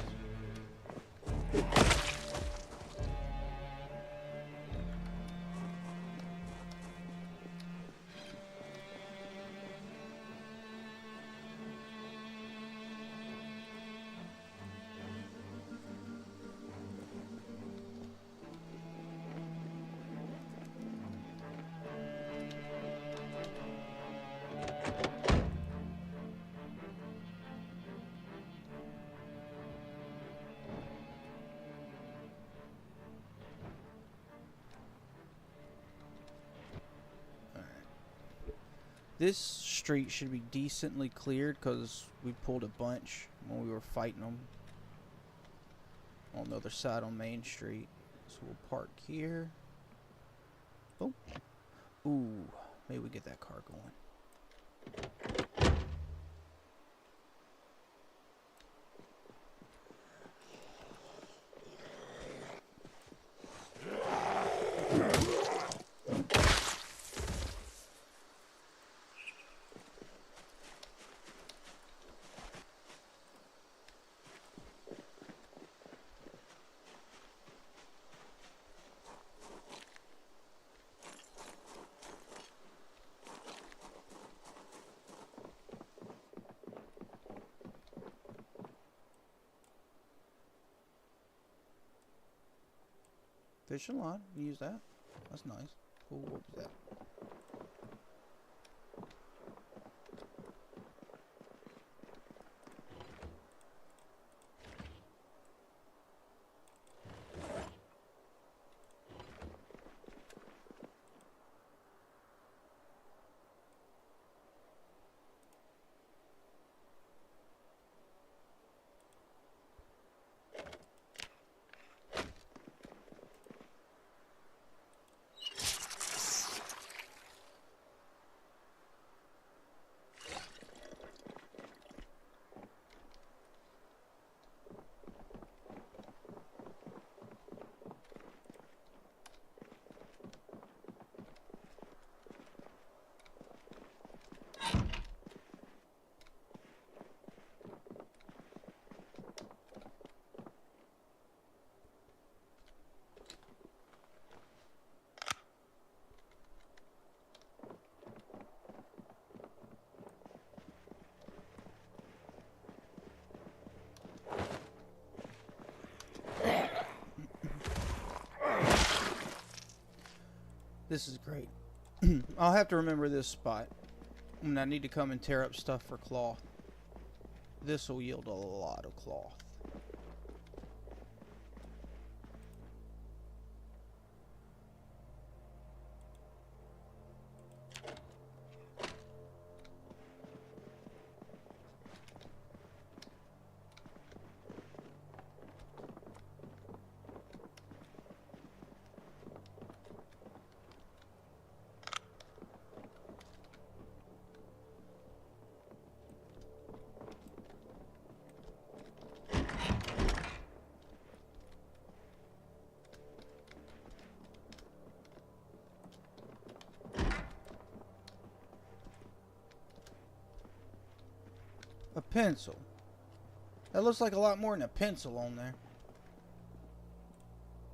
[SPEAKER 1] This street should be decently cleared because we pulled a bunch when we were fighting them on the other side on Main Street. So we'll park here. Oh. Ooh. Maybe we get that car going. Fishing line, use that. That's nice. Cool, what was that? This is great. I'll have to remember this spot when I need to come and tear up stuff for cloth. This will yield a lot of cloth. A pencil. That looks like a lot more than a pencil on there.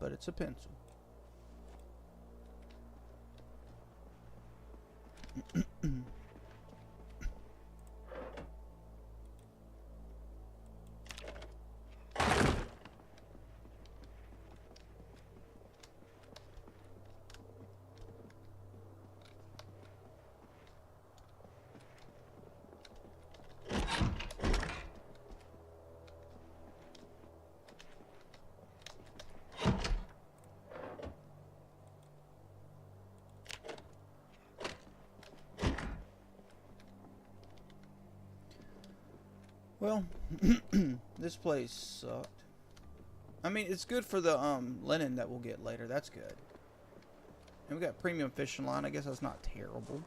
[SPEAKER 1] But it's a pencil. Well, this place sucked. I mean, it's good for the linen that we'll get later. That's good. And we got premium fishing line. I guess that's not terrible.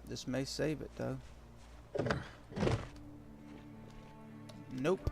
[SPEAKER 1] This may save it, though. Nope.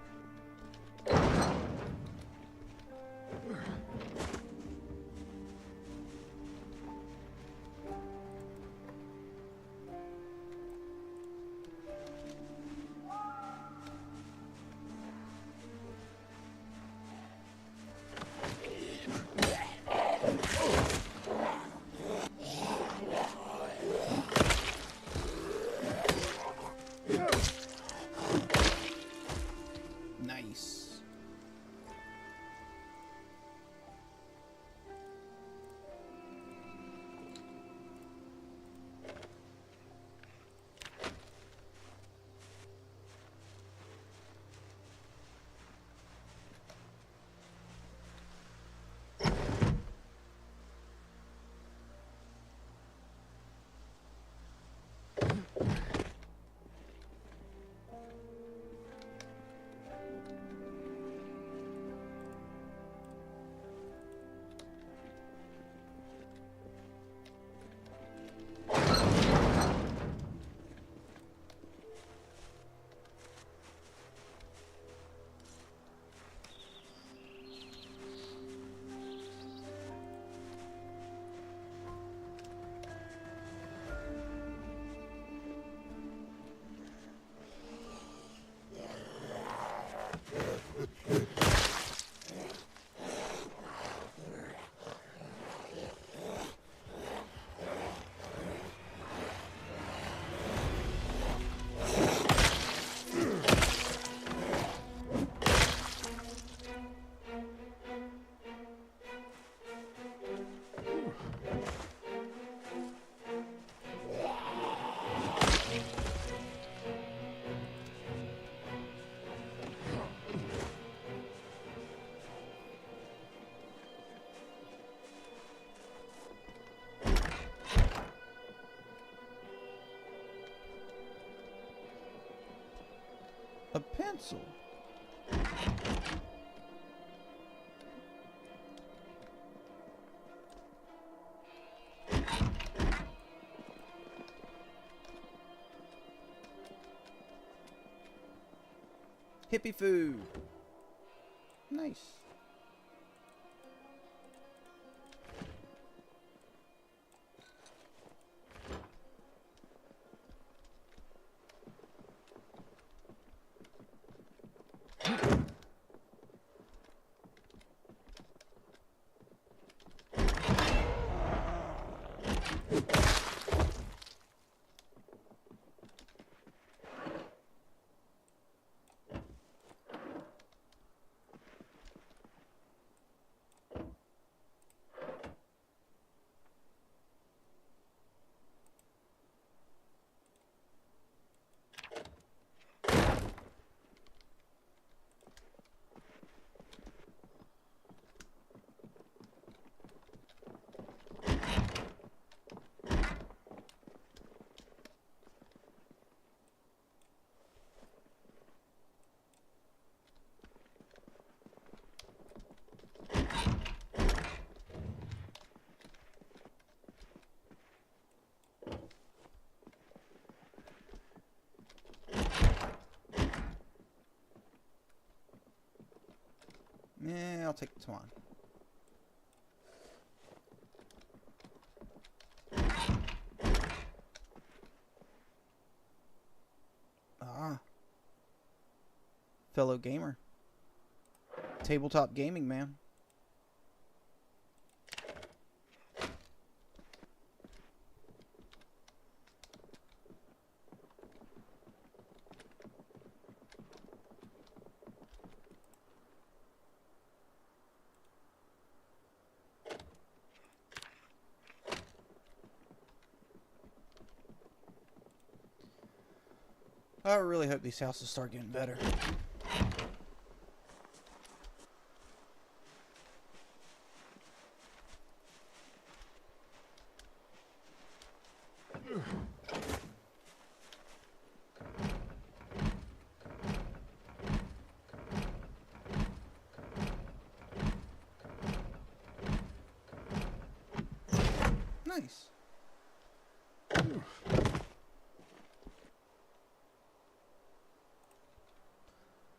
[SPEAKER 1] Nice. A pencil. Hippie food. Nice. Yeah, I'll take the twine. fellow gamer. Tabletop gaming, man. I really hope these houses start getting better. Nice.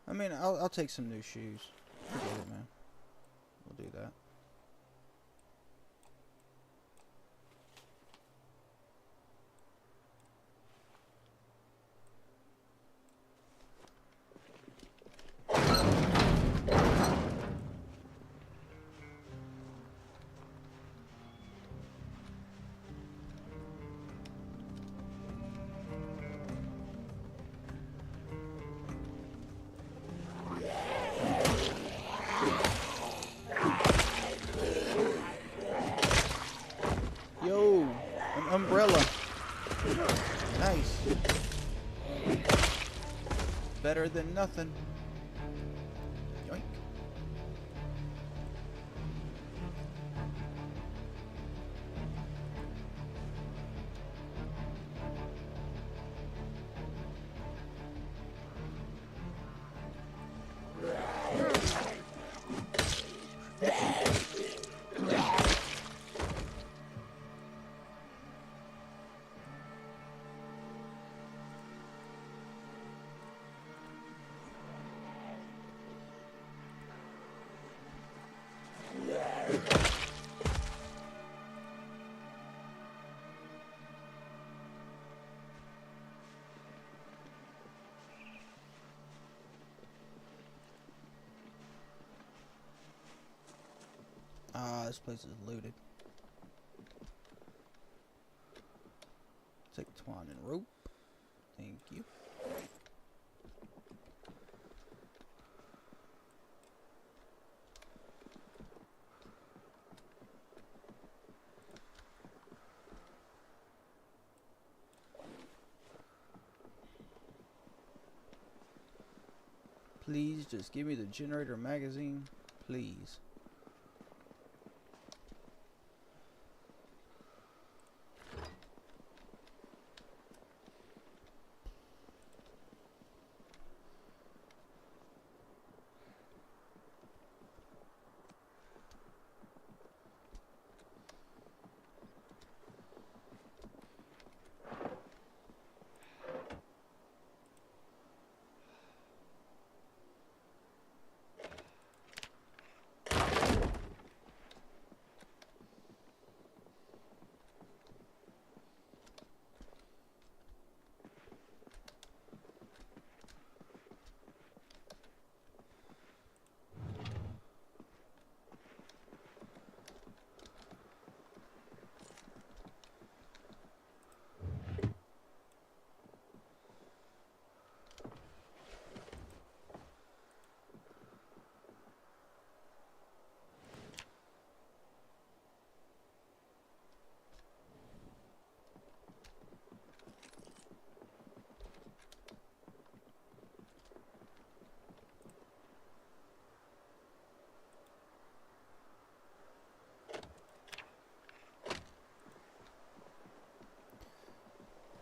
[SPEAKER 1] I mean, I'll take some new shoes. Forget it, man. We'll do that. Yo, an umbrella. Nice. Better than nothing. Yoink. Ah, this place is looted. Take twine and rope. Thank you. Please just give me the generator magazine, please.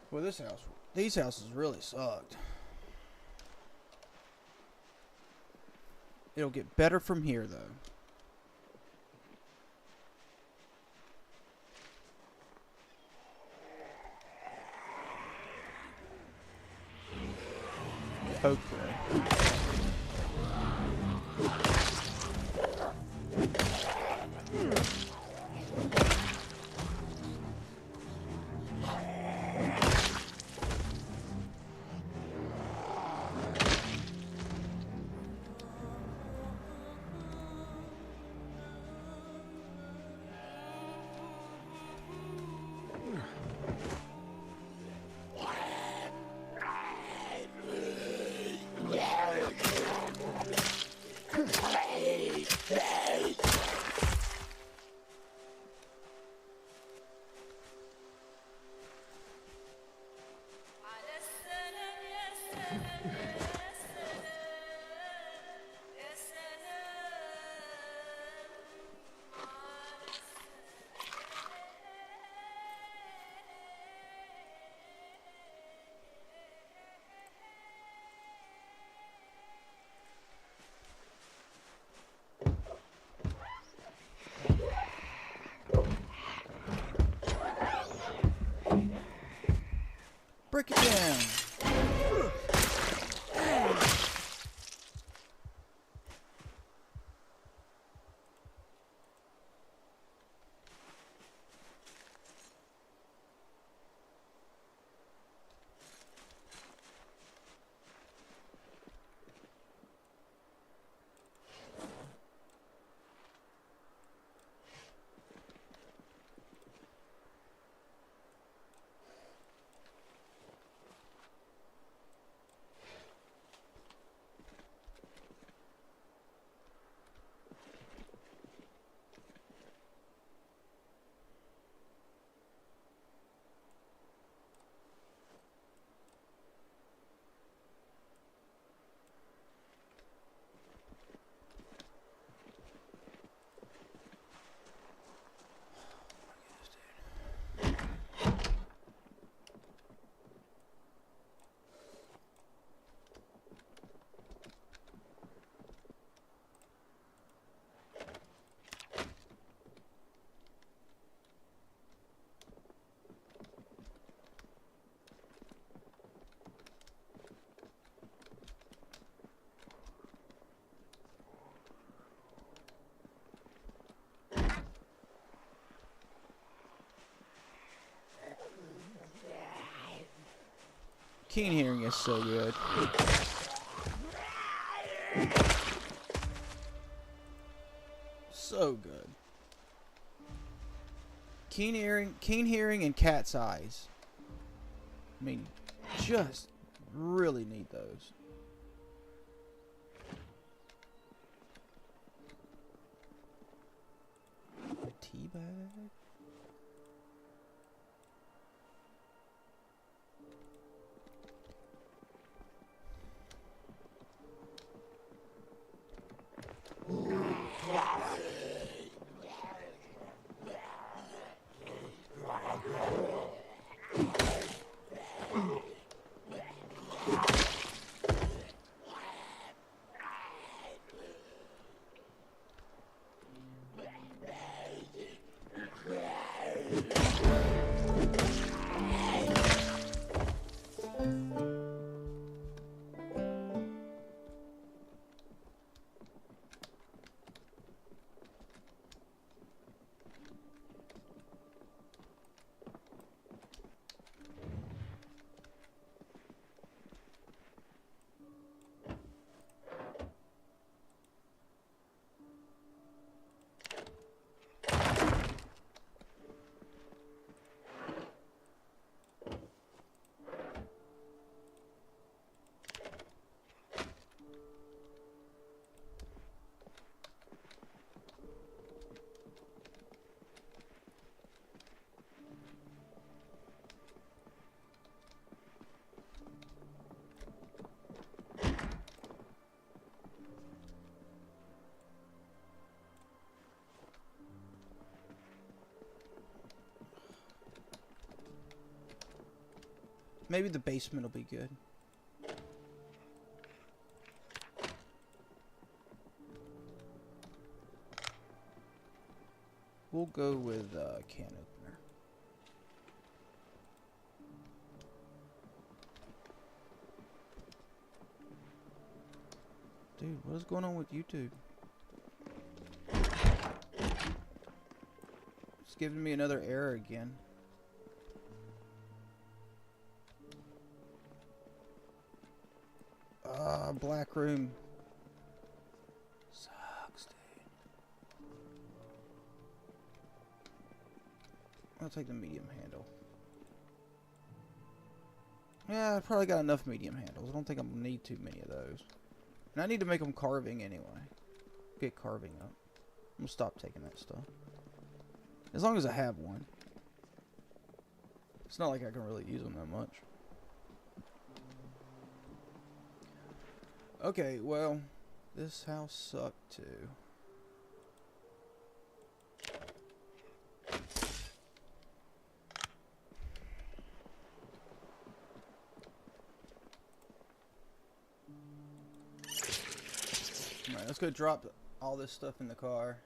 [SPEAKER 1] Well, these houses really sucked. It'll get better from here, though. Hopefully. Keen hearing is so good. So good. Keen hearing, and cat's eyes. I mean, just really need those. Tea bag. Maybe the basement will be good. We'll go with can opener. Dude, what is going on with YouTube? It's giving me another error again. Black room. Sucks, dude. I'll take the medium handle. Yeah, I probably got enough medium handles. I don't think I'm gonna need too many of those. And I need to make them carving anyway. Get carving up. I'm gonna stop taking that stuff. As long as I have one. It's not like I can really use them that much. Okay, well, this house sucked too. Alright, let's go drop all this stuff in the car.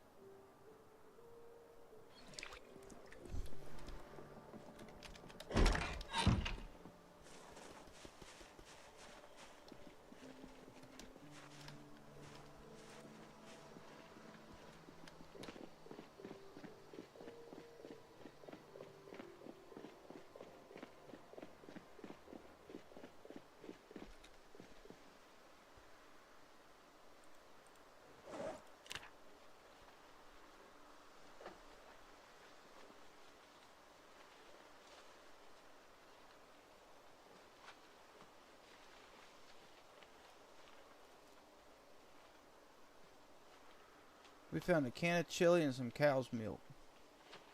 [SPEAKER 1] We found a can of chili and some cow's milk.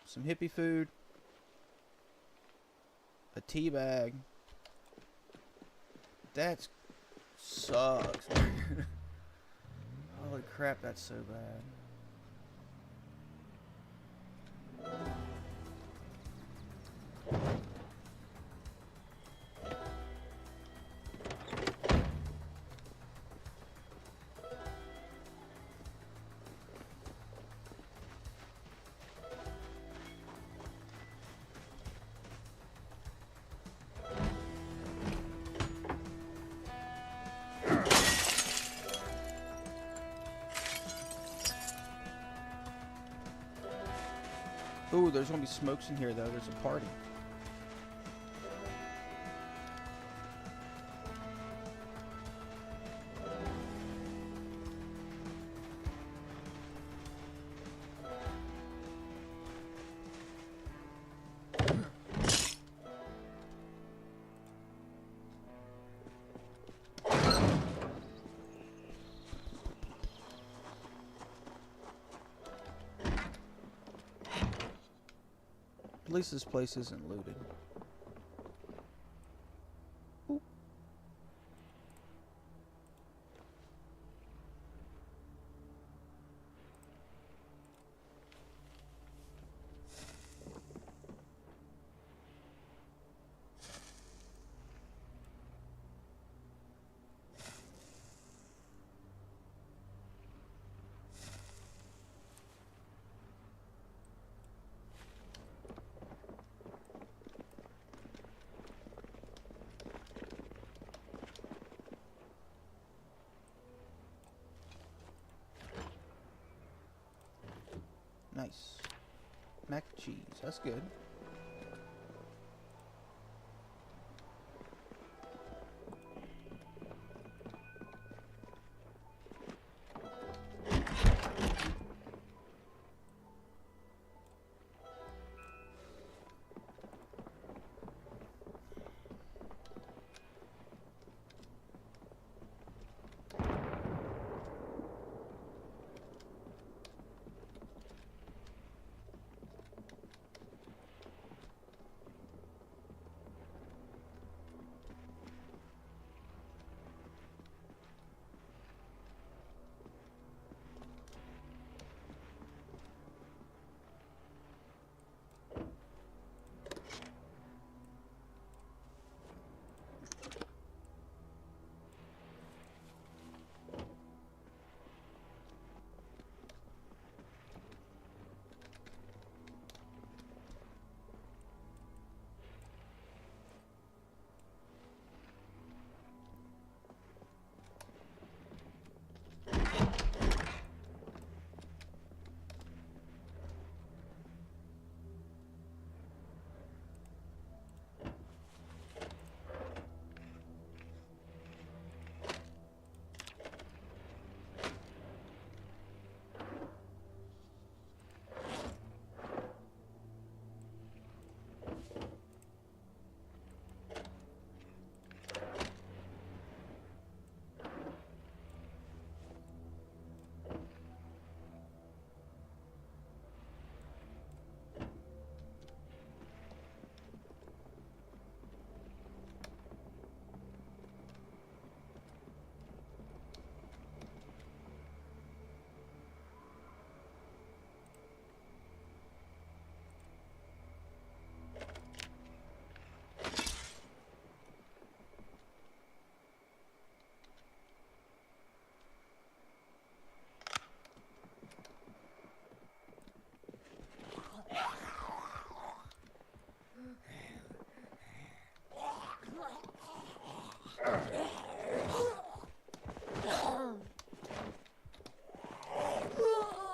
[SPEAKER 1] Some hippie food. A tea bag. That sucks. Holy crap, that's so bad. Ooh, there's gonna be smokes in here though. There's a party. At least this place isn't looted. Ooh. Nice. Mac and cheese. That's good.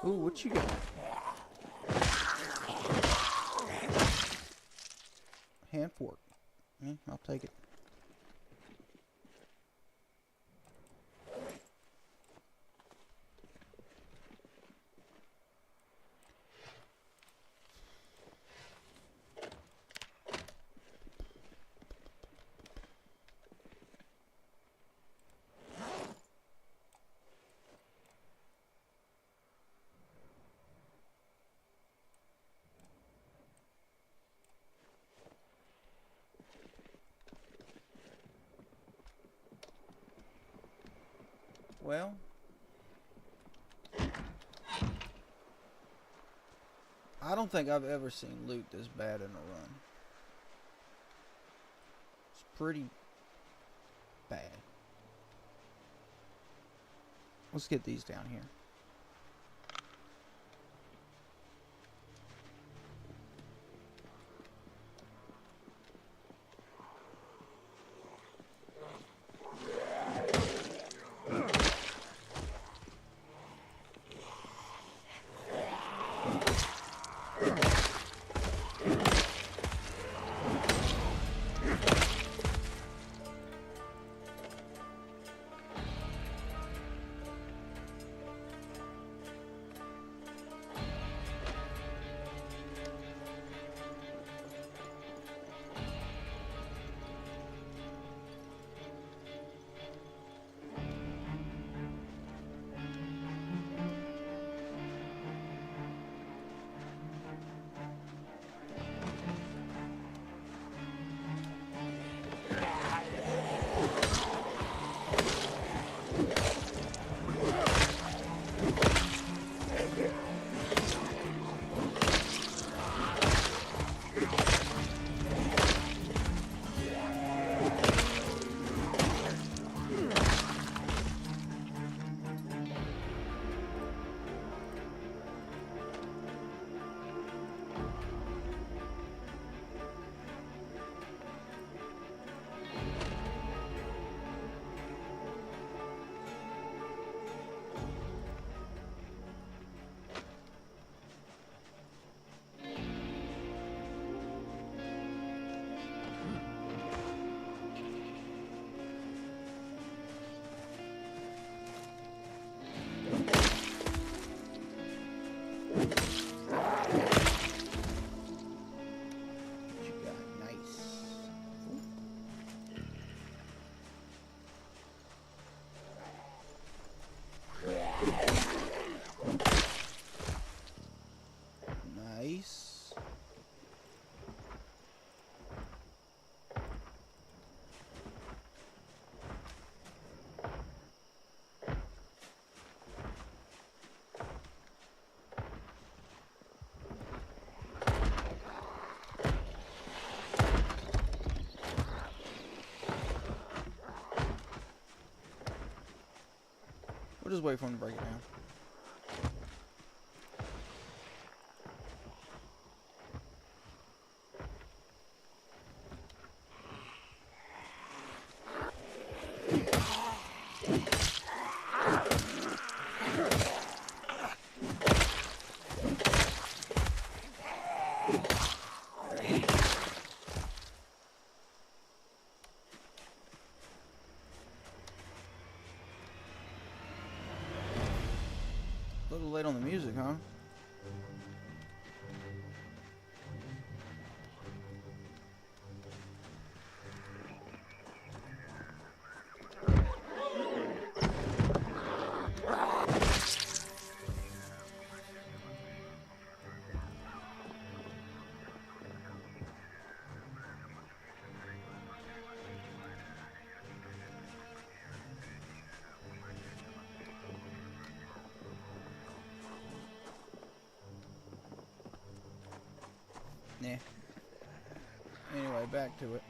[SPEAKER 1] Ooh, what you got? Hand fork. Yeah, I'll take it. Well, I don't think I've ever seen loot this bad in a run. It's pretty bad. Let's get these down here. Nice. We'll just wait for him to break it down. A little late on the music, huh? Nah. Anyway, back to it.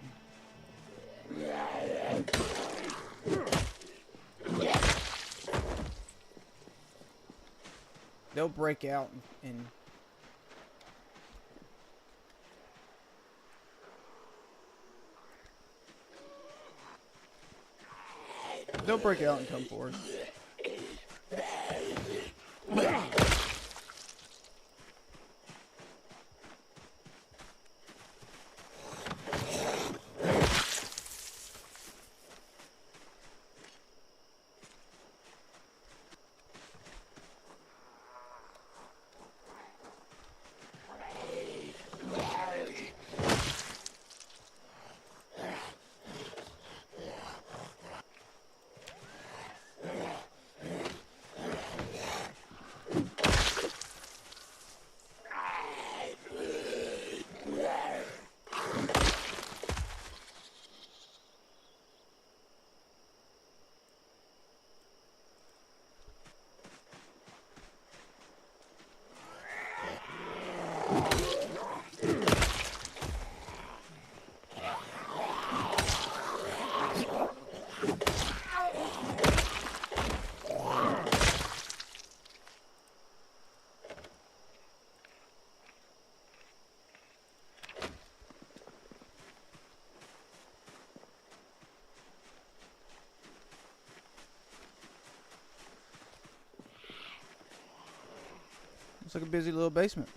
[SPEAKER 1] They'll break out and they'll break out and come for us. Looks like a busy little basement.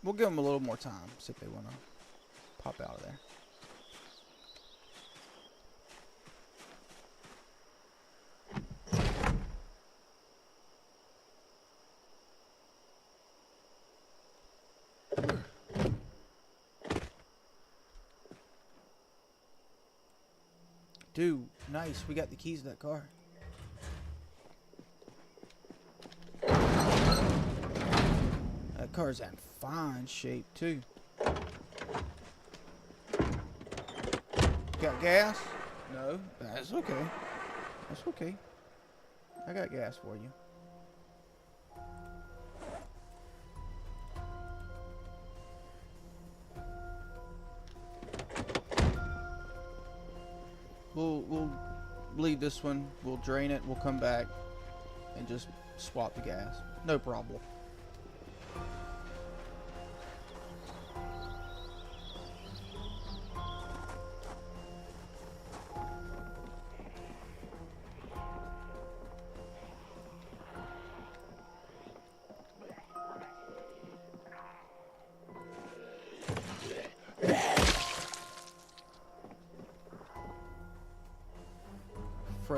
[SPEAKER 1] We'll give them a little more time, see if they want to pop out of there. Dude, nice. We got the keys to that car. That car's in fine shape, too. Got gas? No? That's okay. That's okay. I got gas for you. We'll bleed this one. We'll drain it. We'll come back and just swap the gas. No problem.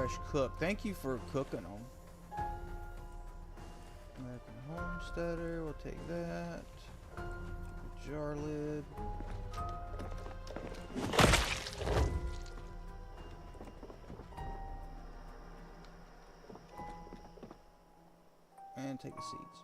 [SPEAKER 1] fresh cook. Thank you for cooking them. American Homesteader, we'll take that. Jar lid. And take the seeds.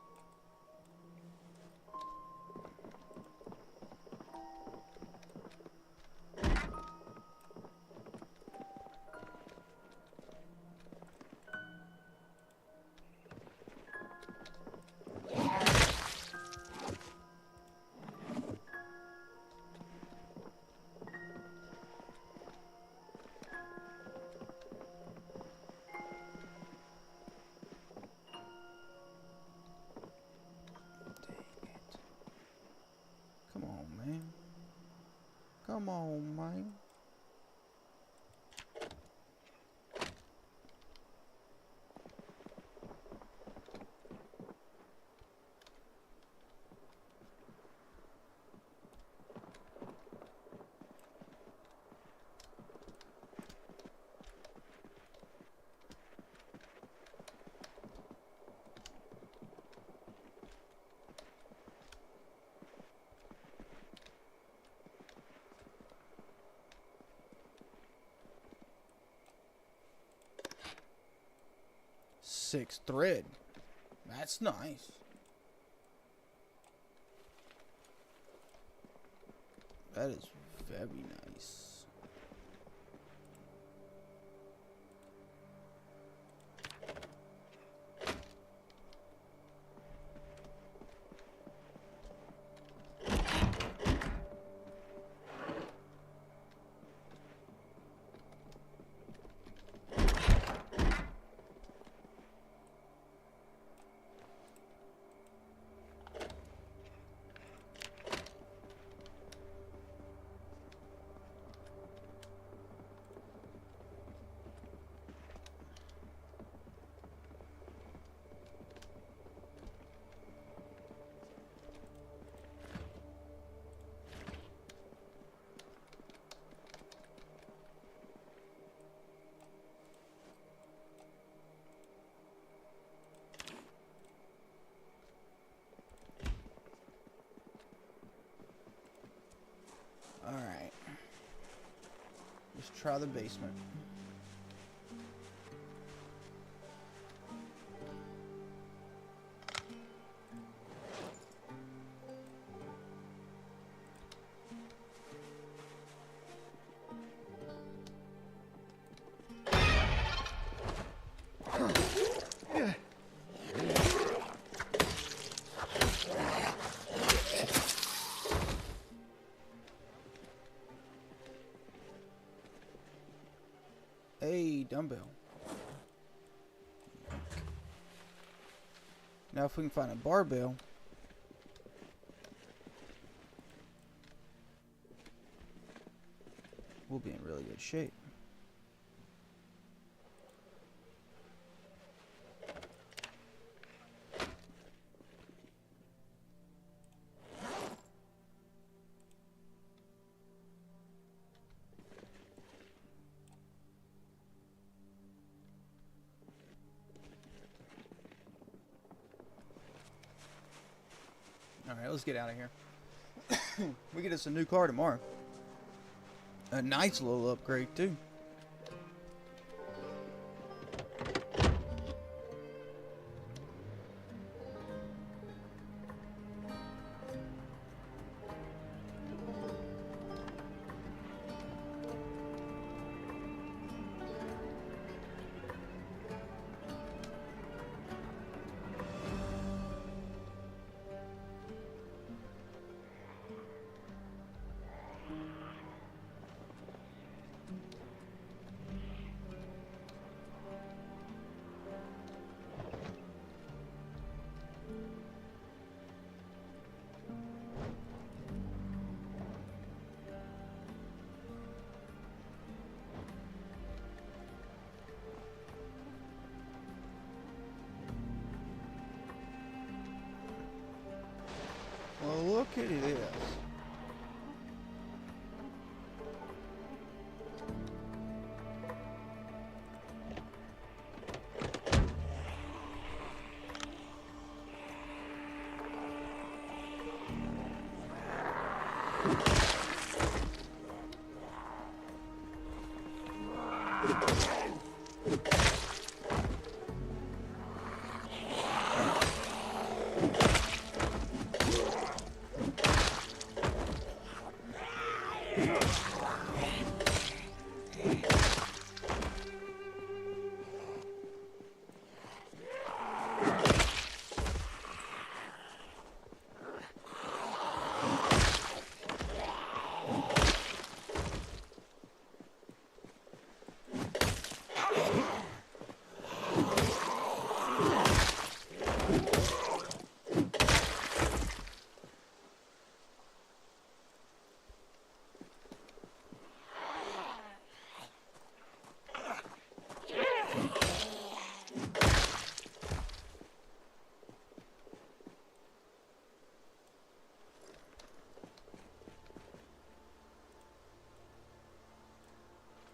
[SPEAKER 1] Come on, man. Six thread. That's nice. That is very nice. Alright. Let's try the basement. Hey, dumbbell. Now if we can find a barbell, we'll be in really good shape. Alright, let's get out of here. We get us a new car tomorrow. A nice little upgrade, too. Well, look at this.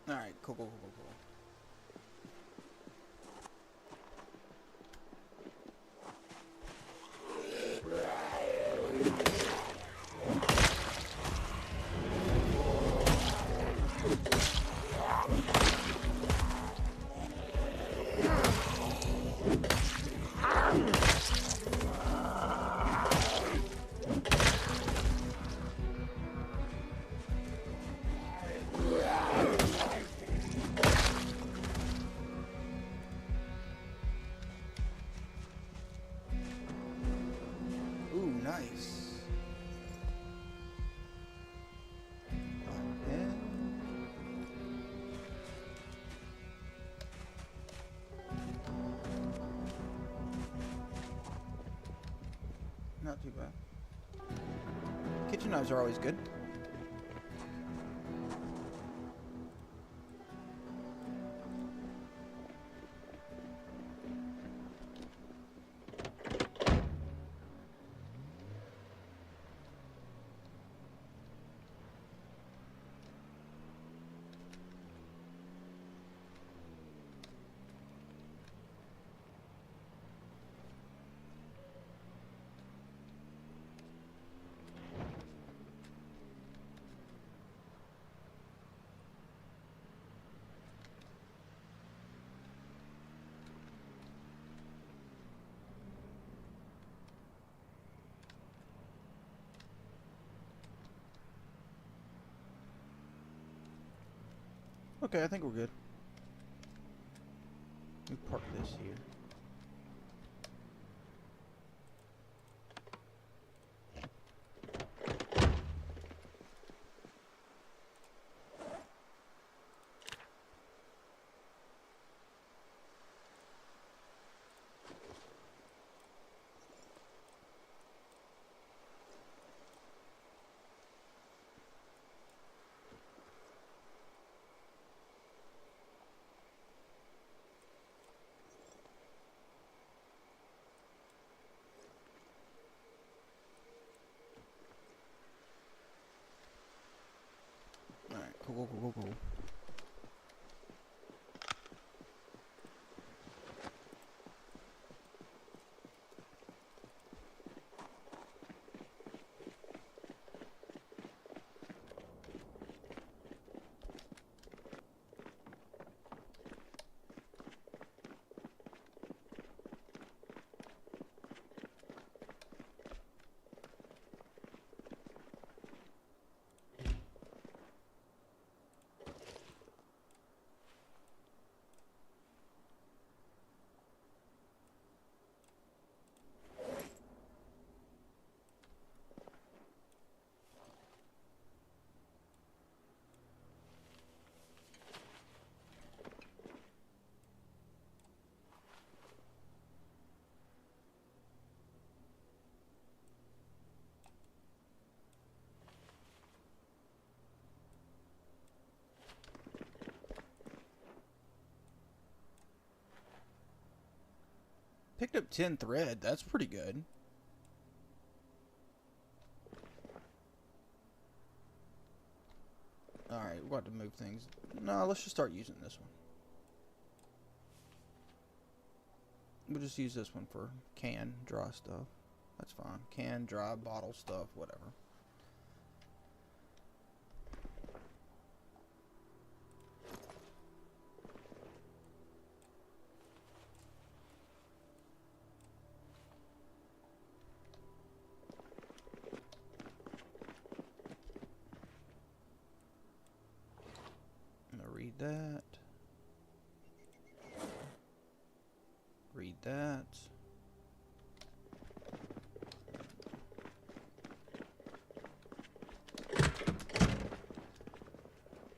[SPEAKER 1] Alright, cool, cool, cool, cool, cool. Ooh, nice. And not too bad. Kitchen knives are always good. Okay, I think we're good. We park this here. Alright, cool, cool, cool, cool, cool. Picked up 10 thread. That's pretty good. Alright, we're about to move things. No, let's just start using this one. We'll just use this one for can, dry stuff. That's fine. Can, dry, bottle stuff, whatever. Read that. Read that.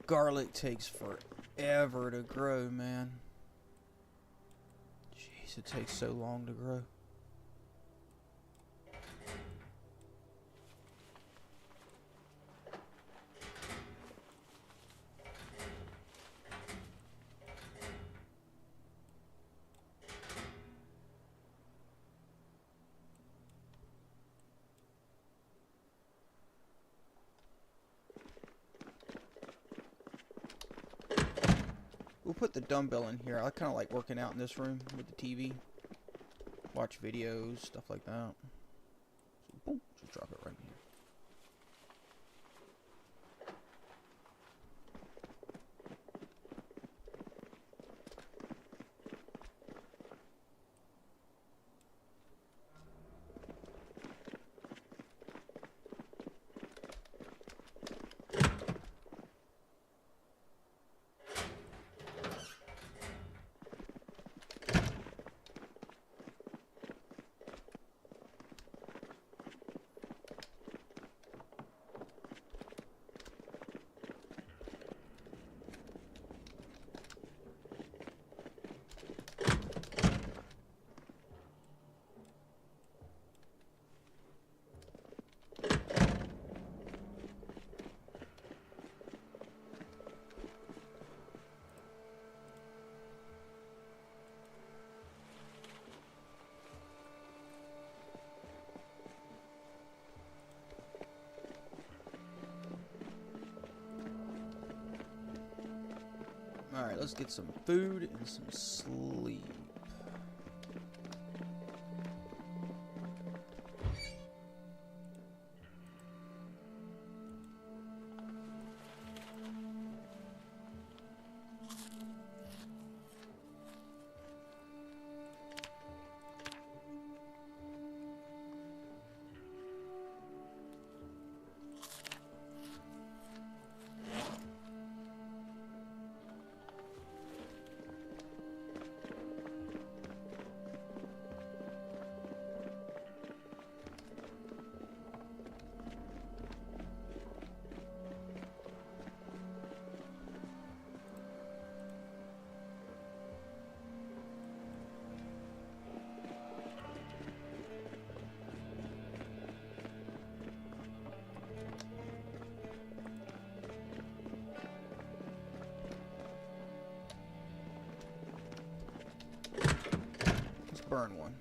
[SPEAKER 1] Garlic takes forever to grow, man. Jeez, it takes so long to grow. We'll put the dumbbell in here. I kind of like working out in this room with the TV. Watch videos, stuff like that. So, boom, just drop it right in here. Alright, let's get some food and some sleep. Burn one.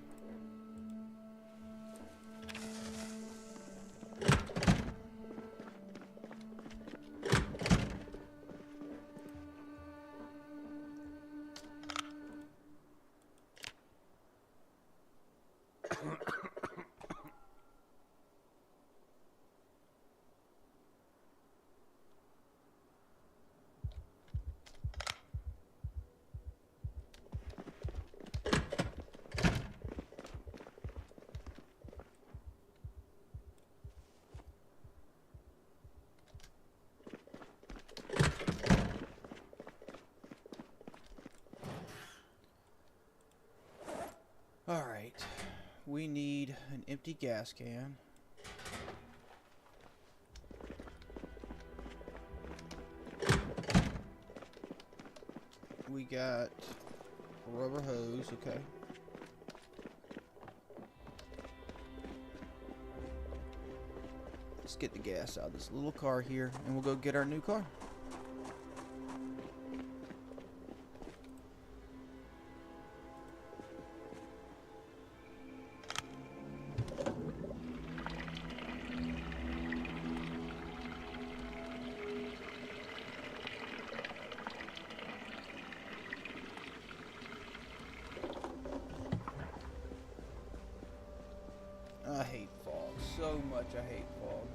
[SPEAKER 1] Alright, we need an empty gas can. We got a rubber hose, okay. Let's get the gas out of this little car here and we'll go get our new car. I hate fog so much. I hate fog.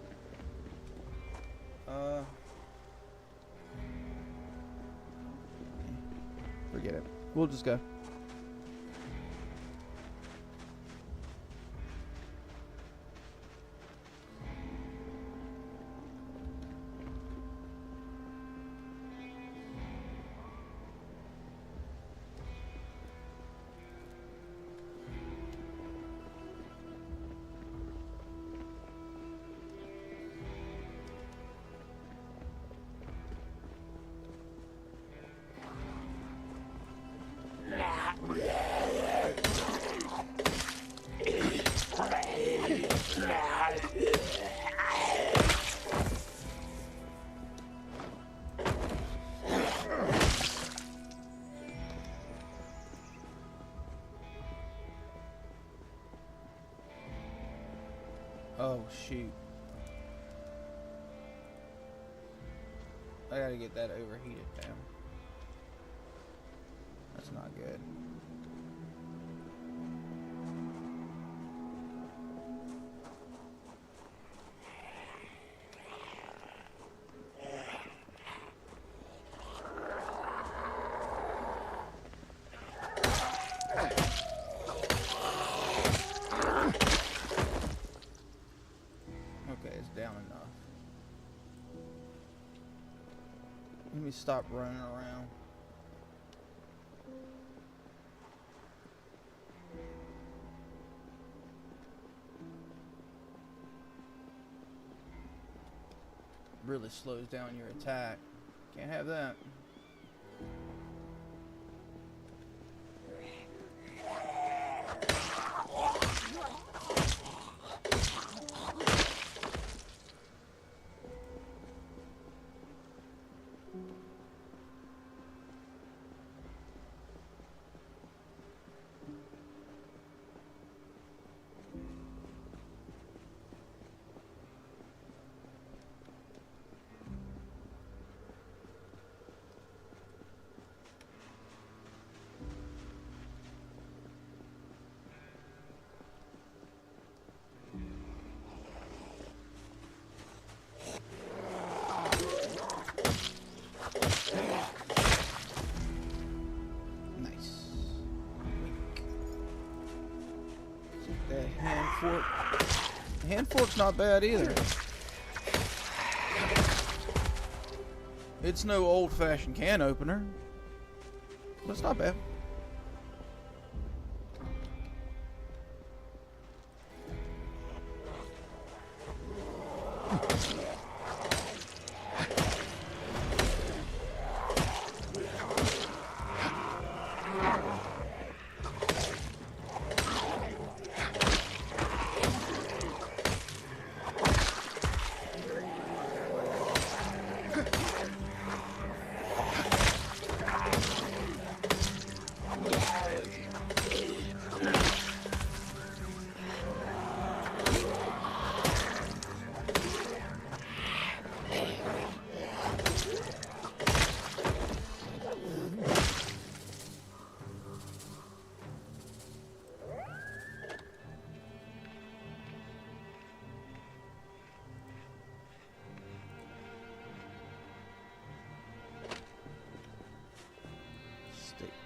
[SPEAKER 1] Forget it. We'll just go. shoot. I gotta get that overheated down. That's not good. Okay, it's down enough. Let me stop running around. Really slows down your attack. Can't have that. Hand fork's not bad either. It's no old-fashioned can opener, but it's not bad.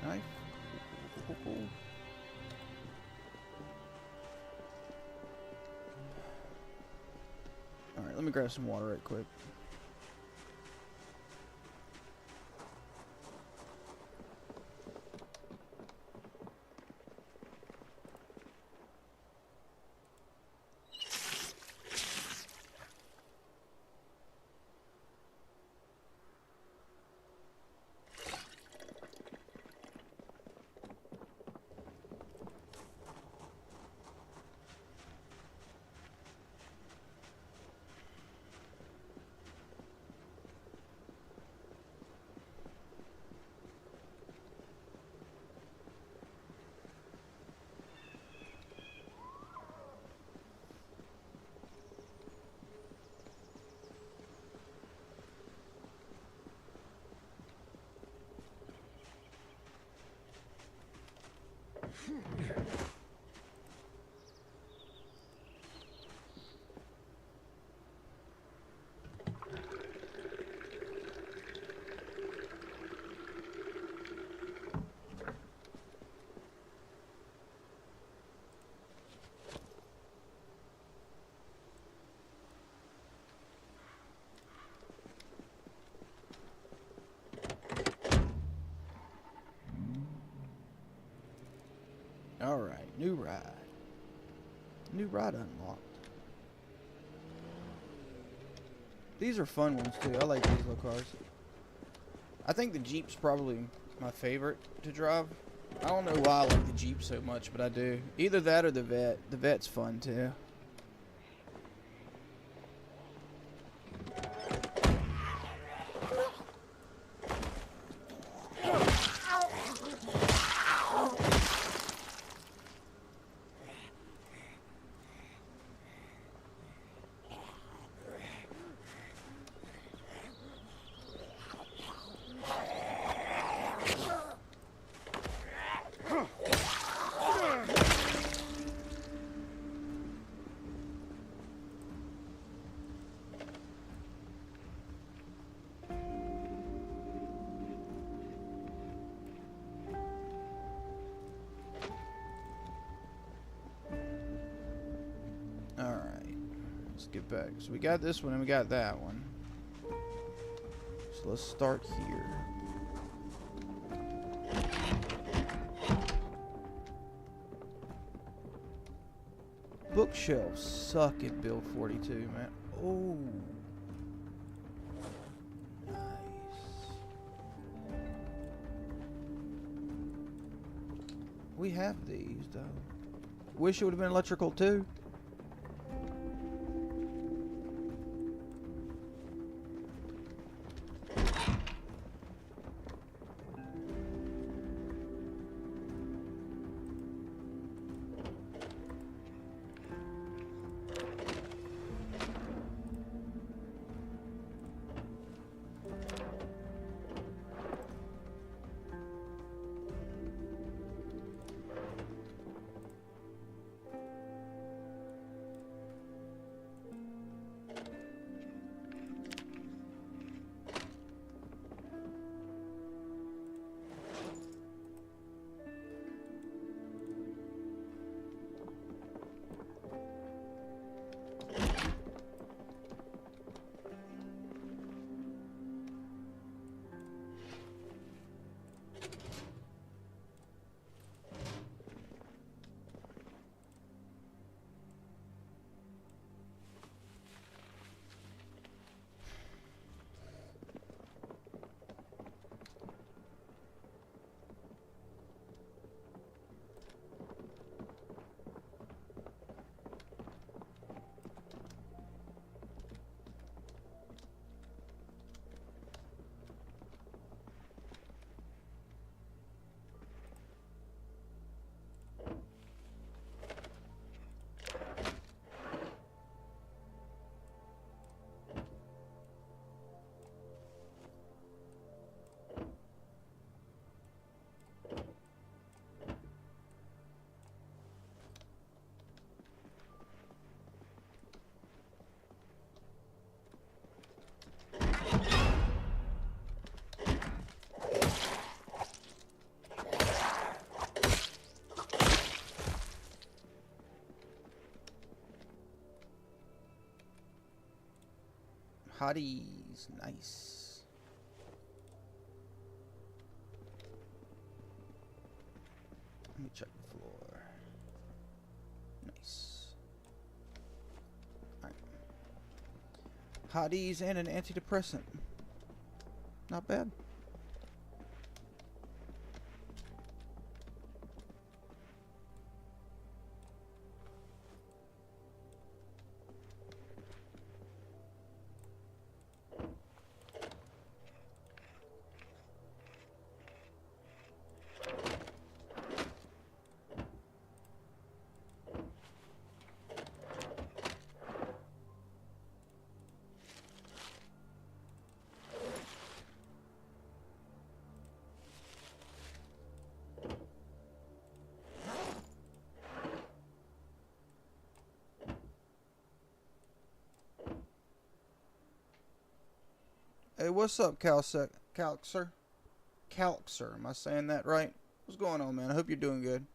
[SPEAKER 1] Knife. Alright, let me grab some water right quick. Alright, new ride. New ride unlocked. These are fun ones too. I like these little cars. I think the Jeep's probably my favorite to drive. I don't know why I like the Jeep so much, but I do. Either that or the Vet. The Vet's fun too. let's get back. So we got this one and we got that one. So let's start here. Bookshelves suck at build 42, man. Oh. Nice. We have these, though. Wish it would have been electrical, too. Hotties, nice. Let me check the floor. Nice. Alright. Hotties and an antidepressant. Not bad. Hey, what's up, Calxer? Calxer, am I saying that right? What's going on, man? I hope you're doing good.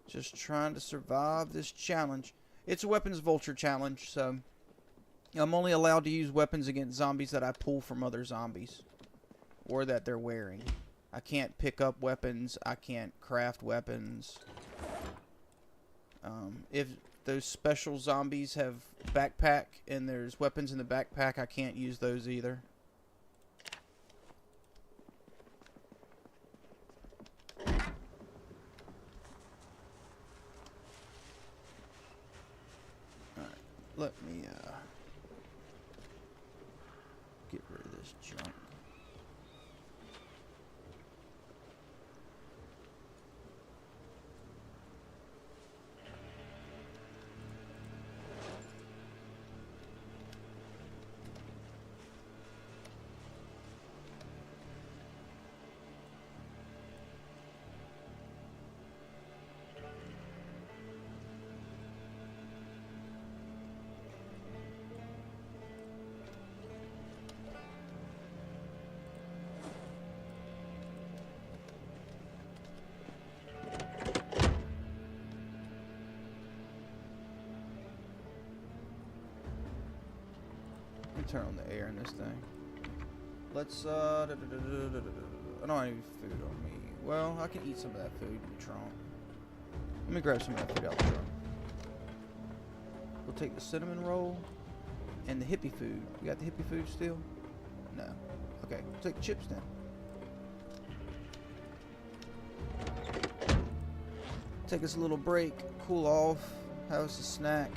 [SPEAKER 1] Just trying to survive this challenge. It's a weapons vulture challenge, so I'm only allowed to use weapons against zombies that I pull from other zombies or that they're wearing. I can't pick up weapons. I can't craft weapons. If those special zombies have backpack and there's weapons in the backpack, I can't use those either. Alright, let me get rid of this junk. turn on the air in this thing. Let's I don't have any food on me. Well, I can eat some of that food in the trunk. Let me grab some of that food out of the trunk. We'll take the cinnamon roll and the hippie food. We got the hippie food still? No. Okay, we'll take the chips then. Take us a little break, cool off, have us a snack.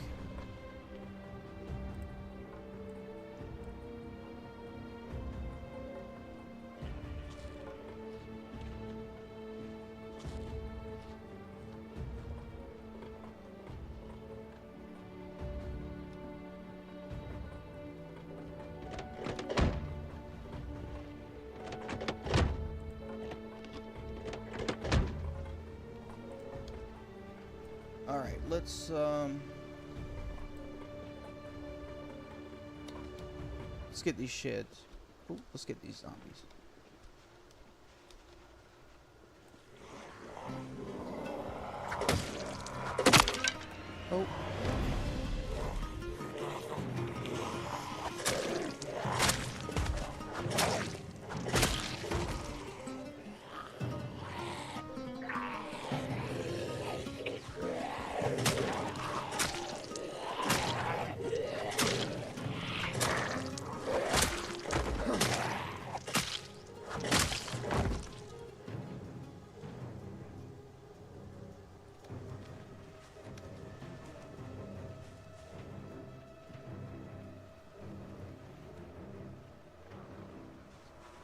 [SPEAKER 1] Alright, let's get these sheds. Ooh, let's get these zombies. Oh.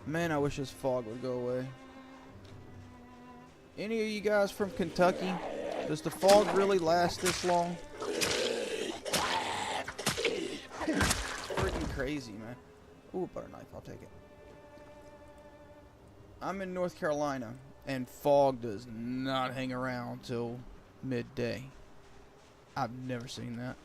[SPEAKER 1] Man, I wish this fog would go away. Any of you guys from Kentucky? Does the fog really last this long? Freaking crazy, man. Ooh, butter knife, I'll take it. I'm in North Carolina, and fog does not hang around till midday. I've never seen that.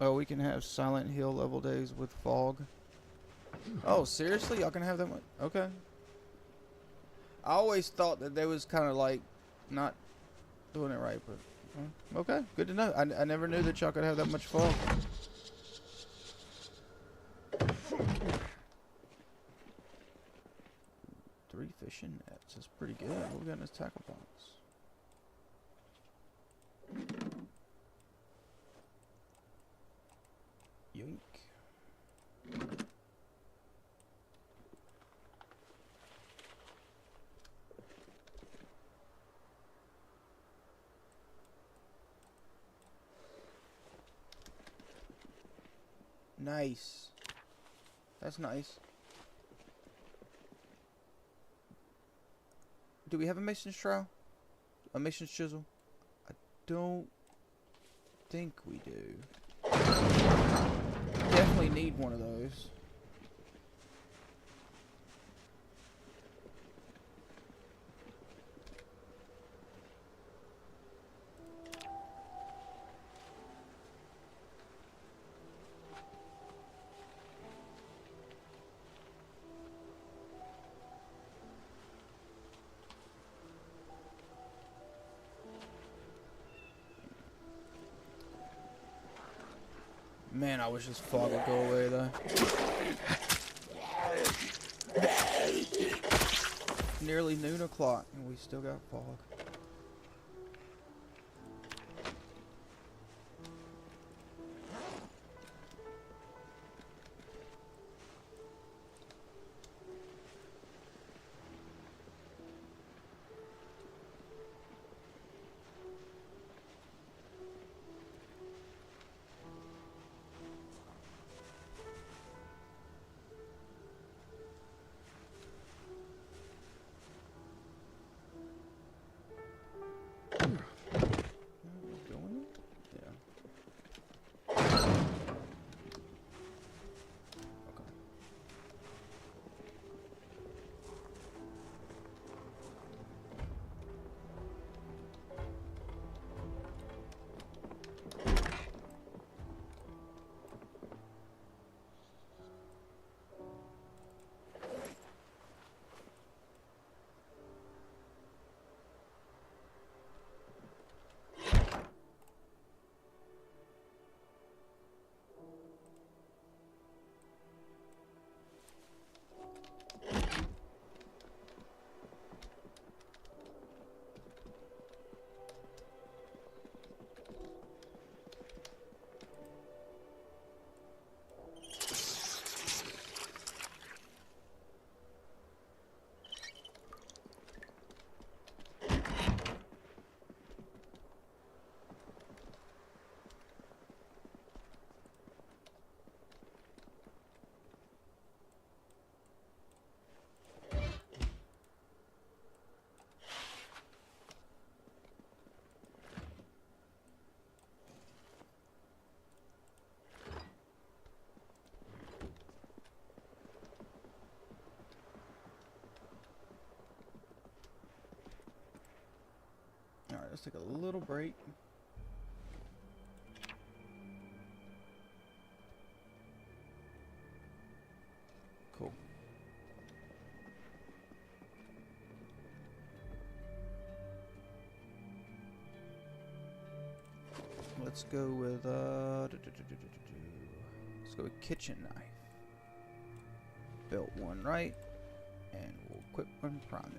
[SPEAKER 1] Oh, we can have Silent Hill level days with fog. Oh, seriously? Y'all can have that one? Okay. I always thought that they was kind of like not doing it right, but okay, good to know. I never knew that y'all could have that much fog. Three fishing nets. That's pretty good. What we got in this tackle box? Yoink. Nice. That's nice. Do we have a mason's trowel? A mason's chisel? I don't think we do. Definitely need one of those. Man, I wish this fog would go away, though. Nearly noon o'clock, and we still got fog. let's take a little break. Cool. Let's go with let's go with kitchen knife. Built one right, and we'll equip one primary.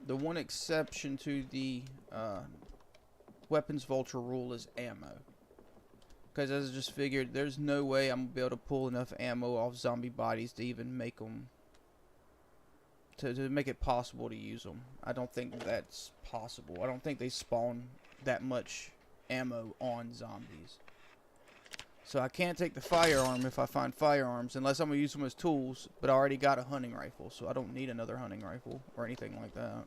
[SPEAKER 1] The one exception to the weapons vulture rule is ammo. Because as I just figured, there's no way I'm going to be able to pull enough ammo off zombie bodies to even make them... to make it possible to use them. I don't think that's possible. I don't think they spawn that much ammo on zombies. So I can't take the firearm if I find firearms, unless I'm going to use them as tools, but I already got a hunting rifle, so I don't need another hunting rifle or anything like that.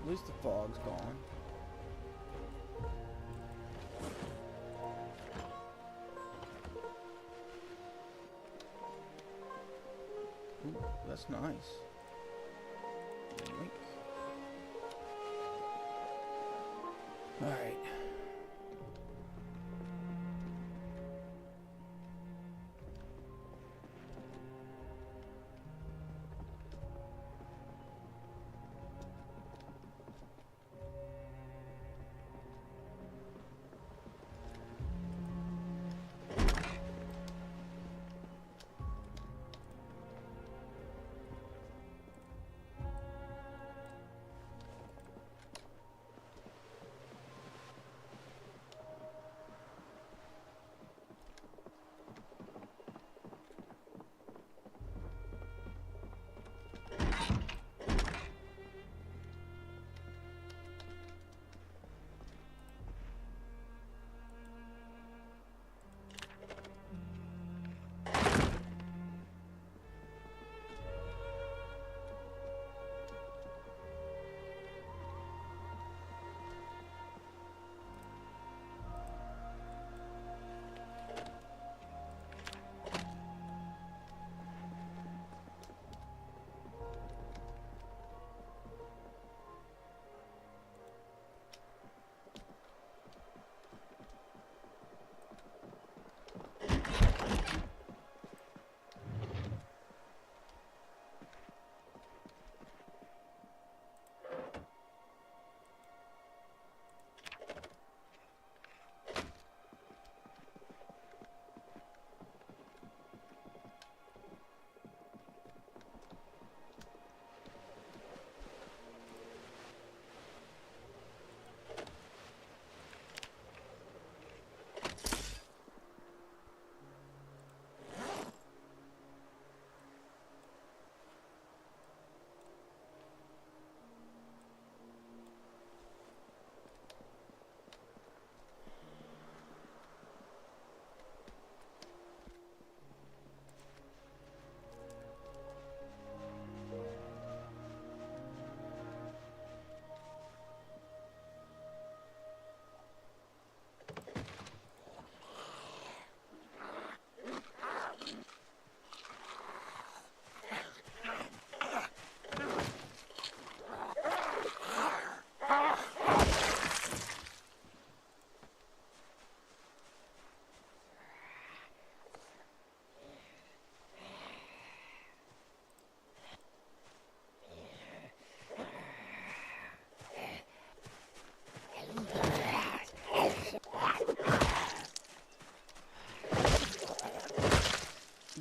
[SPEAKER 1] At least the fog's gone. Ooh, that's nice. Wink. All right.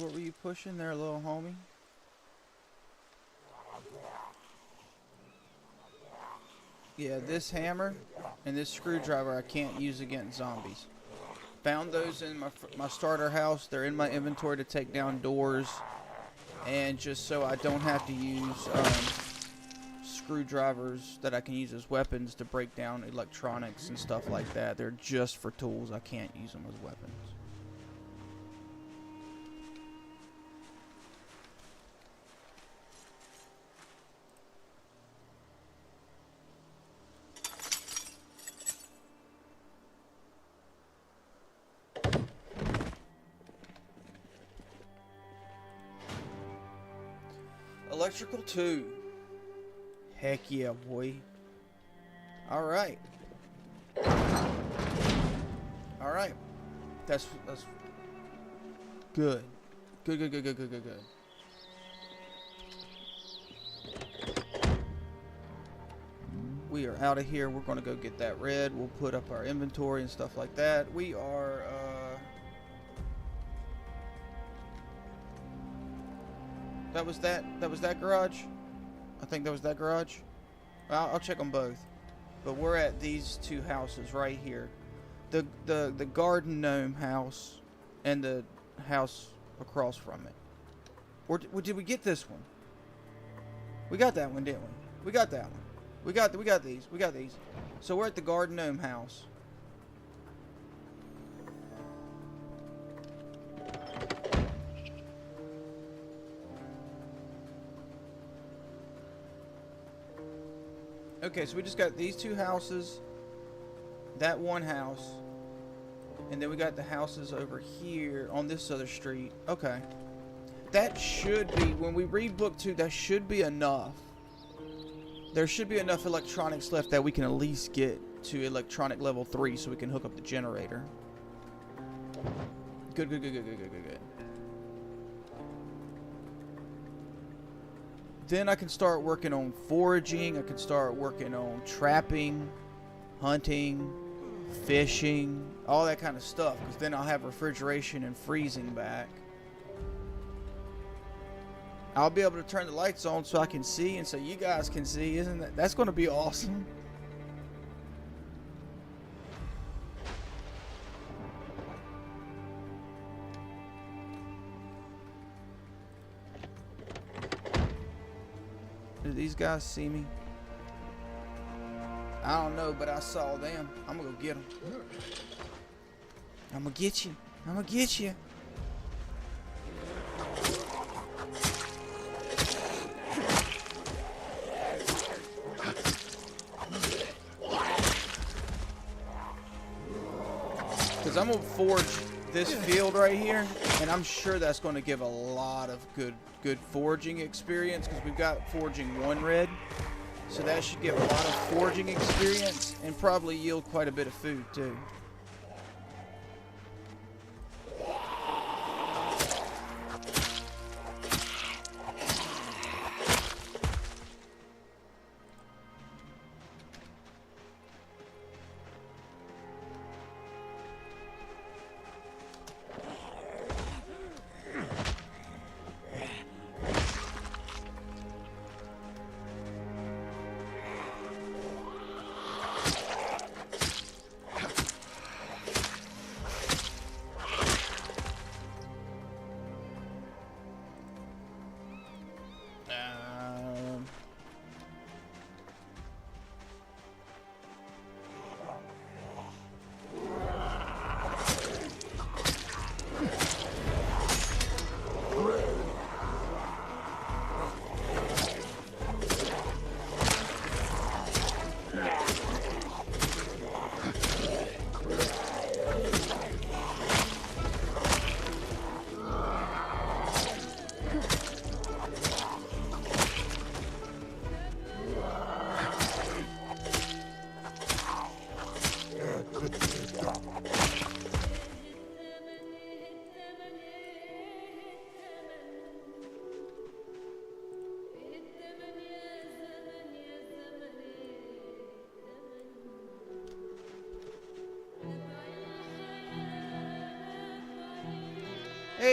[SPEAKER 1] What were you pushing there, little homie? Yeah, this hammer and this screwdriver I can't use against zombies. Found those in my starter house. They're in my inventory to take down doors, and just so I don't have to use screwdrivers that I can use as weapons to break down electronics and stuff like that. They're just for tools. I can't use them as weapons. Electrical 2. Heck yeah, boy. Alright. Alright. That's good. Good. We are out of here. We're going to go get that red. We'll put up our inventory and stuff like that. We are, That was that garage? I think that was that garage. I'll check on both. But we're at these two houses right here. The garden gnome house and the house across from it. Or did we get this one? We got that one, didn't we? We got that one. We got these. We got these. So we're at the garden gnome house. Okay, so we just got these two houses, that one house, and then we got the houses over here on this other street. Okay. That should be, when we read book 2, that should be enough. There should be enough electronics left that we can at least get to electronic level 3 so we can hook up the generator. Good. Then I can start working on foraging. I can start working on trapping, hunting, fishing, all that kind of stuff. Because then I'll have refrigeration and freezing back. I'll be able to turn the lights on so I can see and so you guys can see. That's going to be awesome. Do these guys see me? I don't know, but I saw them. I'm gonna go get them. I'm gonna get you. I'm gonna get you. Because I'm gonna forge this field right here, and I'm sure that's going to give a lot of good foraging experience, because we've got foraging 1 red, so that should give a lot of foraging experience and probably yield quite a bit of food too.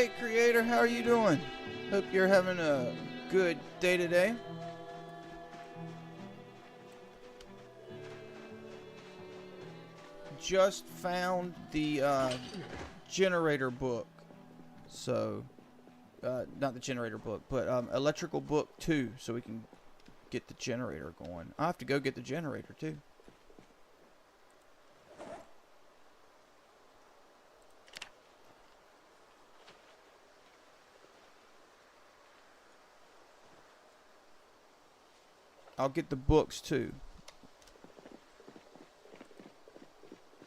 [SPEAKER 1] Hey, creator, how are you doing? Hope you're having a good day today. Just found the generator book. So, not the generator book, but electrical book 2, so we can get the generator going. I have to go get the generator too. I'll get the books too.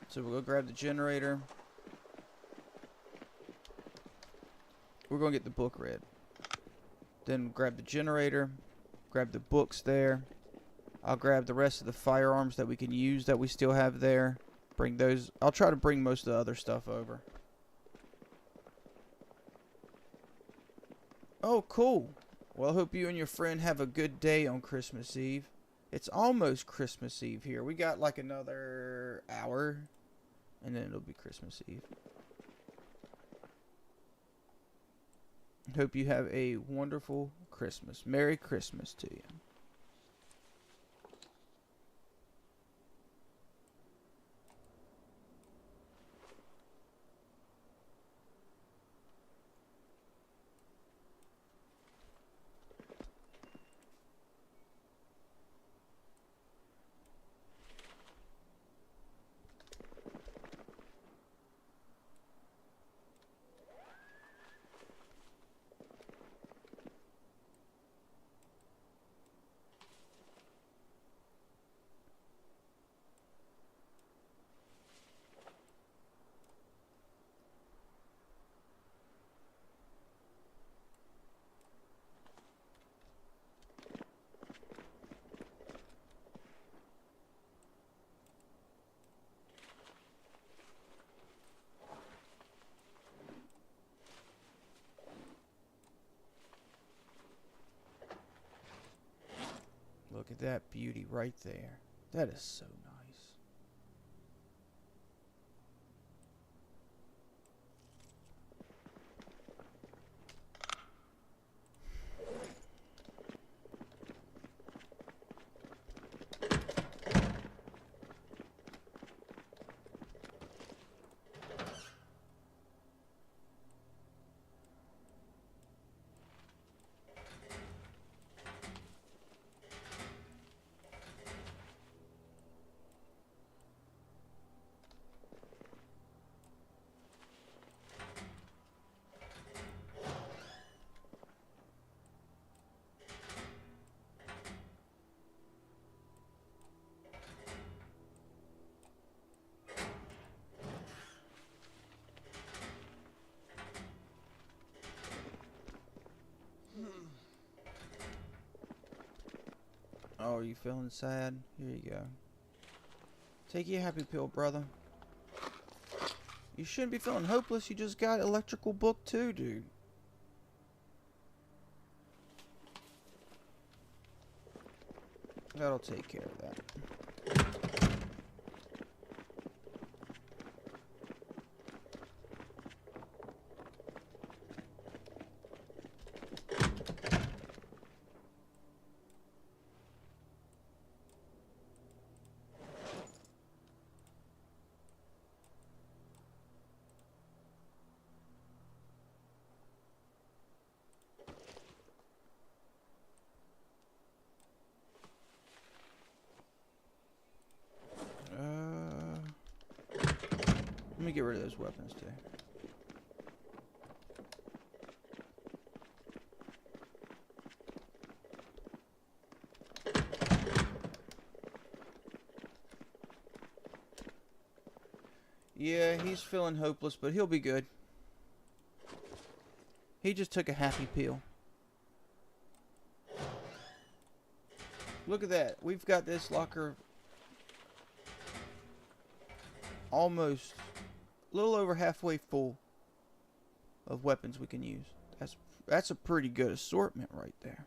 [SPEAKER 1] So we'll go grab the generator. We're going to get the book read. Then grab the generator. Grab the books there. I'll grab the rest of the firearms that we can use that we still have there. Bring those. I'll try to bring most of the other stuff over. Oh, cool. Well, I hope you and your friend have a good day on Christmas Eve. It's almost Christmas Eve here. We got like another hour, and then it'll be Christmas Eve. Hope you have a wonderful Christmas. Merry Christmas to you. Look at that beauty right there. That is so nice. Oh, are you feeling sad? Here you go. Take your happy pill, brother. You shouldn't be feeling hopeless. You just got electrical book 2, dude. That'll take care of that. Let me get rid of those weapons too. Yeah, he's feeling hopeless, but he'll be good. He just took a happy pill. Look at that. We've got this locker almost a little over halfway full of weapons we can use. That's a pretty good assortment right there.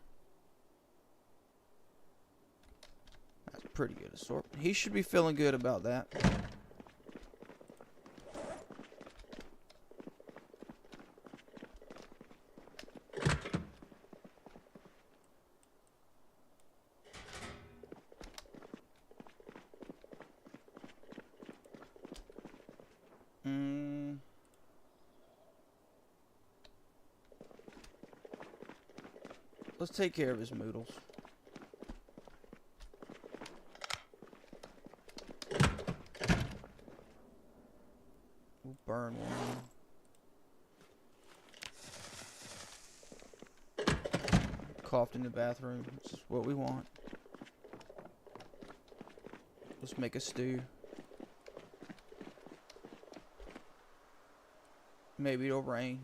[SPEAKER 1] That's a pretty good assortment. He should be feeling good about that. Let's take care of his moodles. We'll burn one. Coughed in the bathroom. This is what we want. Let's make a stew. Maybe it'll rain.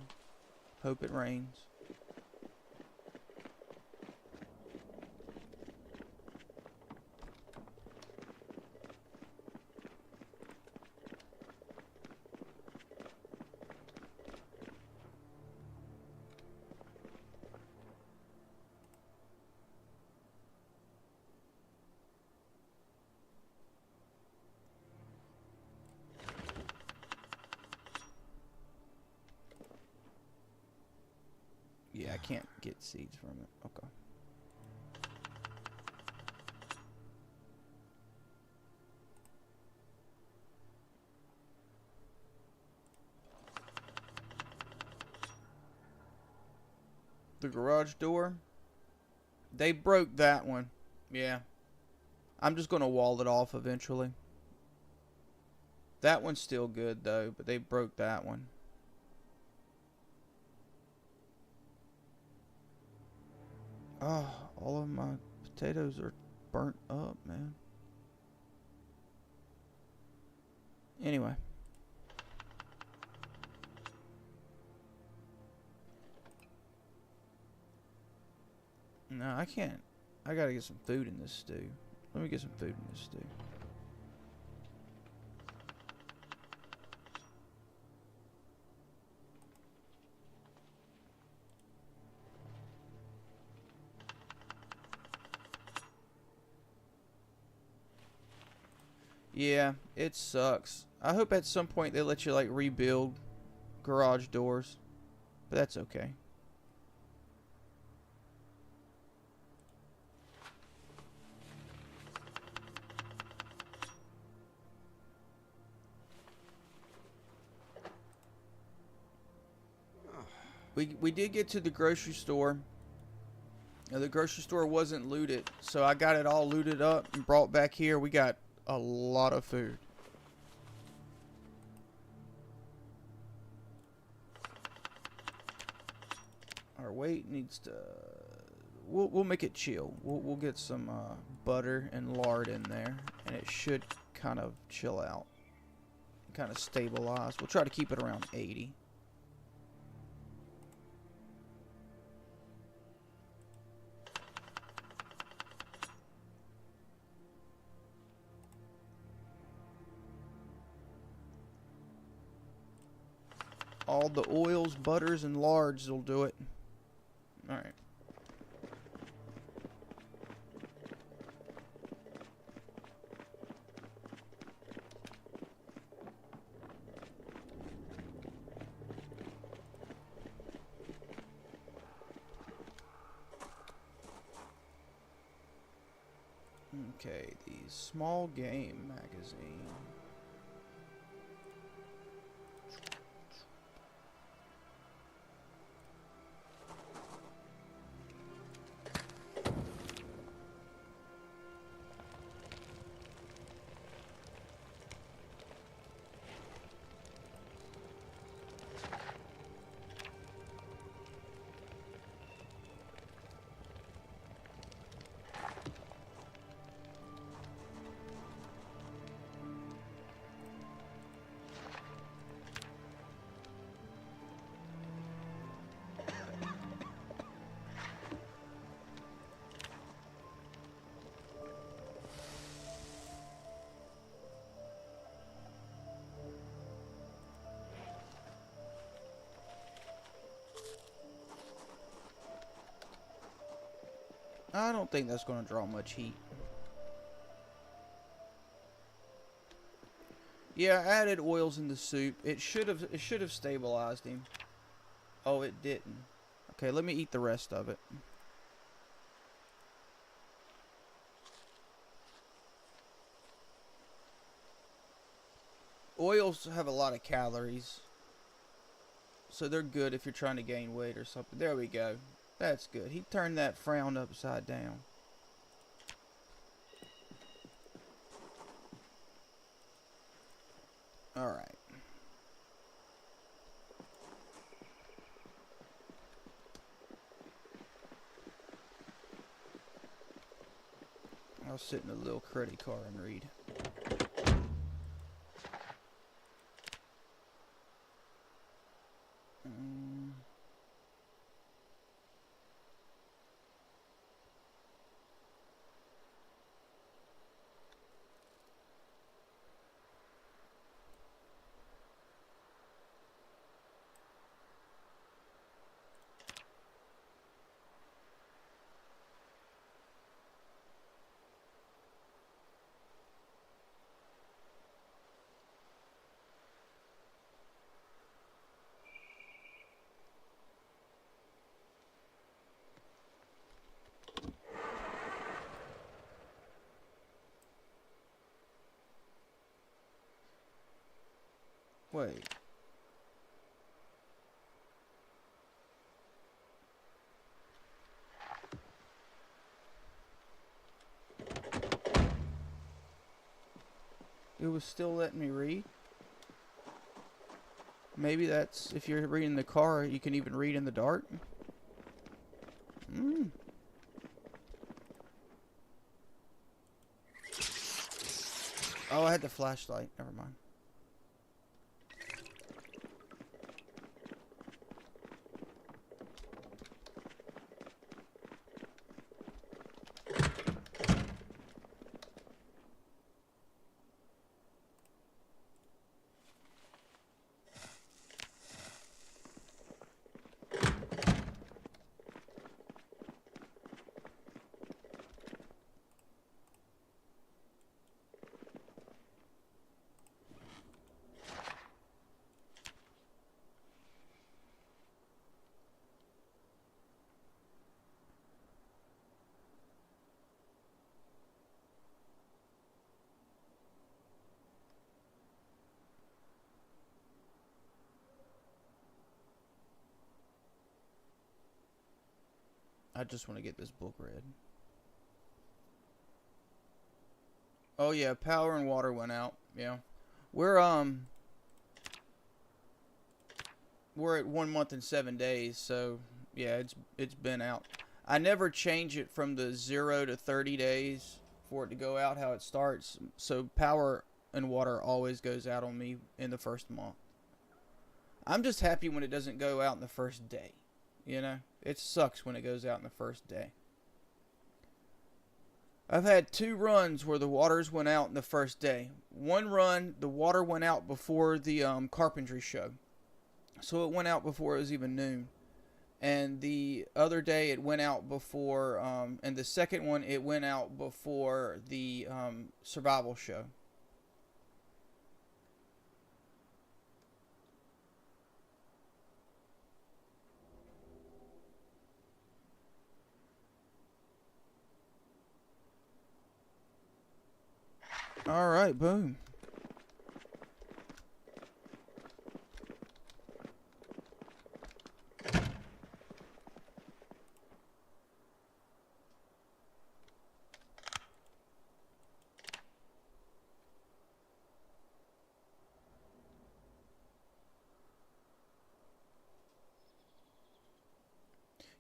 [SPEAKER 1] Hope it rains. Yeah, I can't get seeds from it. Okay. The garage door. They broke that one. Yeah. I'm just going to wall it off eventually. That one's still good though, but they broke that one. Oh, all of my potatoes are burnt up, man. Anyway. No, I can't. I gotta get some food in this stew. Let me get some food in this stew. Yeah, it sucks. I hope at some point they let you like rebuild garage doors, but that's okay. We did get to the grocery store. The grocery store wasn't looted, so I got it all looted up and brought back here. We got a lot of food. Our weight needs to. We'll make it chill. We'll get some butter and lard in there, and it should kind of chill out, kind of stabilize. We'll try to keep it around 80. All the oils, butters, and lards will do it. Alright. Okay, the small game magazine. I don't think that's going to draw much heat. Yeah, I added oils in the soup. It should have stabilized him. Oh, it didn't. Okay, let me eat the rest of it. Oils have a lot of calories, so they're good if you're trying to gain weight or something. There we go. That's good. He turned that frown upside down. Alright. I'll sit in a little credit car and read. Wait. It was still letting me read? Maybe that's, if you're reading the car, you can even read in the dark? Oh, I had the flashlight. Never mind. I just want to get this book read. Oh yeah, power and water went out. Yeah. We're at 1 month and 7 days, so yeah, it's been out. I never change it from the 0 to 30 days for it to go out how it starts. So power and water always goes out on me in the first month. I'm just happy when it doesn't go out in the first day. You know, it sucks when it goes out in the first day. I've had 2 runs where the waters went out in the first day. One run, the water went out before the carpentry show. So it went out before it was even noon. And the other day it went out before, and the second one it went out before the survival show. Alright, boom.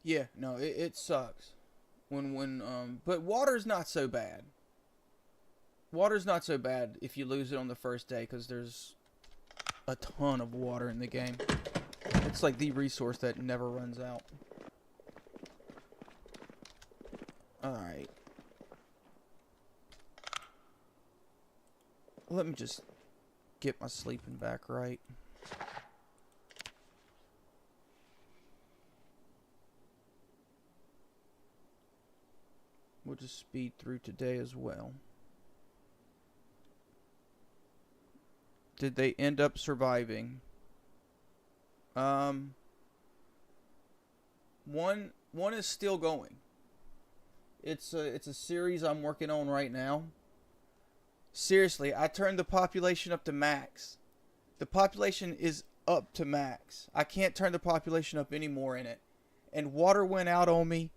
[SPEAKER 1] Yeah, no, it sucks. But water's not so bad. Water's not so bad if you lose it on the first day, because there's a ton of water in the game. It's like the resource that never runs out. Alright. Let me just get my sleeping back right. We'll just speed through today as well. Did they end up surviving? One is still going. It's a series I'm working on right now. Seriously, I turned the population up to max, The population is up to max. I can't turn the population up anymore in it. And water went out on me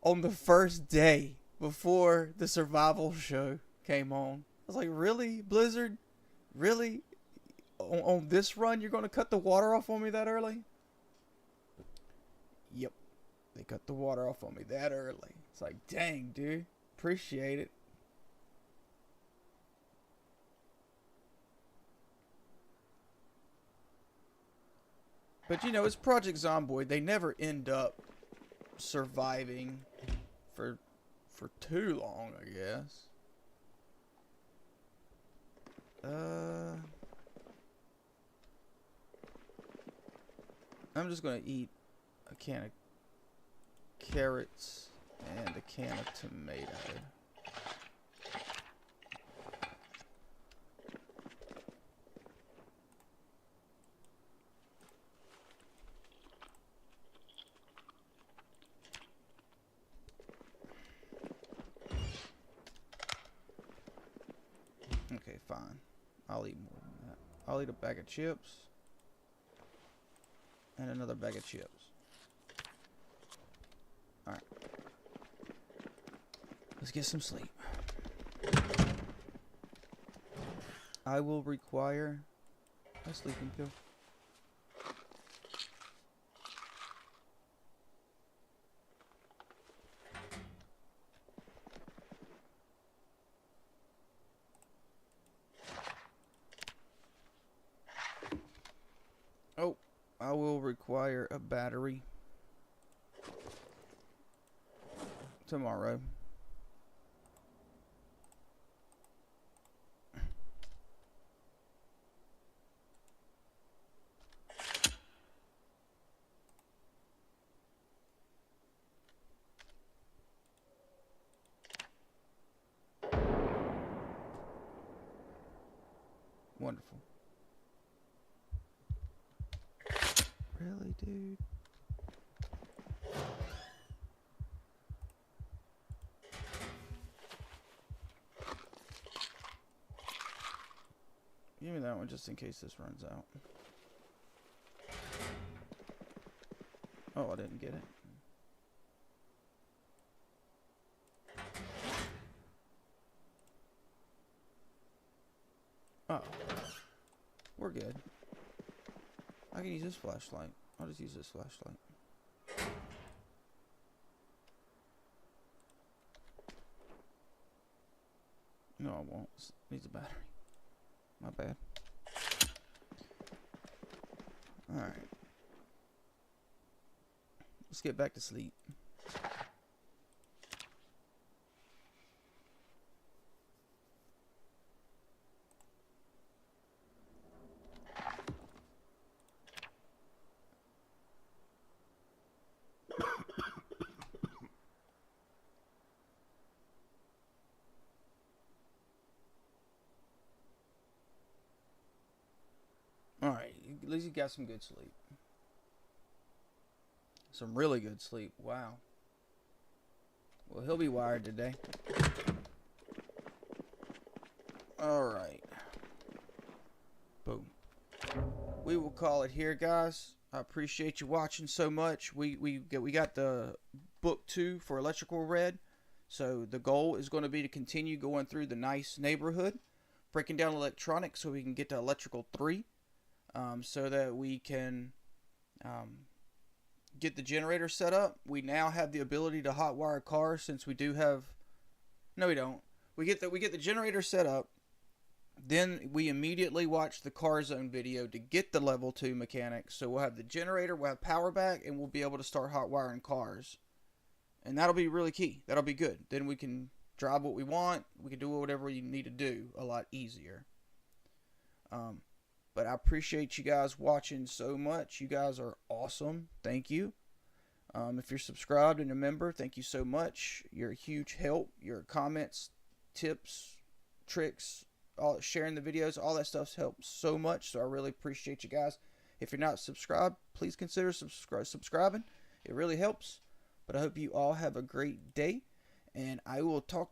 [SPEAKER 1] on the first day before the survival show came on. I was like, really, Blizzard? Really? On this run, you're going to cut the water off on me that early? Yep. They cut the water off on me that early. It's like, dang, dude. Appreciate it. But, you know, it's Project Zomboid. They never end up surviving for too long, I guess. I'm just going to eat a can of carrots and a can of tomato. Okay, fine. I'll eat more than that. I'll eat a bag of chips and another bag of chips. Alright. Let's get some sleep. I will require a sleeping pill. Oh, I will require a battery tomorrow. Wonderful. Really, dude? Give me that one just in case this runs out. Oh, I didn't get it. Oh. We're good. I can use this flashlight. I'll just use this flashlight. No, I won't. It needs a battery. My bad. Alright. Let's get back to sleep. Alright, at least you got some good sleep. Some really good sleep. Wow. Well, he'll be wired today. Alright. Boom. We will call it here, guys. I appreciate you watching so much. We got the book 2 for Electrical Red. So the goal is going to be to continue going through the nice neighborhood, breaking down electronics so we can get to Electrical 3. So that we can get the generator set up. We now have the ability to hotwire cars since we do have. No, we don't. We get the generator set up. Then we immediately watch the car zone video to get the level 2 mechanics. So we'll have the generator, we'll have power back, and we'll be able to start hotwiring cars. And that'll be really key. That'll be good. Then we can drive what we want. We can do whatever we need to do a lot easier. But I appreciate you guys watching so much. You guys are awesome. Thank you. If you're subscribed and a member, thank you so much. You're a huge help. Your comments, tips, tricks, sharing the videos, all that stuff helps so much. So I really appreciate you guys. If you're not subscribed, please consider subscribing. It really helps. But I hope you all have a great day. And I will talk